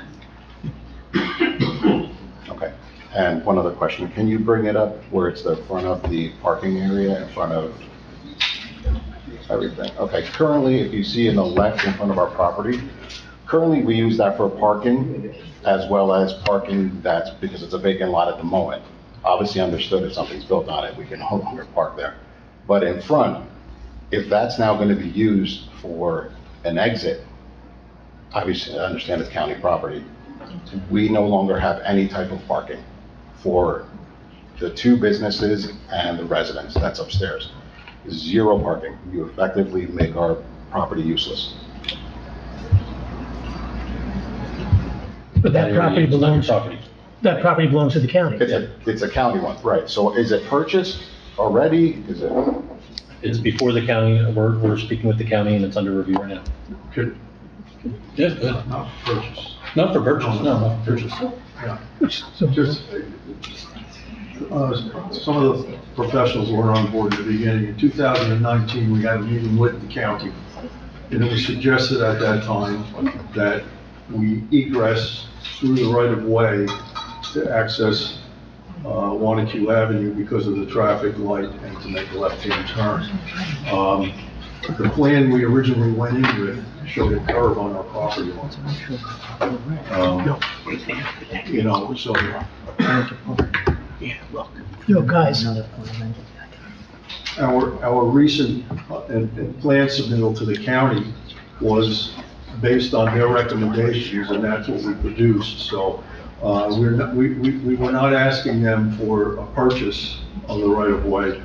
Okay. And one other question, can you bring it up where it's the front of the parking area, in front of everything? Okay, currently, if you see in the left in front of our property, currently we use that for parking as well as parking that's, because it's a vacant lot at the moment. Obviously understood if something's built on it, we can no longer park there. But in front, if that's now going to be used for an exit, obviously I understand it's county property, we no longer have any type of parking for the two businesses and the residence that's upstairs. Zero parking. You effectively make our property useless. But that property belongs, Property. that property belongs to the county. It's a county one, right? So is it purchased already? Is it? It's before the county, we're speaking with the county and it's under review right now. Could, Yeah, good. not purchase. Not for purchase, no, not for purchase. Yeah. So Just, some of the professionals were on board at the beginning. In 2019, we had a meeting with the county, and it was suggested at that time that we egress through the right-of-way to access Wanacue Avenue because of the traffic light and to make a left-hand turn. The plan we originally went in with showed a curve on our property line. You know, so Yo, guys, our recent and plan submittal to the county was based on their recommendations, and that's what we produced. So we were not asking them for a purchase of the right-of-way.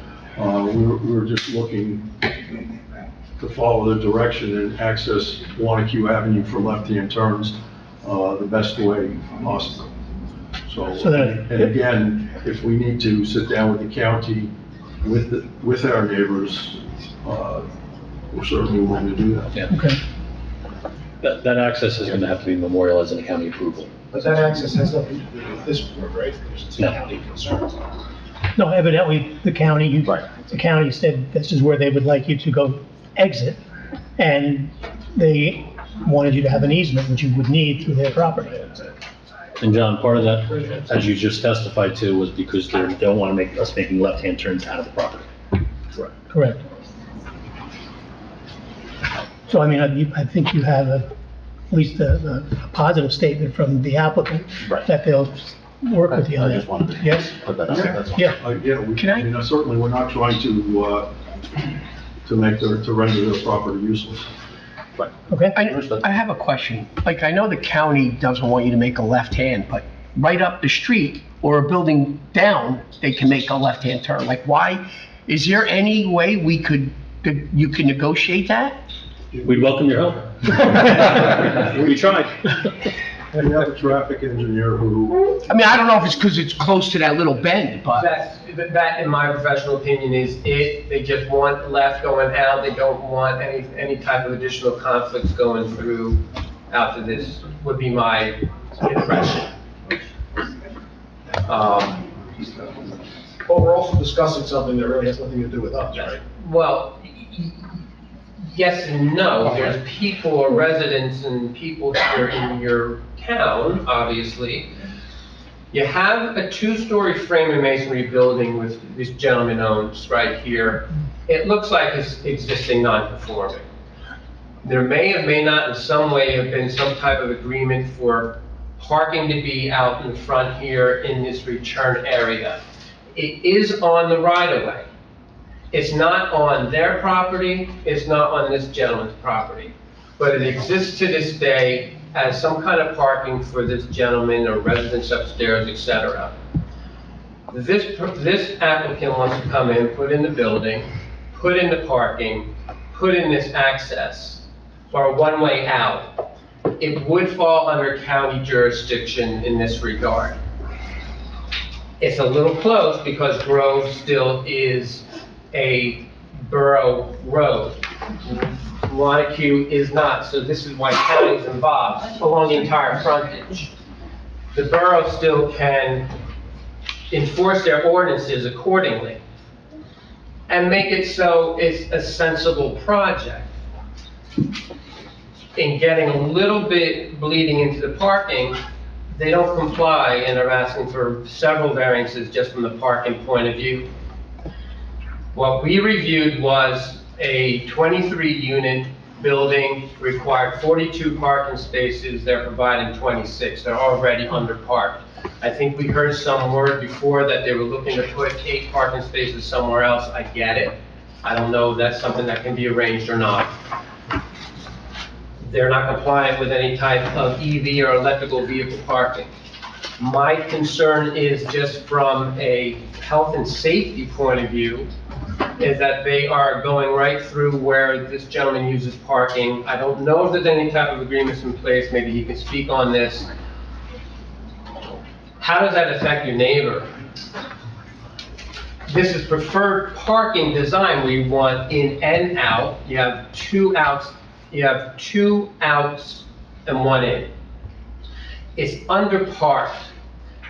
We were just looking to follow the direction and access Wanacue Avenue for left-hand turns the best way possible. So, and again, if we need to sit down with the county, with our neighbors, we're certainly willing to do that. Yeah. okay. That access is gonna have to be memorialized in a county approval. But that access has nothing to do with this board, right? Because it's a county concern. No, evidently, the county said this is where they would like you to go exit, and they wanted you to have an easement, which you would need through their property. And John, part of that, as you just testified to, was because they don't want to make us making left-hand turns out of the property. Correct. So, I mean, I think you have at least a positive statement from the applicant that they'll work with you on that. I just wanted to Yes? put that out there, that's all. Yeah. Yeah, certainly, we're not trying to render their property useless. Okay. I have a question. Like, I know the county doesn't want you to make a left hand, but right up the street or a building down, they can make a left-hand turn. Like, why? Is there any way you can negotiate that? We'd welcome your help. We tried. And you have a traffic engineer who... I mean, I don't know if it's because it's close to that little bend, but... That, in my professional opinion, is it. They just want left going out. They don't want any type of additional conflicts going through out to this, would be my impression. But we're also discussing something that really has nothing to do with us, right? Well, yes and no. There's people, residents and people here in your town, obviously. You have a two-story frame and masonry building with this gentleman owns right here. It looks like it's existing non-conforming. There may or may not in some way have been some type of agreement for parking to be out in front here in this return area. It is on the right-of-way. It's not on their property, it's not on this gentleman's property, but it exists to this day as some kind of parking for this gentleman or residents upstairs, etc. This applicant wants to come in, put in the building, put in the parking, put in this access for a one-way out. It would fall under county jurisdiction in this regard. It's a little close because Grove still is a borough road. Wanacue is not, so this is why county is involved along the entire frontage. The borough still can enforce their ordinances accordingly and make it so it's a sensible project. In getting a little bit bleeding into the parking, they don't comply and are asking for several variances just from the parking point of view. What we reviewed was a 23-unit building, required 42 parking spaces, they're providing 26, they're already underparked. I think we heard some word before that they were looking to put 8 parking spaces somewhere else, I get it. I don't know if that's something that can be arranged or not. They're not compliant with any type of EV or electrical vehicle parking. My concern is just from a health and safety point of view, is that they are going right through where this gentleman uses parking. I don't know if there's any type of agreements in place, maybe he can speak on this. How does that affect your neighbor? This is preferred parking design where you want in and out. You have 2 outs, and 1 in. It's underparked.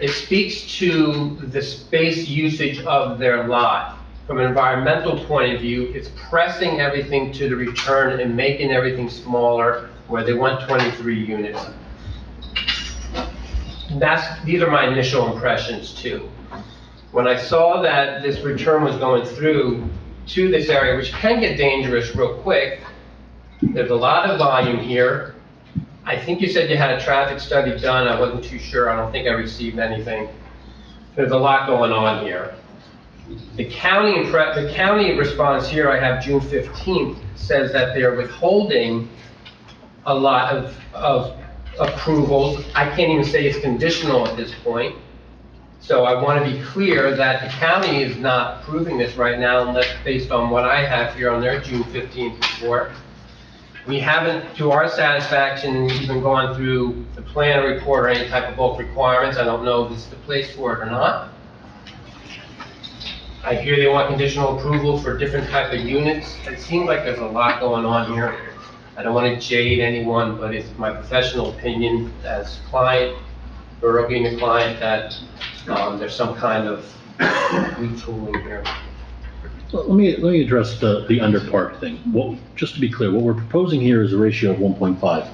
It speaks to the space usage of their lot. From an environmental point of view, it's pressing everything to the return and making everything smaller where they want 23 units. These are my initial impressions too. When I saw that this return was going through to this area, which can get dangerous real quick, there's a lot of volume here. I think you said you had a traffic study done. I wasn't too sure. I don't think I received anything. There's a lot going on here. The county response here, I have June 15th, says that they're withholding a lot of approvals. I can't even say it's conditional at this point. So I want to be clear that the county is not approving this right now unless based on what I have here on their June 15th report. We haven't, to our satisfaction, even gone through the plan report or any type of bulk requirements. I don't know if this is the place for it or not. I hear they want conditional approval for different type of units. It seems like there's a lot going on here. I don't want to jade anyone, but it's my professional opinion as client. Borough being the client, that there's some kind of retooling here. Well, let me address the under park thing. Well, just to be clear, what we're proposing here is a ratio of 1.5,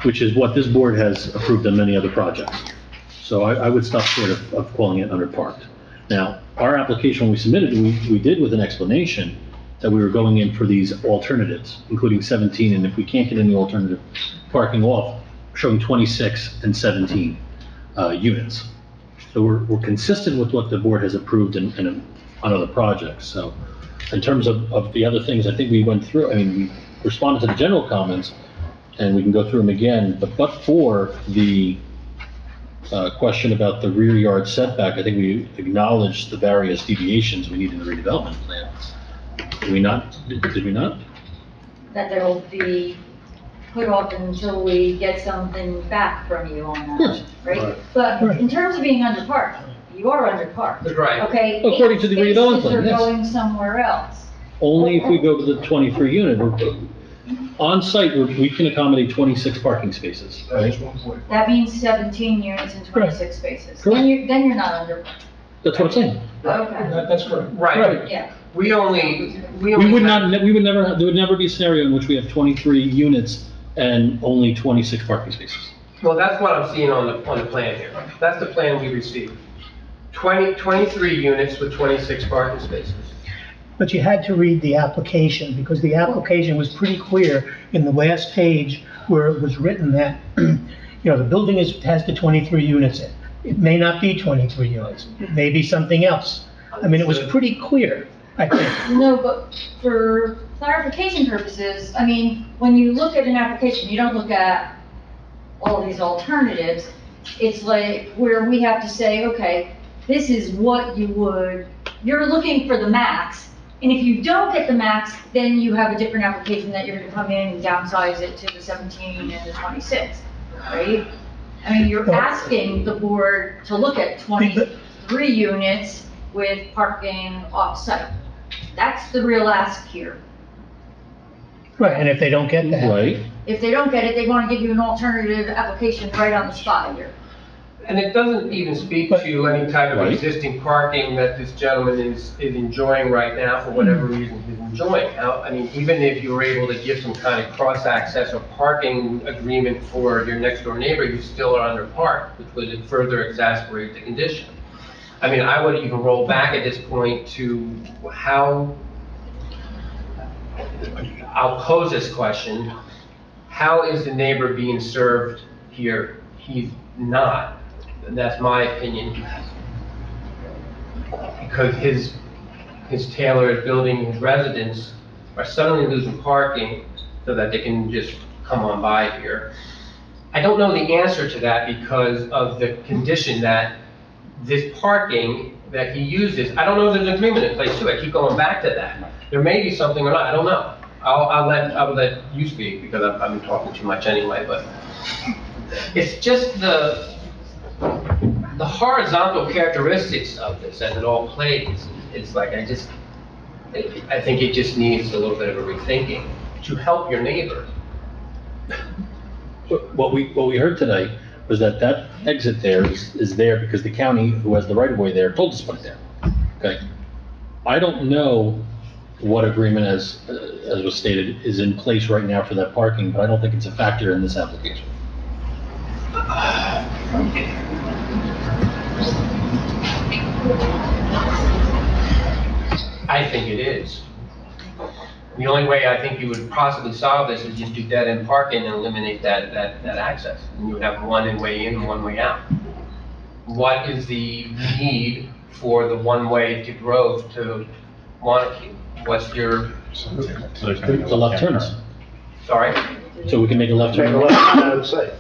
which is what this board has approved on many other projects. So I would stop short of calling it under parked. Now, our application, when we submitted, we did with an explanation that we were going in for these alternatives, including 17, and if we can't get any alternative parking off, showing 26 and 17 units. So we're consistent with what the board has approved on other projects. So in terms of the other things, I think we went through, I mean, we responded to the general comments, and we can go through them again, but for the question about the rear yard setback, I think we acknowledged the various deviations we need in the redevelopment plan. Did we not? Did we not? That they'll be put off until we get something back from you on that, Yes. right? But in terms of being under park, you are under park. Right. Okay? According to the redevelopment plan, Spaces yes. are going somewhere else. Only if we go to the 23 unit. On site, we can accommodate 26 parking spaces, right? That means 17 units and 26 spaces. Correct. Then you're not under park. That's what I'm saying. Okay. That's correct. Right. Yeah. We only We would not, we would never, there would never be a scenario in which we have 23 units and only 26 parking spaces. Well, that's what I'm seeing on the plan here. That's the plan we received. 23 units with 26 parking spaces. But you had to read the application, because the application was pretty clear in the last page where it was written that, the building has the 23 units in. It may not be 23 units, it may be something else. I mean, it was pretty clear, I think. No, but for clarification purposes, I mean, when you look at an application, you don't look at all these alternatives. It's like where we have to say, okay, this is what you're looking for the max. And if you don't get the max, then you have a different application that you're gonna come in and downsize it to the 17 and the 26, right? I mean, you're asking the board to look at 23 units with parking off-site. That's the real ask here. Right, and if they don't get that. Right. If they don't get it, they wanna give you an alternative application right on the spot here. And it doesn't even speak to any type of Right. existing parking that this gentleman is enjoying right now for whatever reason he's enjoying. I mean, even if you were able to give some kind of cross-access or parking agreement for your next-door neighbor, you still are under park, which would further exacerbate the condition. I mean, I would even roll back at this point to how, I'll pose this question, how is the neighbor being served here? He's not. And that's my opinion. Because his tailored building, his residents are suddenly losing parking so that they can just come on by here. I don't know the answer to that because of the condition that this parking that he uses, I don't know if there's an agreement in place too. I keep going back to that. There may be something or not, I don't know. I'll let you speak because I've been talking too much anyway, but it's just the horizontal characteristics of this as it all plays. It's like, I think it just needs a little bit of a rethinking to help your neighbor. What we heard today was that exit there is there because the county, who has the right of way there, told us to put it there. Okay? I don't know what agreement, as was stated, is in place right now for that parking, but I don't think it's a factor in this application. I think it is. The only way I think you would possibly solve this is just do dead-end parking and eliminate that access. And you would have one way in and one way out. What is the need for the one-way to Grove to Montague? What's your... The left turns. Sorry? So we can make a left turn. Make a left turn out of the site.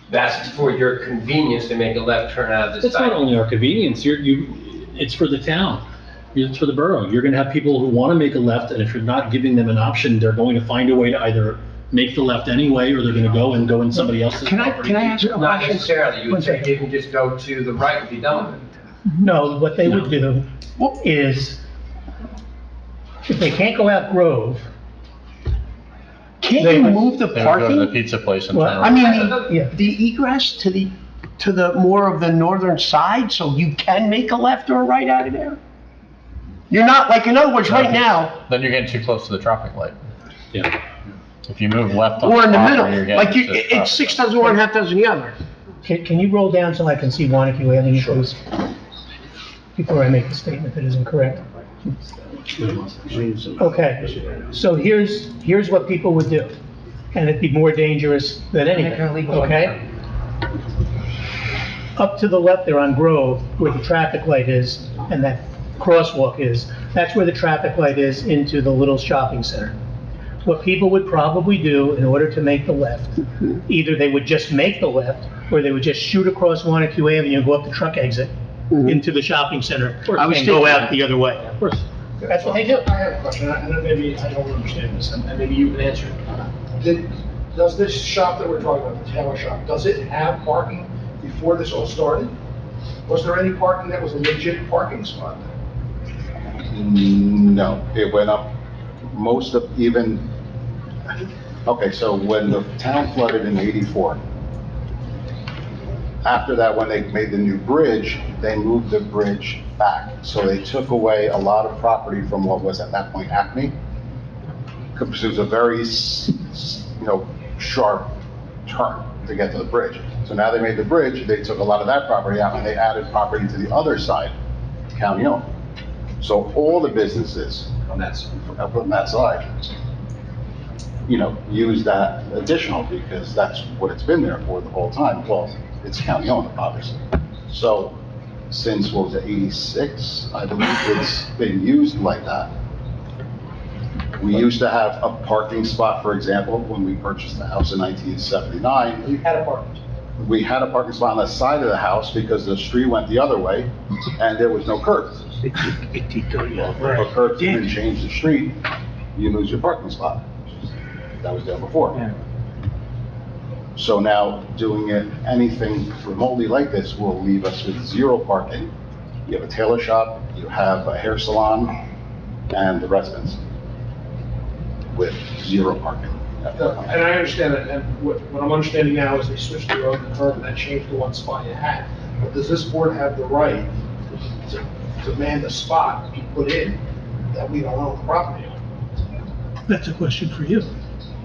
That's for your convenience to make a left turn out of the It's site. not only our convenience, it's for the town. It's for the borough. You're gonna have people who wanna make a left, and if you're not giving them an option, they're going to find a way to either make the left anyway, or they're gonna go in somebody else's property. Can I ask a Not question? necessarily. You would say One you can just go to the right and be done with it. No, what they would do is, if they can't go out Grove, Can't you move the parking? pizza place in I mean, the egress to the more of the northern side, so you can make a left or a right out of there? You're not, like, in other words, right now, Then you're getting too close to the traffic light. Yeah. If you move left on or in the property, middle, you're getting like, to the it's traffic 6 dozen one, half dozen the other. Can you roll down so I can see Wanacue Avenue, please? Before I make the statement that isn't correct. Okay, so here's what people would do, and it'd be more dangerous than anything, okay? Up to the left there on Grove, where the traffic light is, and that crosswalk is, that's where the traffic light is into the little shopping center. What people would probably do in order to make the left, either they would just make the left, or they would just shoot across Wanacue Avenue and go up the truck exit into the shopping center, and go out the other way. Of course. That's what they do. I have a question, and maybe I don't understand this, and maybe you can answer it. Does this shop that we're talking about, the tailor shop, does it have parking before this all started? Was there any parking that was a legit parking spot? No, it went up most of okay, so when the town flooded in '84, after that, when they made the new bridge, they moved the bridge back. So they took away a lot of property from what was at that point Acme. Because it was a very, sharp turn to get to the bridge. So now they made the bridge, they took a lot of that property out and they added property to the other side, county owned. So all the businesses from that side, use that additional because that's what it's been there for the whole time. Well, it's county owned, obviously. So since, what was it, '86, I believe it's been used like that. We used to have a parking spot, for example, when we purchased the house in 1979. You had a parking. We had a parking spot on the side of the house because the street went the other way and there was no curb. If a curb didn't change the street, you lose your parking spot. That was there before. So now doing anything remotely like this will leave us with zero parking. You have a tailor shop, you have a hair salon, and the residence with zero parking. And I understand that, and what I'm understanding now is they switched the road and curb and that changed the one spot you had. But does this board have the right to demand a spot be put in that we don't own the property on? That's a question for you.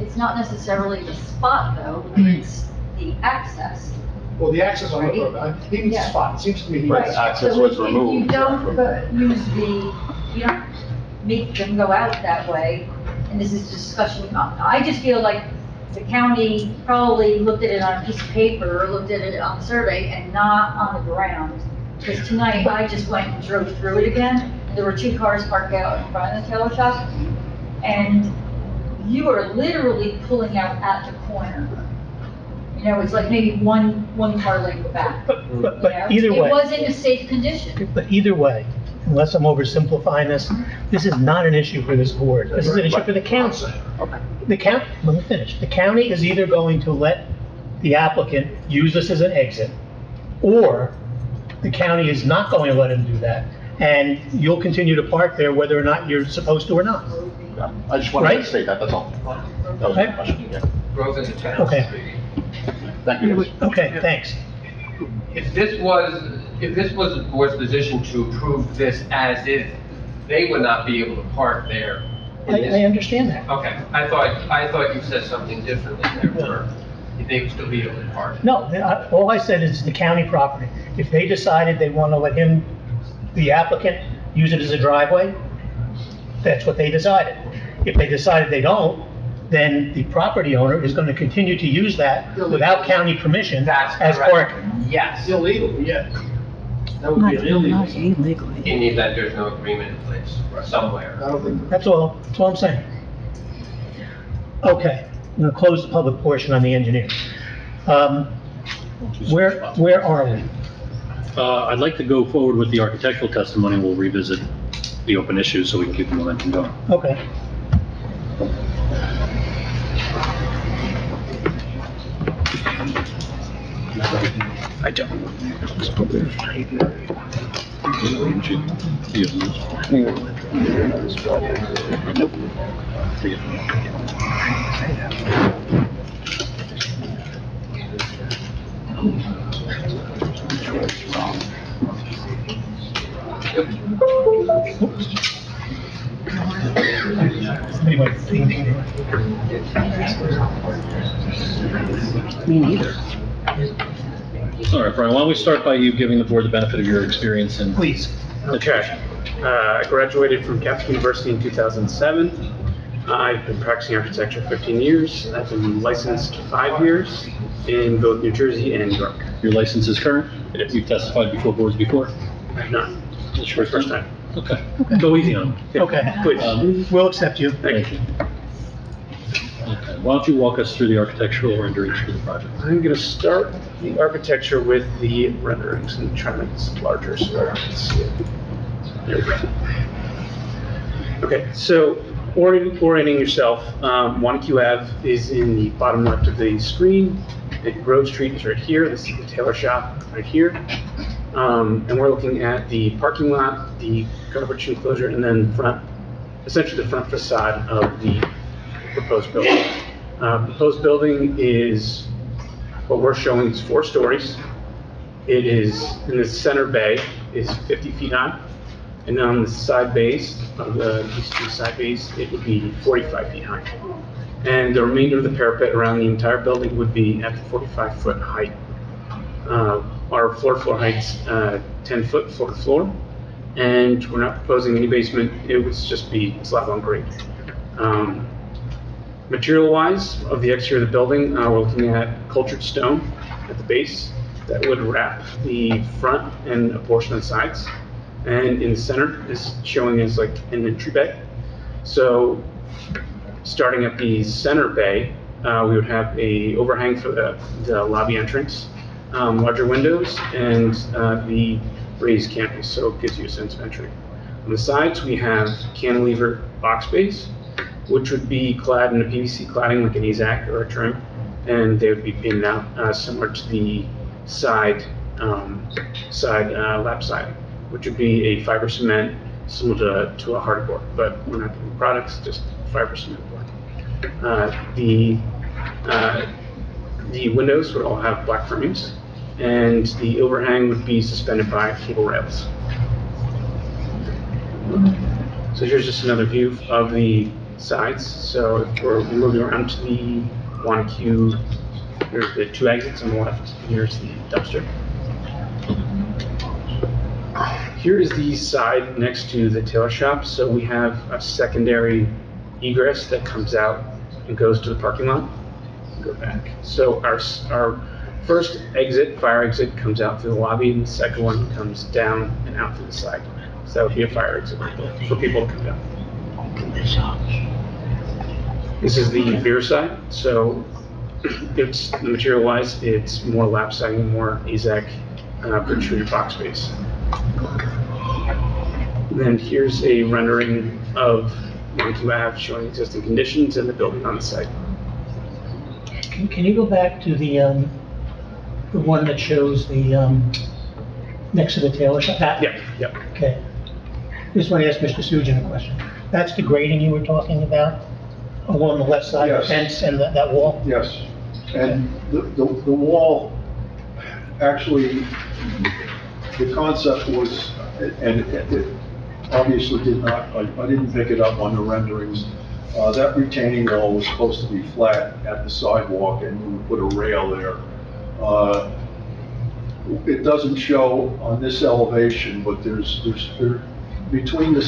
It's not necessarily the spot though, it's the access. Well, the access on the road, I think it's a spot, it seems to me. Right, the access was removed. You don't you don't make them go out that way, and this is discussion, I just feel like the county probably looked at it on a piece of paper, or looked at it on the survey, and not on the ground. Because tonight, I just went and drove through it again, and there were 2 cars parked out in front of the tailor shop, and you are literally pulling out at the corner. It's like maybe one car length back. But either way. It was in a safe condition. But either way, unless I'm oversimplifying this is not an issue for this board. This is an issue for the council. Let me finish. The county is either going to let the applicant use this as an exit, or the county is not going to let him do that, and you'll continue to park there whether or not you're supposed to or not. I just wanted to state that, that's all. That was my question, yeah. Growth is a town. Okay. Thank you. Okay, thanks. If this was the board's position to approve this as is, they would not be able to park there. I understand that. Okay, I thought you said something differently there, where they would still be able to park. No, all I said is the county property. If they decided they want to let him, the applicant, use it as a driveway, that's what they decided. If they decided they don't, then the property owner is going to continue to use that without county permission as parking. Yes. Illegal, yeah. That would be illegal. In the event there's no agreement in place somewhere. That's all I'm saying. Okay, I'm going to close the public portion on the engineer. Where are we? I'd like to go forward with the architectural testimony. We'll revisit the open issues so we can keep the momentum going. Okay. I don't. Me neither. All right, Brian, why don't we start by you giving the board the benefit of your experience and. Please. Okay. I graduated from Catholic University in 2007. I've been practicing architecture 15 years. I've been licensed 5 years in both New Jersey and New York. Your license is current? It is. You've testified before boards before? I have not. It's your First time. Okay. Go easy on them. Okay. Please. We'll accept you. Thank you. Okay. Why don't you walk us through the architectural renderings for the project? I'm going to start the architecture with the renderings and try to make this larger so I can see it. There we go. Okay, so orienting yourself, Wanacue Ave is in the bottom left of the screen. Grove Street is right here. This is the tailor shop right here. And we're looking at the parking lot, the garbage enclosure, and then essentially the front facade of the proposed building. Proposed building is, what we're showing is 4 stories. It is, in the center bay, is 50 feet high. And on the side bays, these 2 side bays, it would be 45 feet high. And the remainder of the parapet around the entire building would be at the 45-foot height. Our floor height's 10 foot floor to floor. And we're not proposing any basement, it would just be slab on grade. Material-wise, of the exterior of the building, we're looking at cultured stone at the base that would wrap the front and a portion of the sides. And in the center is showing as like an entry bay. So starting at the center bay, we would have a overhang for the lobby entrance, larger windows, and the raised canopy, so it gives you a sense of entry. On the sides, we have cantilever box bays, which would be clad in a PVC cladding like an AZAC or a trim, and they would be pinned out similar to the side lap siding, which would be a fiber cement similar to a hardboard, but we're not giving products, just fiber cement board. The windows would all have black frames, and the overhang would be suspended by cable rails. So here's just another view of the sides. So if we're moving around to the Wanacue, here's the 2 exits on the left, here's the dumpster. Here is the side next to the tailor shop. So we have a secondary egress that comes out and goes to the parking lot. Go back. So our first exit, fire exit, comes out through the lobby, and the second one comes down and out through the side. So that would be a fire exit for people to come down. This is the rear side. So it's material-wise, it's more lap siding, more AZAC protruder box space. Then here's a rendering of Wanacue Ave showing existing conditions and the building on the site. Can you go back to the one that shows the, next to the tailor shop? Yep. Okay. Just want to ask Mr. Sujan a question. That's the grading you were talking about along the left side of the fence and that wall? Yes. And the wall, actually, the concept was, and it obviously did not, I didn't pick it up on the renderings. That retaining wall was supposed to be flat at the sidewalk, and we would put a rail there. It doesn't show on this elevation, but there's between the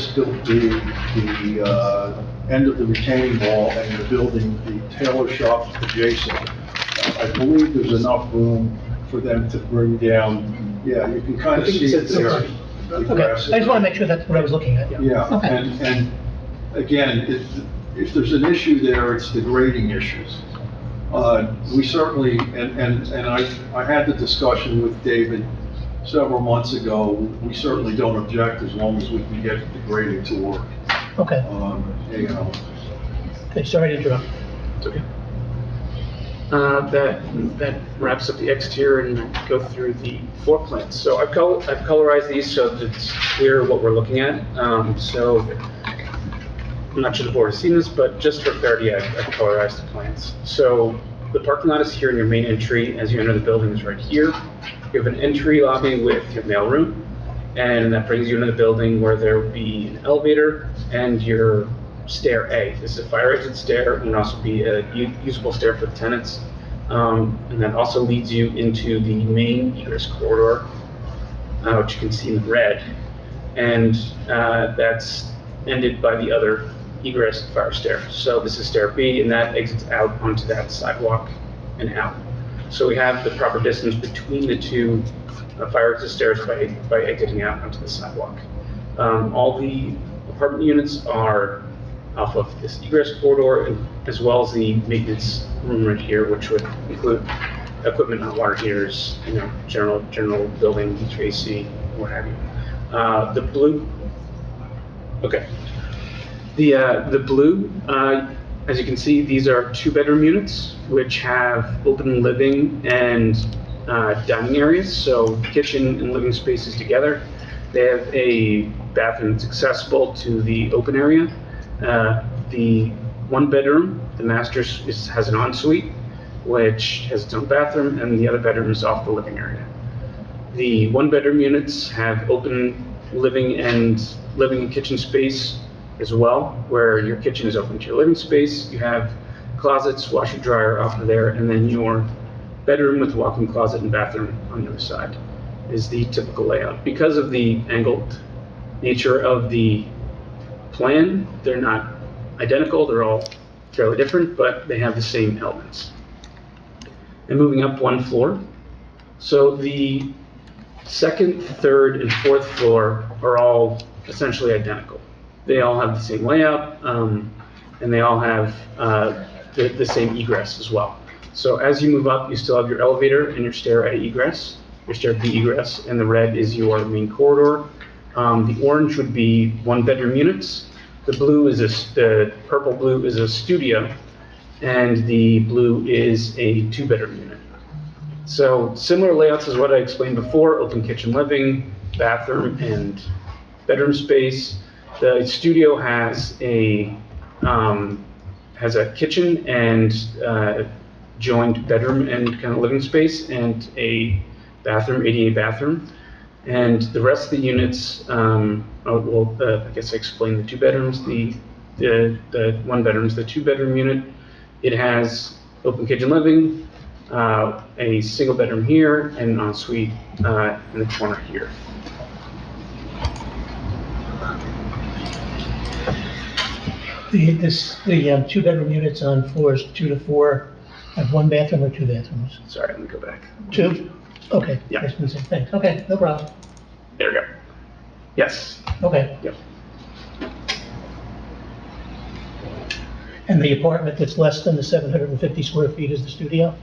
end of the retaining wall and the building, the tailor shop adjacent, I believe there's enough room for them to bring down, yeah, you can kind of see it there. Okay, I just want to make sure that's what I was looking at. Yeah, Okay. and again, if there's an issue there, it's the grading issues. We certainly, and I had the discussion with David several months ago, we certainly don't object as long as we can get the grading to work. Okay. You know. Okay, sorry to interrupt. It's okay. That wraps up the exterior and go through the floor plans. So I've colorized these so that it's clear what we're looking at. So I'm not sure the board has seen this, but just for clarity, I've colorized the plans. So the parking lot is here, and your main entry as you enter the building is right here. You have an entry lobby with your mailroom, and that brings you into the building where there will be an elevator and your stair A. This is a fire exit stair, and also be a usable stair for the tenants. And that also leads you into the main egress corridor, which you can see in red. And that's ended by the other egress fire stair. So this is stair B, and that exits out onto that sidewalk and out. So we have the proper distance between the two fire exit stairs by exiting out onto the sidewalk. All the apartment units are off of this egress corridor, as well as the maintenance room right here, which would include equipment, hot water heaters, general building, HVAC, what have you. The blue, okay. The blue, as you can see, these are 2-bedroom units, which have open living and dining areas, so kitchen and living spaces together. They have a bathroom that's accessible to the open area. The 1-bedroom, the master has an ensuite, which has its own bathroom, and the other bedroom is off the living area. The 1-bedroom units have open living and kitchen space as well, where your kitchen is open to your living space. You have closets, washer, dryer off of there, and then your bedroom with walk-in closet and bathroom on the other side is the typical layout. Because of the angled nature of the plan, they're not identical, they're all fairly different, but they have the same elements. And moving up 1 floor, so the 2nd, 3rd, and 4th floor are all essentially identical. They all have the same layout, and they all have the same egress as well. So as you move up, you still have your elevator and your stair A egress, your stair B egress, and the red is your main corridor. The orange would be 1-bedroom units. The purple blue is a studio, and the blue is a 2-bedroom unit. So similar layouts as what I explained before: open kitchen, living, bathroom, and bedroom space. The studio has a kitchen and joined bedroom and kind of living space, and a bathroom, ADA bathroom. And the rest of the units, I guess I explained the 2 bedrooms. The 1 bedroom is the 2-bedroom unit. It has open kitchen, living, a single bedroom here, and an ensuite in the corner here. The 2-bedroom units on floors 2 to 4 have 1 bathroom or 2 bathrooms? Sorry, let me go back. 2? Okay. Yeah. Thanks. Okay, no problem. There we go. Yes. Okay. Yep. And the apartment that's less than the 750 square feet is the studio?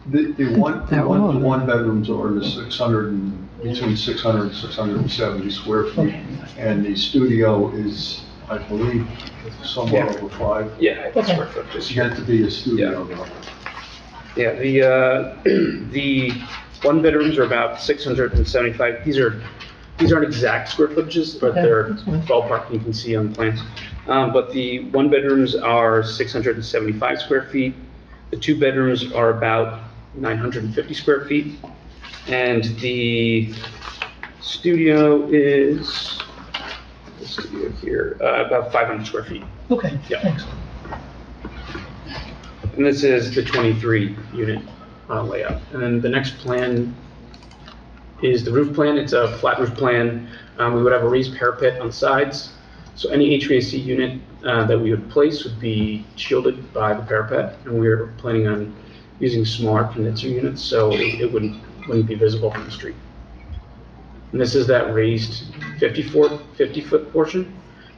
The one bedrooms are between 600 and 670 square feet, and the studio is, I believe, somewhere over 5. Yeah, that's square foot. It's meant to be a studio though. Yeah, the 1 bedrooms are about 675. These aren't exact square footages, but they're ballpark you can see on the plans. But the 1 bedrooms are 675 square feet. The 2 bedrooms are about 950 square feet. And the studio is, here, about 500 square feet. Okay, yeah. Thanks. And this is the 23 unit layout. And then the next plan is the roof plan. It's a flat roof plan. We would have a raised parapet on the sides. So any HVAC unit that we would place would be shielded by the parapet. And we're planning on using smaller condenser units, so it wouldn't be visible from the street. And this is that raised 50-foot portion,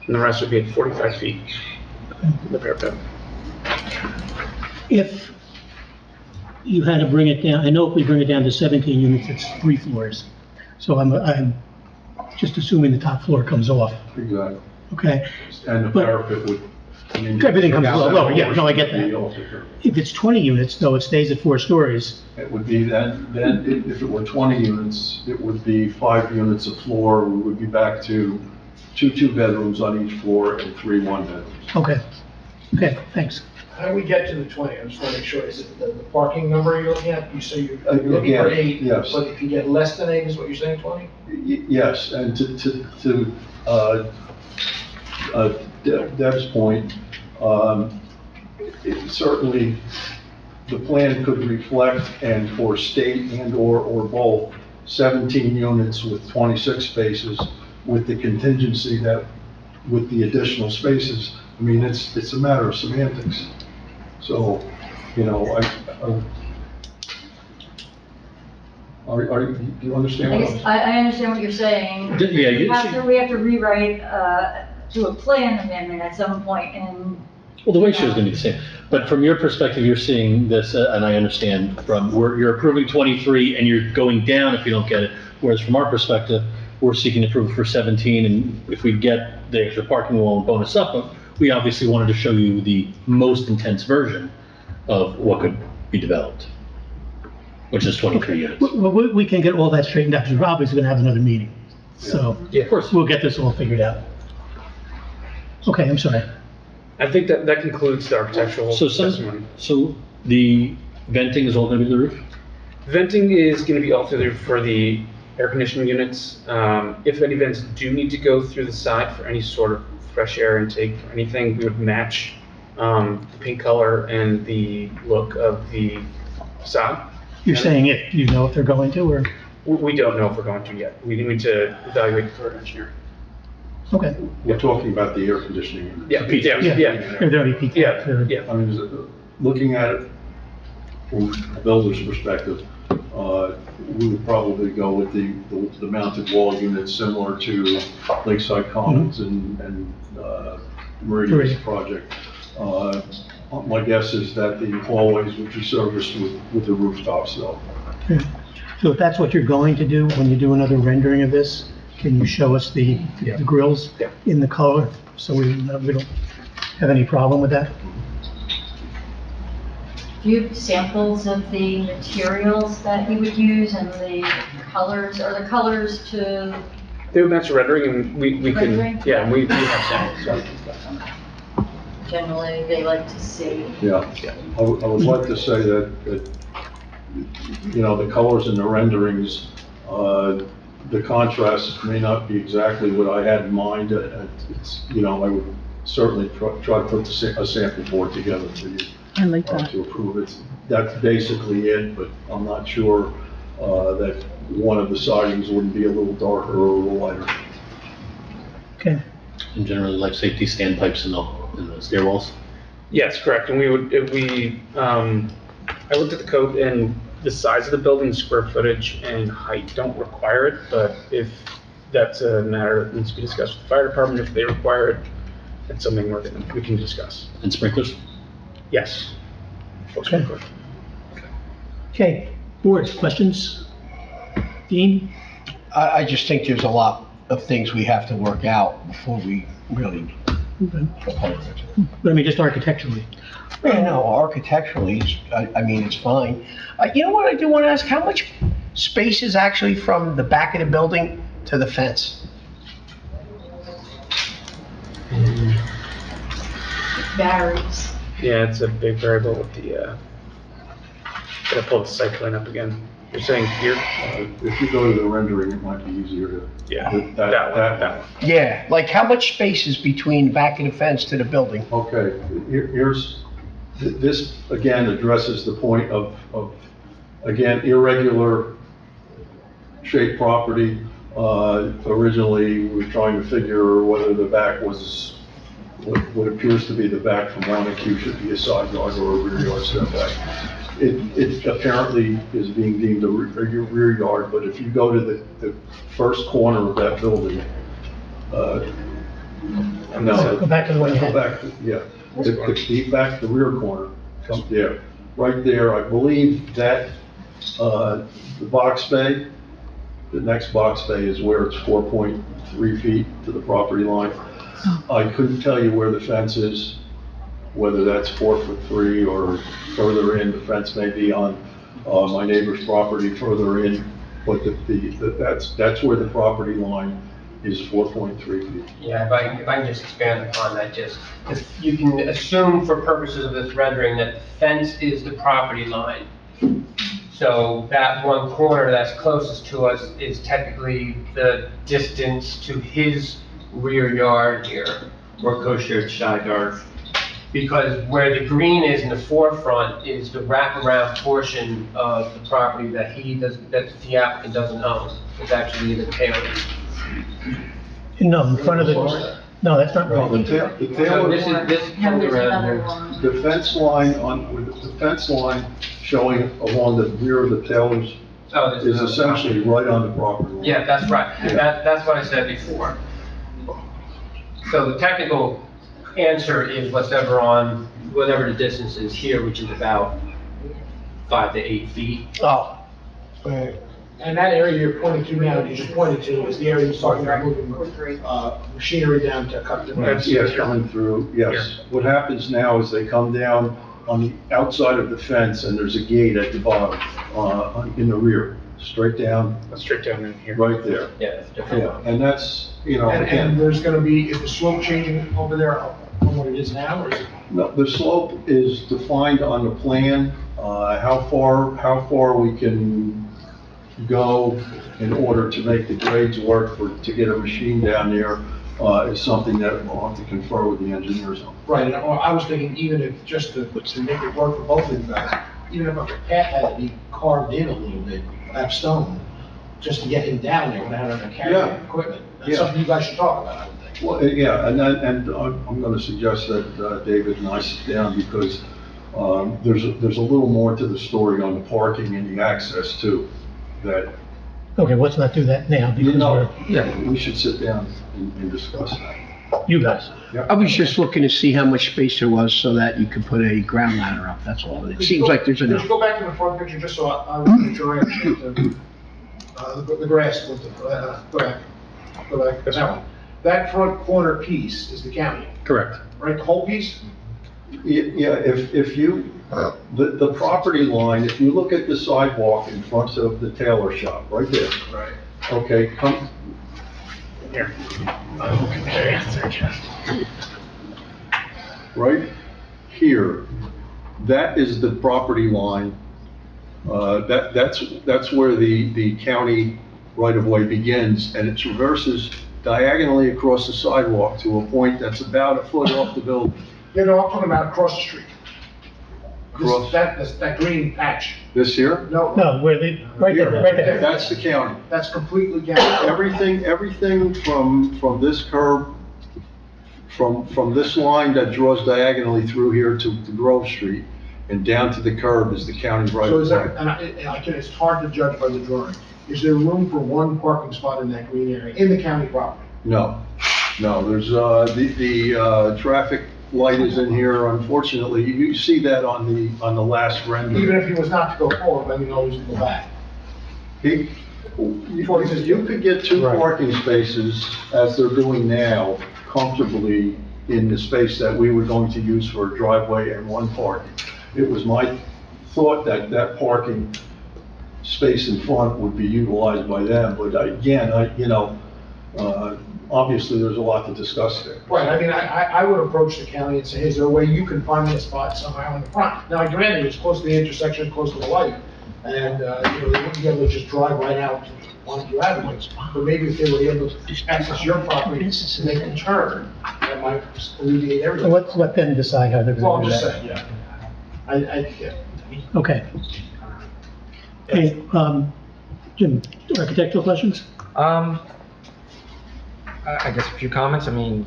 and the rest would be at 45 feet, the parapet. If you had to bring it down, I know if we bring it down to 17 units, it's 3 floors. So I'm just assuming the top floor comes off. Exactly. Okay. And the parapet would. Everything comes lower, yeah, no, I get that. If it's 20 units, though, it stays at 4 stories. It would be then if it were 20 units, it would be 5 units a floor. We would be back to 2 bedrooms on each floor and 3 1-bedrooms. Okay, thanks. How do we get to the 20? I just want to make sure, is it the parking number you're looking at? You say you're looking for 8, yes. But if you get less than 8, is what you're saying, 20? Yes, and to Deb's point, certainly the plan could reflect and for state and/or both, 17 units with 26 spaces with the contingency that with the additional spaces, I mean, it's a matter of semantics. So, you know, do you understand I what guess, I understand what you're saying. Yeah, We have to rewrite, to a plan amendment at some point, and. Well, the ratio is going to be the same, but from your perspective, you're seeing this, and I understand from where you're approving 23 and you're going down if you don't get it, whereas from our perspective, we're seeking approval for 17, and if we get the extra parking, we won't bonus up, but we obviously wanted to show you the most intense version of what could be developed, which is 23 units. We can get all that straightened out, because we're obviously gonna have another meeting. So, Yeah, of course. we'll get this all figured out. Okay, I'm sorry. I think that concludes the architectural testimony. So the venting is all going to be to the roof? Venting is going to be all through the roof for the air conditioning units. If any vents do need to go through the side for any sort of fresh air intake or anything, we would match the paint color and the look of the facade. You're saying if, do you know if they're going to, or? We don't know if we're going to yet. We need to evaluate the third engineer. Okay. We're talking about the air conditioning units. Yeah, There'll be peak. Yeah. I mean, looking at it from a builder's perspective, we would probably go with the mounted wall units similar to Lakeside Commons and Meridian's project. My guess is that the hallways would be serviced with the rooftops though. Okay. So if that's what you're going to do, when you do another rendering of this, can you show us the grills in the color, so we don't have any problem with that? Do you have samples of the materials that you would use and the colors, or the colors to? They would match the rendering, and we Rendering? can, yeah, we have samples. Generally, they like to see. Yeah, I would like to say that, you know, the colors in the renderings, the contrast may not be exactly what I had in mind. It's, you know, I would certainly try to put a sample board together for you. I like that. To approve it. That's basically it, but I'm not sure that one of the sidings wouldn't be a little darker or a little lighter. Okay. And generally, life safety standpipes in the stairwells? Yes, correct, and I looked at the code, and the size of the building, square footage, and height don't require it, but if that's a matter that needs to be discussed with the fire department, if they require it, it's something we can discuss. And sprinklers? Yes. Okay. Okay, boards, questions? Dean? I just think there's a lot of things we have to work out before we really. Okay. But I mean, just architecturally. Yeah, no, architecturally, I mean, it's fine. You know what, I do want to ask, how much space is actually from the back of the building to the fence? It varies. Yeah, it's a big variable with the, gotta pull the site plan up again. You're saying here? If you go to the rendering, it might be easier to. Yeah, that one. Yeah, like how much space is between the back of the fence to the building? Okay, this again addresses the point of again, irregular shaped property. Originally, we were trying to figure whether the back was, what appears to be the back from Wanacue should be a side yard or a rear yard setback. It apparently is being deemed a rear yard, but if you go to the first corner of that building, Go back to the one you had. Yeah, the rear corner, come there, right there, I believe that, the box bay, the next box bay is where it's 4.3 feet to the property line. I couldn't tell you where the fence is, whether that's 4'3" or further in. The fence may be on, my neighbor's property further in, but that's where the property line is 4.3 feet. Yeah, if I can just expand upon that, if you can assume for purposes of this rendering that the fence is the property line. So that one corner that's closest to us is technically the distance to his rear yard here. or co-shared side yard. Because where the green is in the forefront is the wraparound portion of the property that the applicant doesn't own. It's actually the tail. No, in front of the, no, that's not No, right. the So Taylor, this comes around here. the fence line with the fence line showing along the rear of the Taylors Oh, this is essentially right on the property line. Yeah, that's right. Yeah. That's what I said before. So the technical answer is whatever the distance is here, which is about 5 to 8 feet. Oh. And that area you're pointing to now, you just pointed to, is the area you're talking about moving, machinery down to cut the. Yes, coming through, yes. What happens now is they come down on the outside of the fence and there's a gate at the bottom, in the rear, straight down, Straight down in here. right there. Yeah, it's different. Yeah, and that's, you know, And again, there's gonna be, is the slope changing over there from what it is now, or is it? no, the slope is defined on the plan, how far we can go in order to make the grades work to get a machine down there, is something that we'll have to confer with the engineers on. Right, and I was thinking even if, just to make it work for both of you guys, even if a path had to be carved in a little bit, have stone, just to get him down there without having to carry Yeah. equipment. That's Yeah. something you guys should talk about, I would think. Well, yeah, and I'm gonna suggest that, David and I sit down because, there's a little more to the story on the parking and the access too, that, Okay, let's not do that now because we're, we should sit down and discuss that. you guys. I was just looking to see how much space there was so that you could put a ground ladder up, that's all. It seems like there's Could enough. you go back to the front picture, just so I want to make sure I understand the grass with the, go back, that one. That front corner piece is the county, Correct. right, the whole piece? Yeah, if you, the property line, if you look at the sidewalk in front of the tailor shop, right there, Right. okay, come, Here. right here, that is the property line. That's where the county right-of-way begins, and it traverses diagonally across the sidewalk to a point that's about a foot off the building. Yeah, no, I'm talking about across the street. Across- That green patch. This here? No. No, where the, right there, right there. That's the county. That's completely county. Everything from this curb, from this line that draws diagonally through here to Grove Street and down to the curb is the county right So of is there, way. and it's hard to judge by the drawing. Is there room for one parking spot in that green area, in the county property? No, there's, the traffic light is in here, unfortunately. You see that on the last render. Even if he was not to go forward, I mean, always to go back. You could get two parking spaces, as they're doing now, comfortably in the space that we were going to use for a driveway and one parking. It was my thought that parking space in front would be utilized by them, but again, obviously, there's a lot to discuss there. Right, I mean, I would approach the county and say, is there a way you can find me a spot somehow in the front? Now, granted, it's close to the intersection, close to the light, and, they wouldn't be able to just drive right out to Montague Avenue. But maybe if they were able to access your property and make a turn, that might alleviate So everything. let's let them decide how they're Well, gonna I'm do just that. saying, yeah. Okay. Hey, Jim, architectural questions? I guess a few comments. I mean,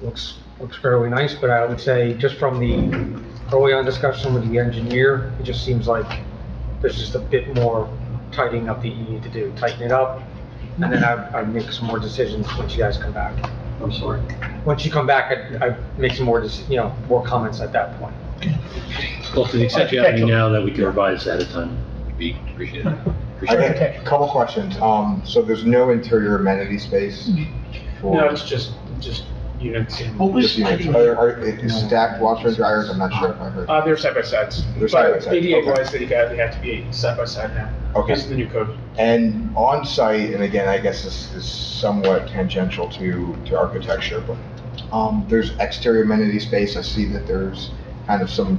looks fairly nice, but I would say just from the early on discussion with the engineer, it just seems like there's just a bit more tightening up that you need to do. Tighten it up, and then I'd make some more decisions once you guys come back. I'm sorry. Once you come back, I'd make some more, more comments at that point. Well, to the extent you have any now that we can revise ahead of time, would be appreciated. I got a couple questions. So there's no interior amenity space for? No, it's just units. Just units. Is stacked washer and dryers? I'm not sure if I heard. They're side by sides. They're side by But side, ADA okay. wise, they have to be side by side now. Okay. This is the new code. And on site, and again, I guess this is somewhat tangential to architecture, but there's exterior amenity space. I see that there's kind of some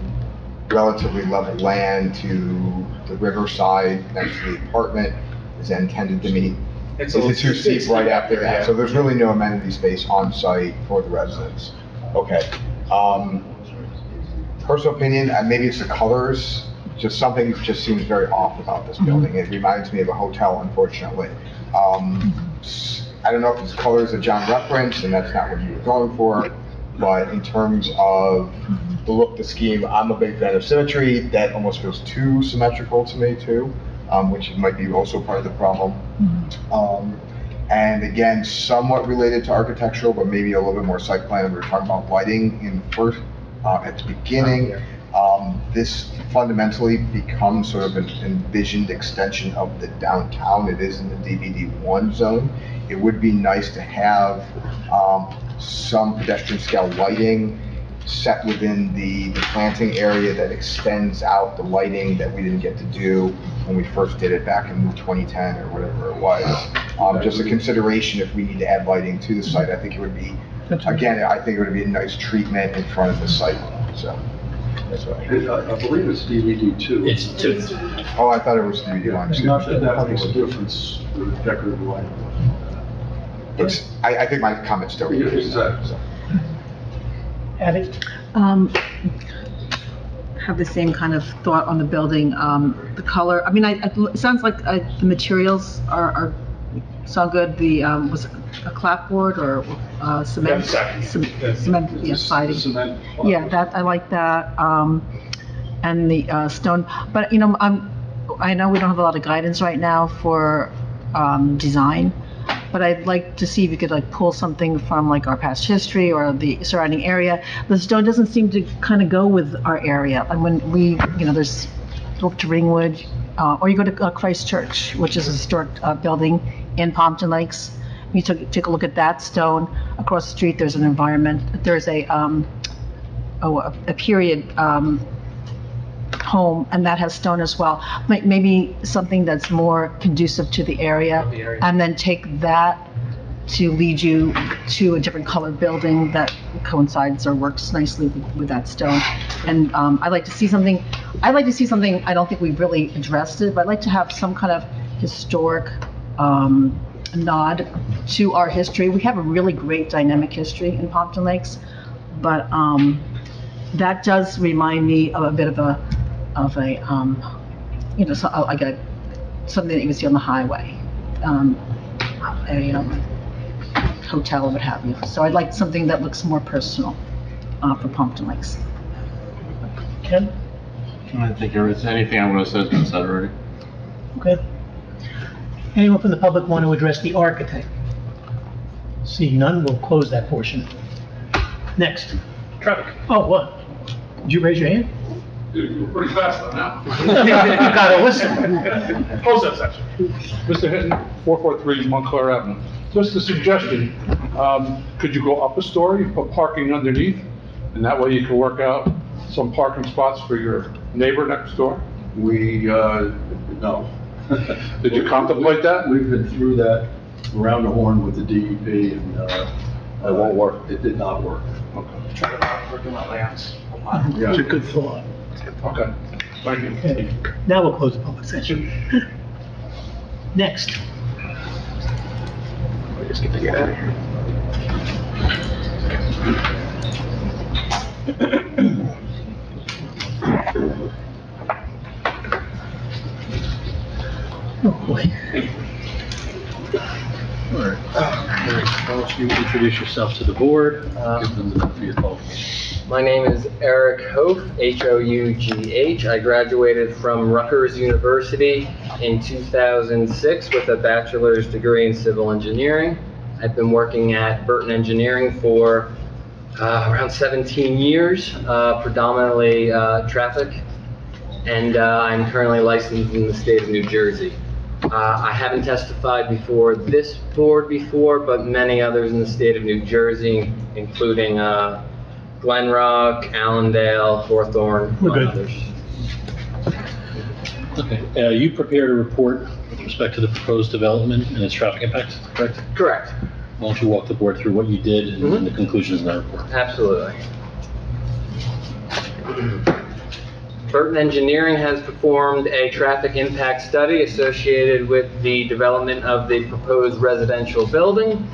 relatively level land to the riverside next to the apartment. Is that intended to meet It's too steep right after that, so there's really no amenity space on site for the residents. Okay. Personal opinion, maybe it's the colors, just something just seems very off about this building. It reminds me of a hotel, unfortunately. I don't know if it's colors that John referenced, and that's not what you were going for, but in terms of the look, the scheme, I'm a big fan of symmetry. That almost feels too symmetrical to me too, which might be also part of the problem. And again, somewhat related to architectural, but maybe a little bit more site plan. We were talking about lighting in first, at the beginning. This fundamentally becomes sort of an envisioned extension of the downtown. It is in the DVD1 zone. It would be nice to have some pedestrian scale lighting set within the planting area that extends out the lighting that we didn't get to do when we first did it back in 2010 or whatever it was. Just a consideration if we need to add lighting to the site. I think it would be, again, I think it would be a nice treatment in front of the site. So that's what I believe it's DVD 2. It's 2. Oh, I thought it was DVD 1. Not that that makes a difference for decorative lighting. But I think my comment still. Exactly. Abby? Have the same kind of thought on the building, the color. I mean, it sounds like the materials sound good. The, was it a clapboard or cement? Cement, yeah, siding. Cement. Yeah, that, I like that. And the stone, but you know, I know we don't have a lot of guidance right now for design, but I'd like to see if you could like pull something from like our past history or the surrounding area. The stone doesn't seem to kind of go with our area. And when we, you know, there's look to Ringwood, or you go to Christ Church, which is a historic building in Pompton Lakes. You take a look at that stone. Across the street, there's an environment. There's a period home, and that has stone as well. Maybe something that's more conducive to the area, and then take that to lead you to a different colored building that coincides or works nicely with that stone. And I'd like to see something, I don't think we've really addressed it, but I'd like to have some kind of historic nod to our history. We have a really great dynamic history in Pompton Lakes, but that does remind me of a bit of a you know, like something that you would see on the highway, a hotel or what have you. So I'd like something that looks more personal for Pompton Lakes. Ken? I think anything I'm going to say has been said already. Okay. Anyone from the public want to address the architect? Seeing none, we'll close that portion. Next. Traffic. Oh, what? Did you raise your hand? You're pretty fast on that. You gotta listen. Close that section. Mr. Hinton, 443 Montclair Avenue. Just a suggestion, could you go up a story, put parking underneath, and that way you can work out some parking spots for your neighbor next door? We, no. Did you contemplate that? We've been through that around the horn with the DEP, and it won't work. It did not work. Okay. Try to work on layouts. Yeah. It's a good thought. Okay, thank you. Okay. Now we'll close the public session. Next. We just get to get out of here. Oh, boy. All right. Why don't you introduce yourself to the board, give them the benefit of your qualifications. My name is Eric Hough, H-O-U-G-H. I graduated from Rutgers University in 2006 with a bachelor's degree in civil engineering. I've been working at Burton Engineering for around 17 years, predominantly traffic, and I'm currently licensed in the state of New Jersey. I haven't testified before this board before, but many others in the state of New Jersey, including Glen Rock, Allendale, Hawthorne, among others. Okay, you prepared a report with respect to the proposed development and its traffic impacts, correct? Correct. Why don't you walk the board through what you did and the conclusions in that report? Absolutely. Burton Engineering has performed a traffic impact study associated with the development of the proposed residential building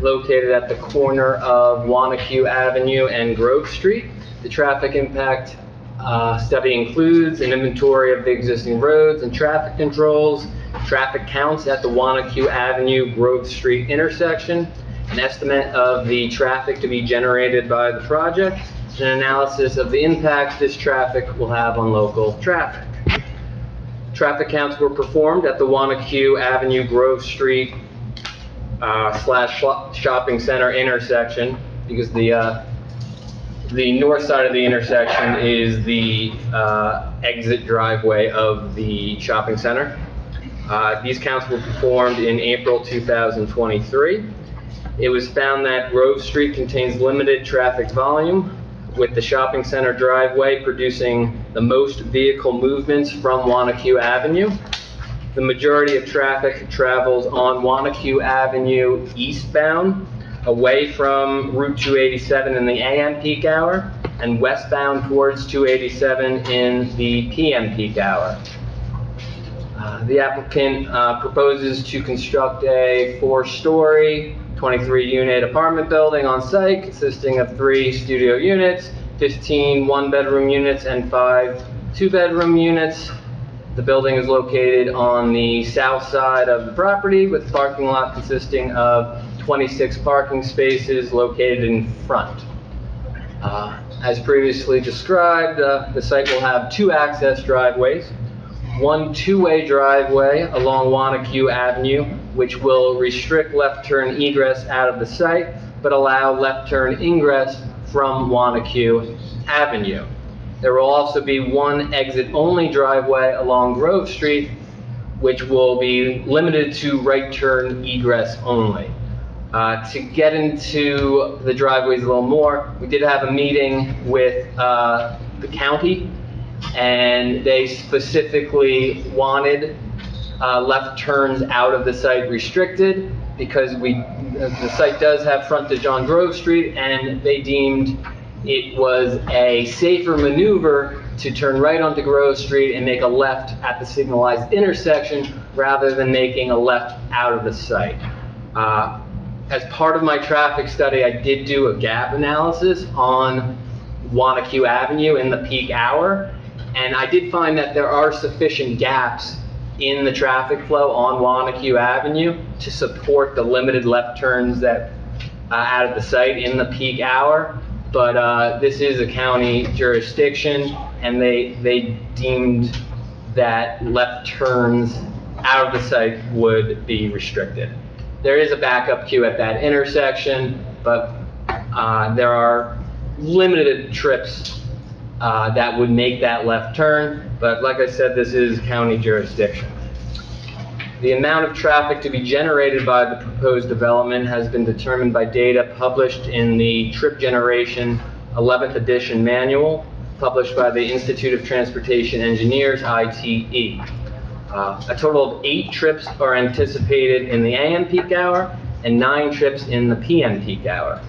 located at the corner of Wanacue Avenue and Grove Street. The traffic impact study includes an inventory of the existing roads and traffic controls, traffic counts at the Wanacue Avenue Grove Street intersection, an estimate of the traffic to be generated by the project, and an analysis of the impact this traffic will have on local traffic. Traffic counts were performed at the Wanacue Avenue Grove Street slash shopping center intersection, because the north side of the intersection is the exit driveway of the shopping center. These counts were performed in April 2023. It was found that Grove Street contains limited traffic volume, with the shopping center driveway producing the most vehicle movements from Wanacue Avenue. The majority of traffic travels on Wanacue Avenue eastbound, away from Route 287 in the AM peak hour, and westbound towards 287 in the PM peak hour. The applicant proposes to construct a 4-story, 23-unit apartment building on site consisting of 3 studio units, 15 one-bedroom units, and 5 two-bedroom units. The building is located on the south side of the property, with a parking lot consisting of 26 parking spaces located in front. As previously described, the site will have 2 access driveways, 1 two-way driveway along Wanacue Avenue, which will restrict left turn egress out of the site, but allow left turn ingress from Wanacue Avenue. There will also be 1 exit-only driveway along Grove Street, which will be limited to right turn egress only. To get into the driveways a little more, we did have a meeting with the county, and they specifically wanted left turns out of the site restricted, because the site does have frontage on Grove Street, and they deemed it was a safer maneuver to turn right onto Grove Street and make a left at the signalized intersection rather than making a left out of the site. As part of my traffic study, I did do a gap analysis on Wanacue Avenue in the peak hour, and I did find that there are sufficient gaps in the traffic flow on Wanacue Avenue to support the limited left turns that out of the site in the peak hour. But this is a county jurisdiction, and they deemed that left turns out of the site would be restricted. There is a backup queue at that intersection, but there are limited trips that would make that left turn. But like I said, this is county jurisdiction. The amount of traffic to be generated by the proposed development has been determined by data published in the Trip Generation 11th edition manual, published by the Institute of Transportation Engineers, ITE. A total of 8 trips are anticipated in the AM peak hour and 9 trips in the PM peak hour.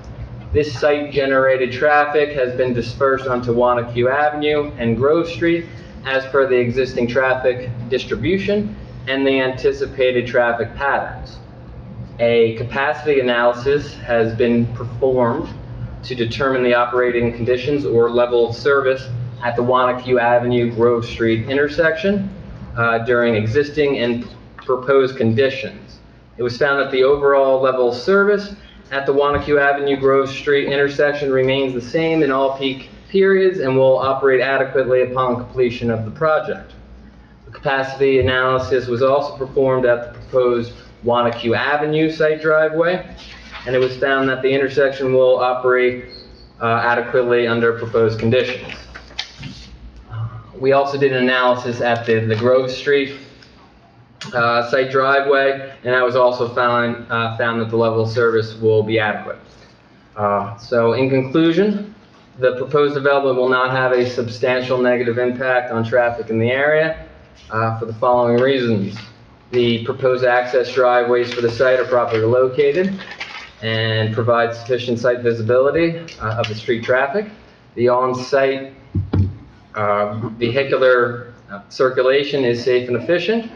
This site-generated traffic has been dispersed onto Wanacue Avenue and Grove Street as per the existing traffic distribution and the anticipated traffic patterns. A capacity analysis has been performed to determine the operating conditions or level of service at the Wanacue Avenue Grove Street intersection during existing and proposed conditions. It was found that the overall level of service at the Wanacue Avenue Grove Street intersection remains the same in all peak periods and will operate adequately upon completion of the project. The capacity analysis was also performed at the proposed Wanacue Avenue site driveway, and it was found that the intersection will operate adequately under proposed conditions. We also did an analysis at the Grove Street site driveway, and that was also found that the level of service will be adequate. So in conclusion, the proposed development will not have a substantial negative impact on traffic in the area for the following reasons. The proposed access driveways for the site are properly located and provide sufficient site visibility of the street traffic. The on-site Vehicular circulation is safe and efficient.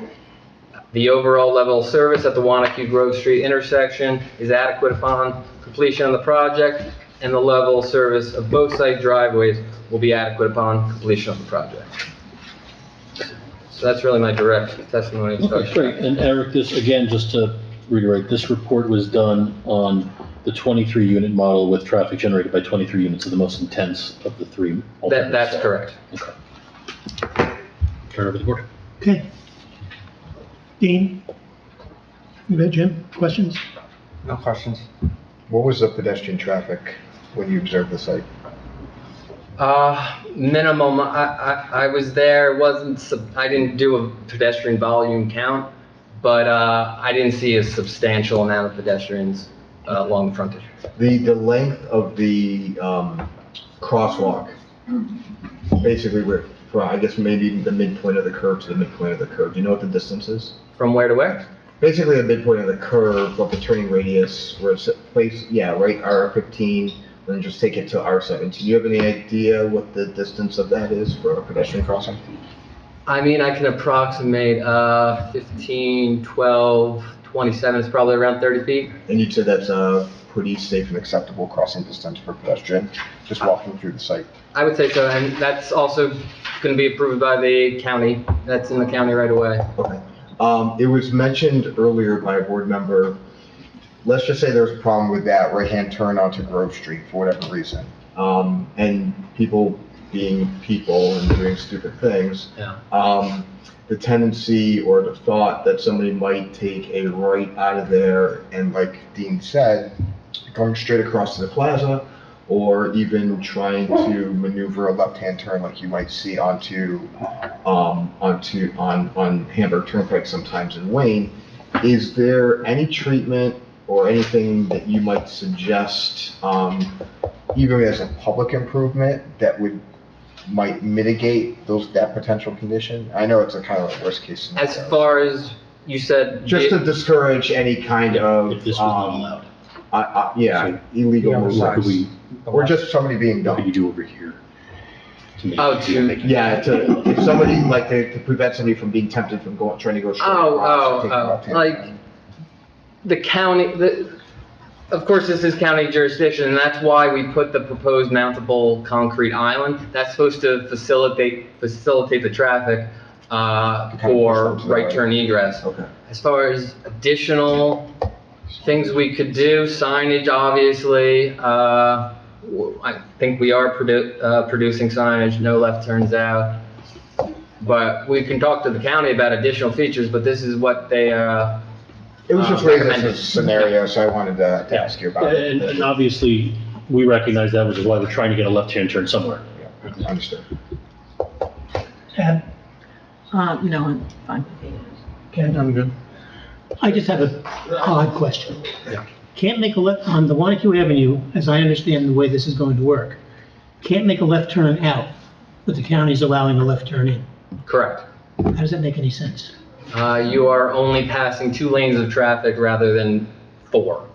The overall level of service at the Wanacue Grove Street intersection is adequate upon completion of the project, and the level of service of both site driveways will be adequate upon completion of the project. So that's really my direct testimony. Okay, great. And Eric, this, again, just to reiterate, this report was done on the 23 unit model with traffic generated by 23 units of the most intense of the three alternatives. That's correct. Okay. Turn over the board. Okay. Dean? You bet, Jim? Questions? No questions. What was the pedestrian traffic when you observed the site? Minimum, I was there, I didn't do a pedestrian volume count, but I didn't see a substantial amount of pedestrians along the frontage. The length of the crosswalk, basically from, I guess maybe the midpoint of the curve to the midpoint of the curve. Do you know what the distance is? From where to where? Basically the midpoint of the curve, but the turning radius, where it's placed, yeah, right, R15, then just take it to R17. Do you have any idea what the distance of that is for a pedestrian crossing? I mean, I can approximate 15, 12, 27, it's probably around 30 feet. And you'd say that's a pretty safe and acceptable crossing distance for pedestrian, just walking through the site? I would say so, and that's also going to be approved by the county. That's in the county right away. Okay. It was mentioned earlier by a board member, let's just say there's a problem with that right-hand turn onto Grove Street for whatever reason. And people being people and doing stupid things. Yeah. The tendency or the thought that somebody might take a right out of there and, like Dean said, going straight across to the plaza, or even trying to maneuver a left-hand turn like you might see on Hamburg Turnpike sometimes in Wayne. Is there any treatment or anything that you might suggest, even as a public improvement, that might mitigate that potential condition? I know it's a kind of a worst case scenario. As far as you said, Just to discourage any kind of, If this was not allowed. yeah, illegal movements. Or just somebody being dumb. What could you do over here? If somebody, like, to prevent somebody from being tempted from trying to go straight across. Like the county, of course, this is county jurisdiction, and that's why we put the proposed mountable concrete island. That's supposed to facilitate the traffic for right turn egress. Okay. As far as additional things we could do, signage, obviously. I think we are producing signage, no left turns out. But we can talk to the county about additional features, but this is what they It was just raised as a scenario, so I wanted to ask you about it. And obviously, we recognize that, which is why we're trying to get a left-hand turn somewhere. Yeah, understood. Ken? No, I'm fine. Ken? I'm good. I just have an odd question. Yeah. Can't make a left, on the Wanacue Avenue, as I understand the way this is going to work, can't make a left turn out, but the county's allowing a left turn in. Correct. How does that make any sense? You are only passing 2 lanes of traffic rather than 4.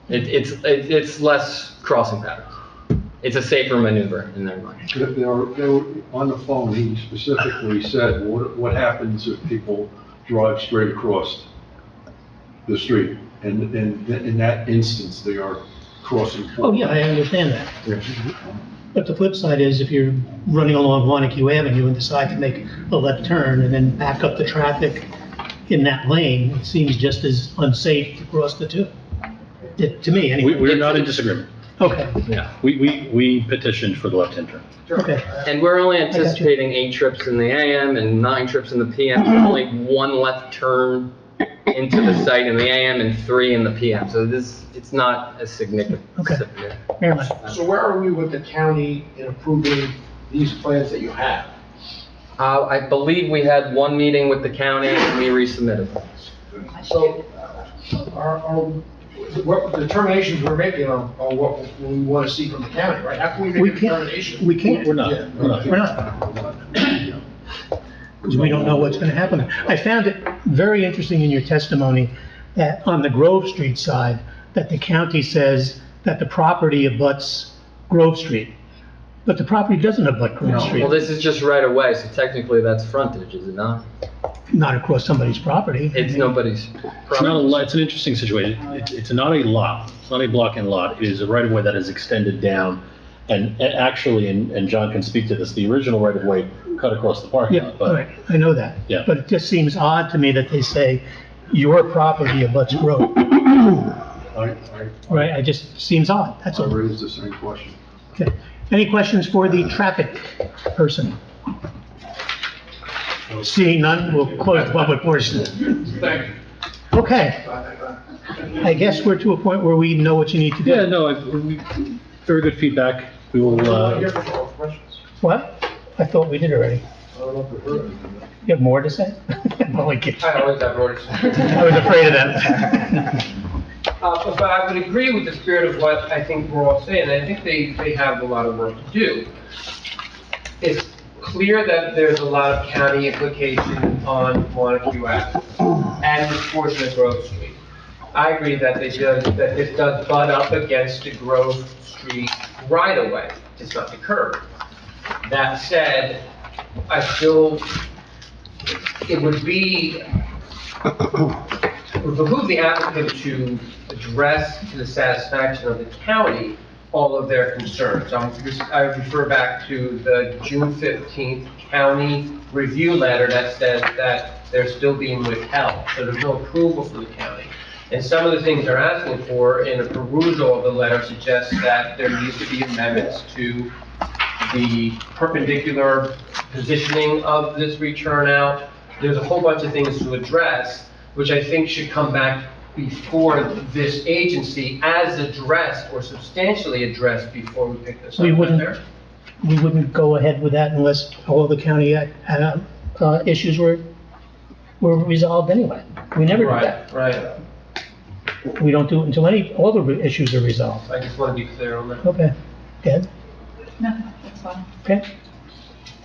It's less crossing patterns. It's a safer maneuver in their mind. They were on the phone, he specifically said, what happens if people drive straight across the street? And in that instance, they are crossing. Oh, yeah, I understand that. But the flip side is if you're running along Wanacue Avenue and decide to make a left turn and then back up the traffic in that lane, it seems just as unsafe to cross the two. To me, anyway. We're not in disagreement. Okay. Yeah, we petitioned for the left-hand turn. Okay. And we're only anticipating 8 trips in the AM and 9 trips in the PM. There's only 1 left turn into the site in the AM and 3 in the PM. So it's not as significant. Okay. So where are we with the county in approving these plans that you have? I believe we had 1 meeting with the county and we resubmitted. So, what determinations we're making are what we want to see from the county, right? How can we make a determination? We can't. We're not. Yeah. We're not. Because we don't know what's going to happen. I found it very interesting in your testimony that on the Grove Street side, that the county says that the property abuts Grove Street. But the property doesn't abut Grove Well, Street, this is just right away, so technically that's frontage, is it not? not across somebody's property. It's nobody's It's not a lot, it's an interesting situation. It's not a lot, it's not a block and lot. It is a right of way that is extended down. And actually, and John can speak to this, the original right of way cut across the parking Yeah, lot, but right, I know that. Yeah. But it just seems odd to me that they say your property abuts Grove. Right, it just seems odd, that's I all. raised the same question. Okay. Any questions for the traffic person? Seeing none, we'll close the public portion. Thank you. Okay. I guess we're to a point where we know what you need to do. yeah, no, very good feedback. We will, What? I thought we did already. You have more to say? I'm only kidding. I always have orders. I was afraid of that. But I would agree with the spirit of what I think we're all saying. I think they have a lot of work to do. It's clear that there's a lot of county implication on Montague Ave and this portion of Grove Street. I agree that this does butt up against the Grove Street right of way, just not the curb. That said, I still, it would behoove the applicant to address to the satisfaction of the county all of their concerns. I refer back to the June 15th county review letter that says that they're still being withheld, so there's no approval from the county. And some of the things they're asking for in a perusal of the letter suggests that there needs to be amendments to the perpendicular positioning of this return out. There's a whole bunch of things to address, which I think should come back before this agency as addressed or substantially addressed before we pick this up. We wouldn't go ahead with that unless all the county issues were resolved anyway. We never do that. Right. We don't do it until all the issues are resolved. I just want to be clear on that. Okay. Good. No, that's fine. Okay.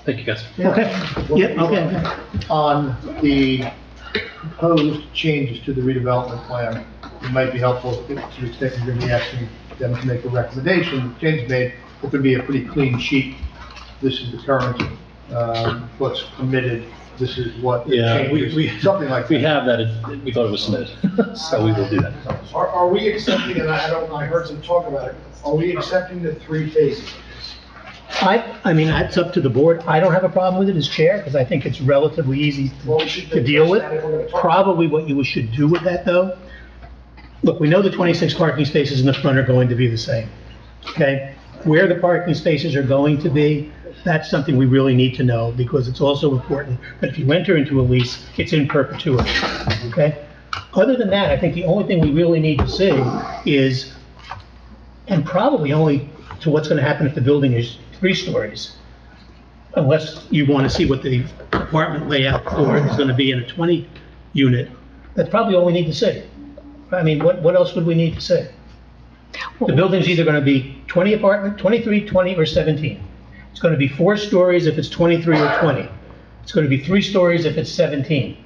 thank you guys. Okay. Yeah, okay. On the proposed changes to the redevelopment plan, it might be helpful to the extent you're going to be asking them to make a recommendation, change made, it could be a pretty clean sheet. This is the current, what's permitted, this is what the Yeah, changes, something like We that. have that, we thought it was submitted, so we will do that. Are we accepting, and I heard some talk about it, are we accepting the 3 phases? I mean, it's up to the board. I don't have a problem with it as chair, because I think it's relatively easy to deal with. Probably what you should do with that, though, look, we know the 26 parking spaces in the front are going to be the same, okay? Where the parking spaces are going to be, that's something we really need to know, because it's also important that if you enter into a lease, it's in perpetuity, okay? Other than that, I think the only thing we really need to see is, and probably only to what's going to happen if the building is 3 stories, unless you want to see what the apartment layout floor is going to be in a 20 unit, that's probably all we need to see. I mean, what else would we need to say? The building's either going to be 20 apartment, 23, 20, or 17. It's going to be 4 stories if it's 23 or 20. It's going to be 3 stories if it's 17.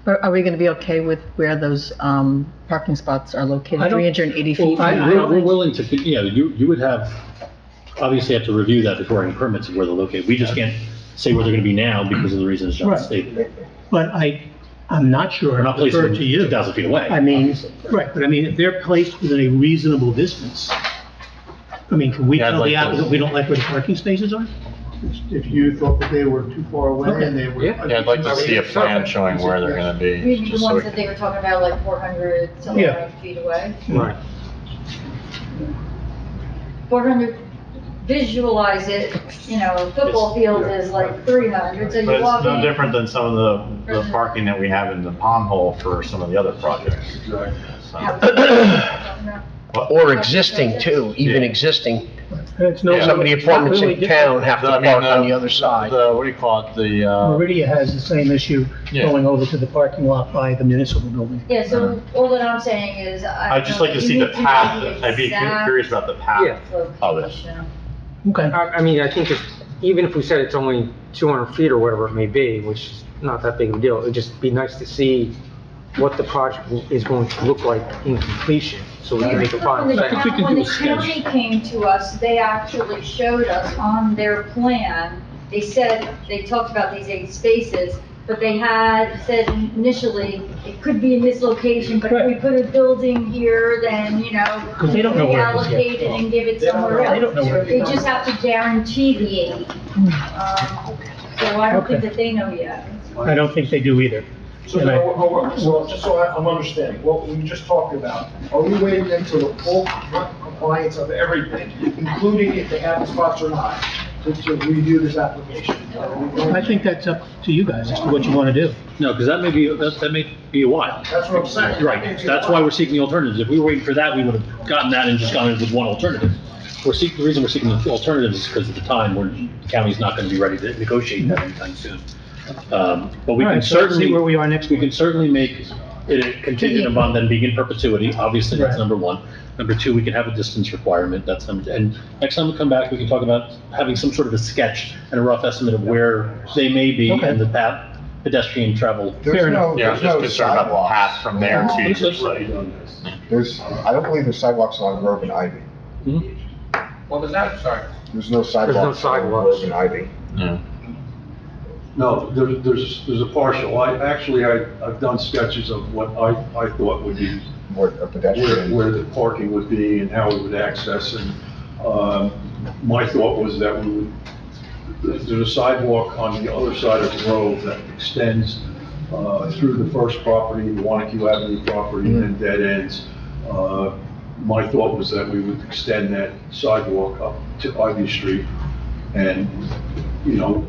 Are we going to be okay with where those parking spots are located, I don't- 380 feet? We're willing to, you would have, obviously have to review that before any permits of where they're located. We just can't say where they're going to be now because of the reasons John Right. stated. But I'm not sure. We're not I'll defer placing them to you. 2,000 feet away. I mean, right, but I mean, if they're placed within a reasonable distance, I mean, can we Yeah, I'd tell like the applicant those. we don't like where the parking spaces are? If you thought that they were too far away and they were. Yeah, I'd like to see a plan showing where they're gonna be. Maybe the just so ones we that they were talking about, like 400, something Yeah. like feet away. Right. 400, visualize it, a football field is like 300, so you But walk it's no in. different than some of the parking that we have in the pond hole for some of the other projects. So- Or existing too, even existing. It's no. Some of the it's not apartments really in different. town have to I mean, park on the other side. What do you call it, Meridia has the same issue Yeah. going over to the parking lot by the municipal building. Yeah, so all that I'm saying is, I'd just like to see the path, I'd be curious about the path of it. Okay. I mean, I think even if we said it's only 200 feet or whatever it may be, which is not that big of a deal, it'd just be nice to see what the project is going to look like in completion, so we can make a final When the assessment. county, when the county came to us, they actually showed us on their plan, they said, they talked about these 8 spaces, but they had said initially, it could be in this location, but if we put a building here, then, you know, Because they don't know where it is yet. reallocate it and give it somewhere else. They don't know where it is. They just have to guarantee the 8. So I don't think that they know yet. I don't think they do either. So, And I- so just so I'm understanding, what we just talked about, are we waiting until the full compliance of everything, including if they have the spots or not, to review this application? I think that's up to you guys as to what you want to do. No, because that may be a while. That's what I'm saying. Right, that's why we're seeking the alternatives. If we were waiting for that, we would have gotten that and just gone in with one alternative. The reason we're seeking the alternatives is because at the time, the county's not going to be ready to negotiate that anytime soon. But we All can right, so let's see certainly, where we are next we week. can certainly make it a contingent upon then being in perpetuity. Obviously, that's Right. number one. Number two, we can have a distance requirement. That's number, and next time we come back, we can talk about having some sort of a sketch and a rough estimate of where they may be Okay. and the path, pedestrian travel. There's no, Yeah, I was there's just no concerned about the sidewalks. path from there to your site. I don't believe there's sidewalks along Grove and Ivy. What was that? Sorry. There's no sidewalks along sidewalks. Grove and Ivy. No, there's a partial. I've done sketches of what I thought would be Where a pedestrian. where the parking would be and how we would access, and, my thought was that there's a sidewalk on the other side of Grove that extends, through the first property, the Wanacue Avenue property, and then dead ends. My thought was that we would extend that sidewalk up to Ivy Street, and,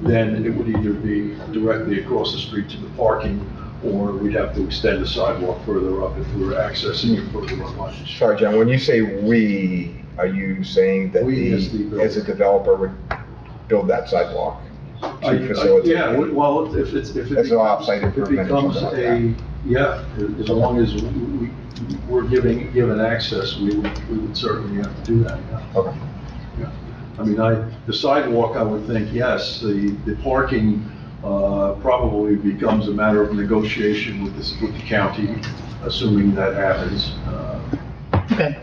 then it would either be directly across the street to the parking, or we'd have to extend the sidewalk further up if we were accessing it further up on the street. Sorry, John, when you say "we," are you saying that We as the builder. as a developer would build that sidewalk to facilitate? Yeah, well, if As an off-site it improvement or becomes something like yeah, as long as we're given access, we would certainly have to do that, yeah. Okay. Yeah. I mean, the sidewalk, I would think, yes, the parking, probably becomes a matter of negotiation with the county, assuming that happens. Okay.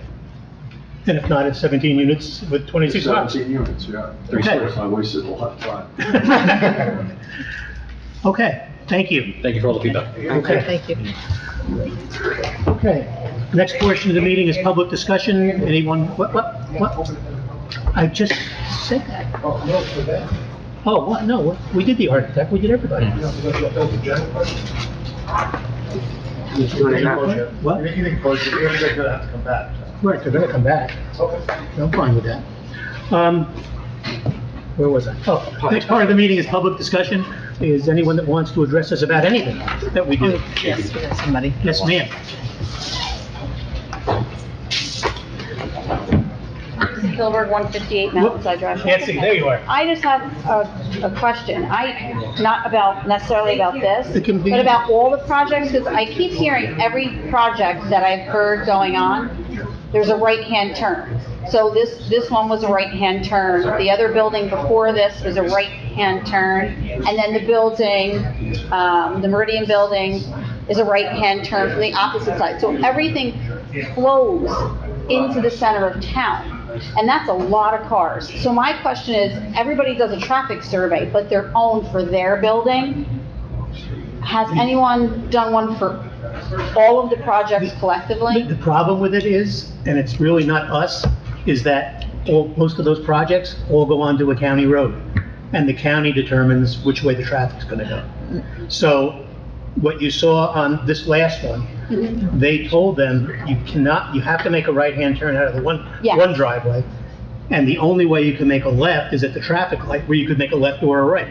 And if not, it's 17 units with 26 lots. 17 units, yeah. Okay. I wasted a lot of time. Okay, thank you. Thank you for all the feedback. Okay. Thank you. Okay, next portion of the meeting is public discussion. Anyone, what? I just said that. Oh, no, for that. Oh, what? No, we did the architect, we did everybody. What? Anything closer, you're gonna have to come back. Right, they're gonna come back. Okay. I'm fine with that. Where was I? Oh, next part of the meeting is public discussion. Is anyone that wants to address us about anything that we do? Yes, we have somebody. Yes, ma'am. Hilberg, 158 Mountainside Drive. Can't see, there you are. I just have a question. Not necessarily about this, It can be- but about all the projects, because I keep hearing every project that I've heard going on, there's a right-hand turn. So this one was a right-hand turn. The other building before this was a right-hand turn. And then the building, the Meridian building is a right-hand turn from the opposite side. So everything flows into the center of town. And that's a lot of cars. So my question is, everybody does a traffic survey, but they're owned for their building. Has anyone done one for all of the projects collectively? The problem with it is, and it's really not us, is that most of those projects all go onto a county road. And the county determines which way the traffic's gonna go. So what you saw on this last one, they told them, you have to make a right-hand turn out of the one driveway. And the only way you can make a left is at the traffic light, where you could make a left or a right.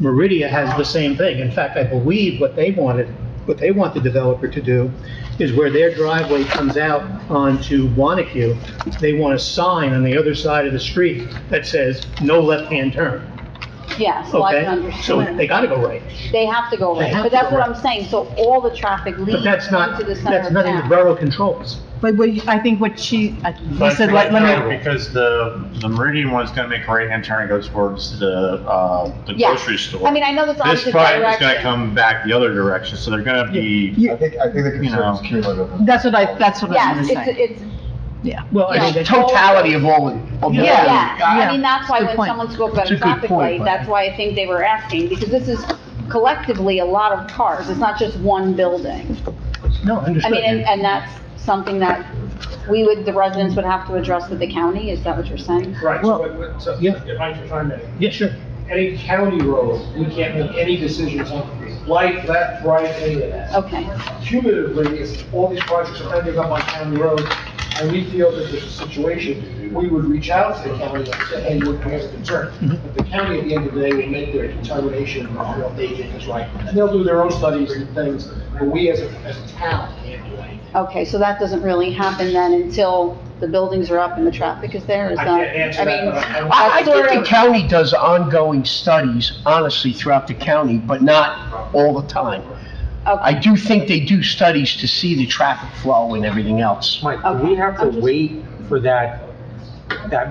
Meridia has the same thing. In fact, I believe what they want the developer to do is where their driveway comes out onto Wanacue, they want a sign on the other side of the street that says, no left-hand turn. Yes, well, I can Okay? So understand. they gotta go right. They have to go They right, have but to that's go what right. I'm saying, so all the traffic leads But that's not, into the center that's of nothing the town. borough controls. But I think what she But said, let me, because the Meridian one's gonna make a right-hand turn and go towards the Yes. grocery store. I mean, I know that's This opposite project is gonna direction. come back the other direction, so they're gonna be, I think the concern is cumulative. that's what I was gonna Yes, say. it's, Yeah. Well, Yeah. it's totality of all, of the. yeah, I Yeah. mean, that's why Good when point. someone spoke about It's a a good traffic point, light, but- that's why I think they were asking, because this is collectively a lot of cars, it's not just one building. No, I understood. mean, and that's something that the residents would have to address with the county, is that what you're saying? Right, Well, so, yeah. if I may, Yeah, sure. any county road, we can't make any decisions on light, left, right, any of that. Okay, Cumulatively, if all these projects are ending up on county road, and we feel that there's a situation, we would reach out to the county and say, hey, we have a concern. But the county, at the end of the day, will make their determination on what they think is right. And they'll do their own studies and things, but we as a town can't do anything. okay, so that doesn't really happen then until the buildings are up and the traffic is there, is I that? can't answer I that, mean, but I- I that's think sort the of, county does ongoing studies, honestly, throughout the county, but not all the time. I okay, do think they do studies to see the traffic flow and everything else. Mike, do we have to I'm just- wait for that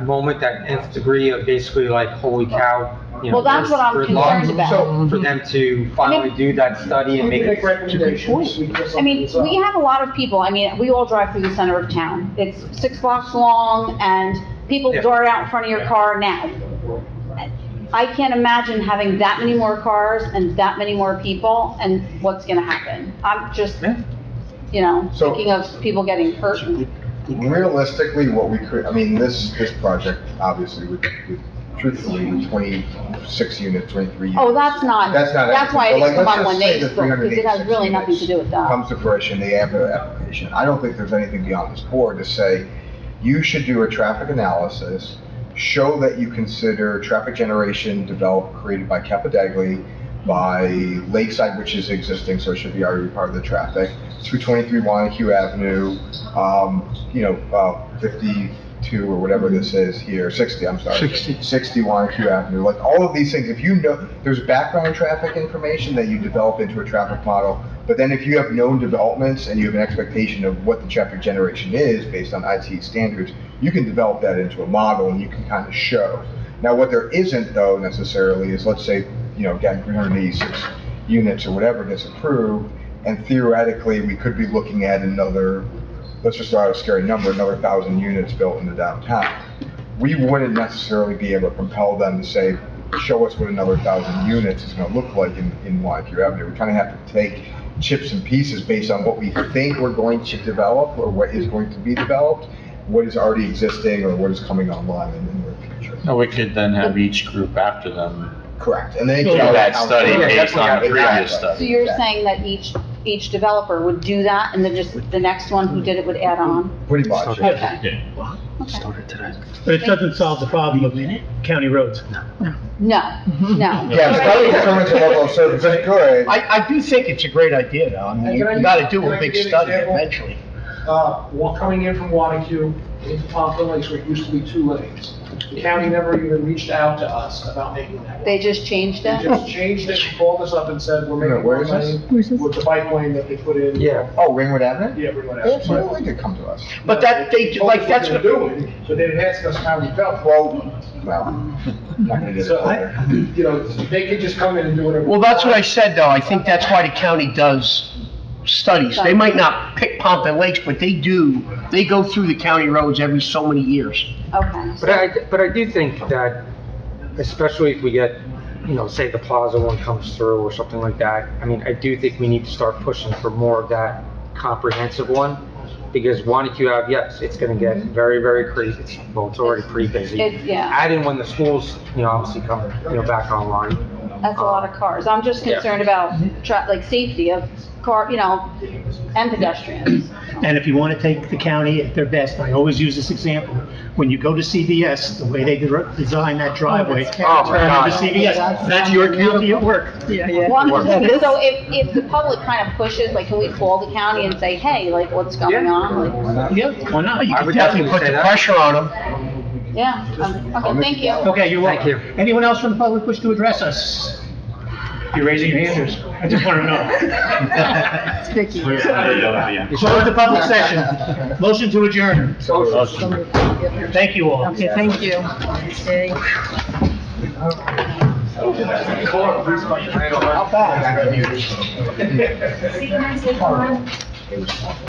moment, that nth degree of basically like, holy cow, you know? Well, that's what I'm gridlock, concerned about. For them to finally do that study and We make can make it. recommendations. We can get I mean, something we have a lot of people, I mean, we all drive through the center of town. It's 6 blocks long and people Yeah. dart out in front of your car now. I can't imagine having that many more cars and that many more people and what's gonna happen. I'm just, So- thinking of people getting hurt. Realistically, what we could, I mean, this project, obviously, with truthfully, 26 units, 23 units. Oh, that's not, That's not. that's why I but, like, didn't come let's up when just say they the spoke, because it has 386 really nothing to do with that. Comes to fruition, they have an application. I don't think there's anything beyond this board to say, you should do a traffic analysis, show that you consider traffic generation developed, created by Capadagli, by Lakeside, which is existing, so it should be already part of the traffic, 223 Wanacue Avenue, 52 or whatever this is here, 60, I'm sorry. 60 Wanacue Avenue, like all of these things, if you know, there's background traffic information that you develop into a traffic model, but then if you have known developments and you have an expectation of what the traffic generation is based on IT standards, you can develop that into a model and you can kind of show. Now, what there isn't though necessarily is, let's say, again, 386 units or whatever gets approved, and theoretically, we could be looking at another, let's just throw out a scary number, another 1,000 units built in the downtown. We wouldn't necessarily be able to compel them to say, show us what another 1,000 units is gonna look like in Wanacue Avenue. We kind of have to take chips and pieces based on what we think we're going to develop or what is going to be developed, what is already existing or what is coming online in the near future. no, we could then have each group after them Correct, and then. do that study Yeah, based on the definitely. previous So study. you're saying that each developer would do that, and then just the next one who did it would add on? Pretty much. Okay. Started today. But it doesn't solve the problem of county roads. No, Yeah, no. study determines the level of service is good. I do think it's a great idea, though. I mean, you gotta do a big study eventually. Coming in from Wanacue into Pompton Lakes, where it used to be 2 lanes. The county never even reached out to us about making that. They just changed They it? just changed it, called us up and said, we're making Where one is this? lane with the bike lane that they put in. Yeah. Oh, Ringwood Avenue? Yeah, Ringwood They Avenue. absolutely did come to us. But that, they, told like, us that's what what, they're doing, but they didn't ask us how we felt. Well, not gonna do So, that. they could just come in and do whatever. well, that's what I said, though. I think that's why the county does studies. They might not pick Pompton Lakes, but they do. They go through the county roads every so many years. Okay. But I do think that, especially if we get, say the Plaza one comes through or something like that, I mean, I do think we need to start pushing for more of that comprehensive one. Because Wanacue Ave, yes, it's gonna get very, very crazy. Well, it's already pretty busy. Yeah. Add in when the schools, obviously come, back online. That's a lot of cars. I'm just concerned about safety of and pedestrians. And if you want to take the county at their best, I always use this example. When you go to CVS, the way they design that driveway, that's Oh, my turn God. into CVS, that's your county at work. Well, I'm just thinking, so if the public kind of pushes, can we call the county and say, hey, what's going on? Yeah, why not? You I could would definitely put definitely say the that. pressure on them. Yeah, okay, thank you. Okay, you're welcome. Thank you. Anyone else from the public wish to address us? You raising your hand, or is- I just want to know. It's Vicky. Close the public session. Motion to adjourn. Thank you all. Okay, thank you. Okay. See you next week.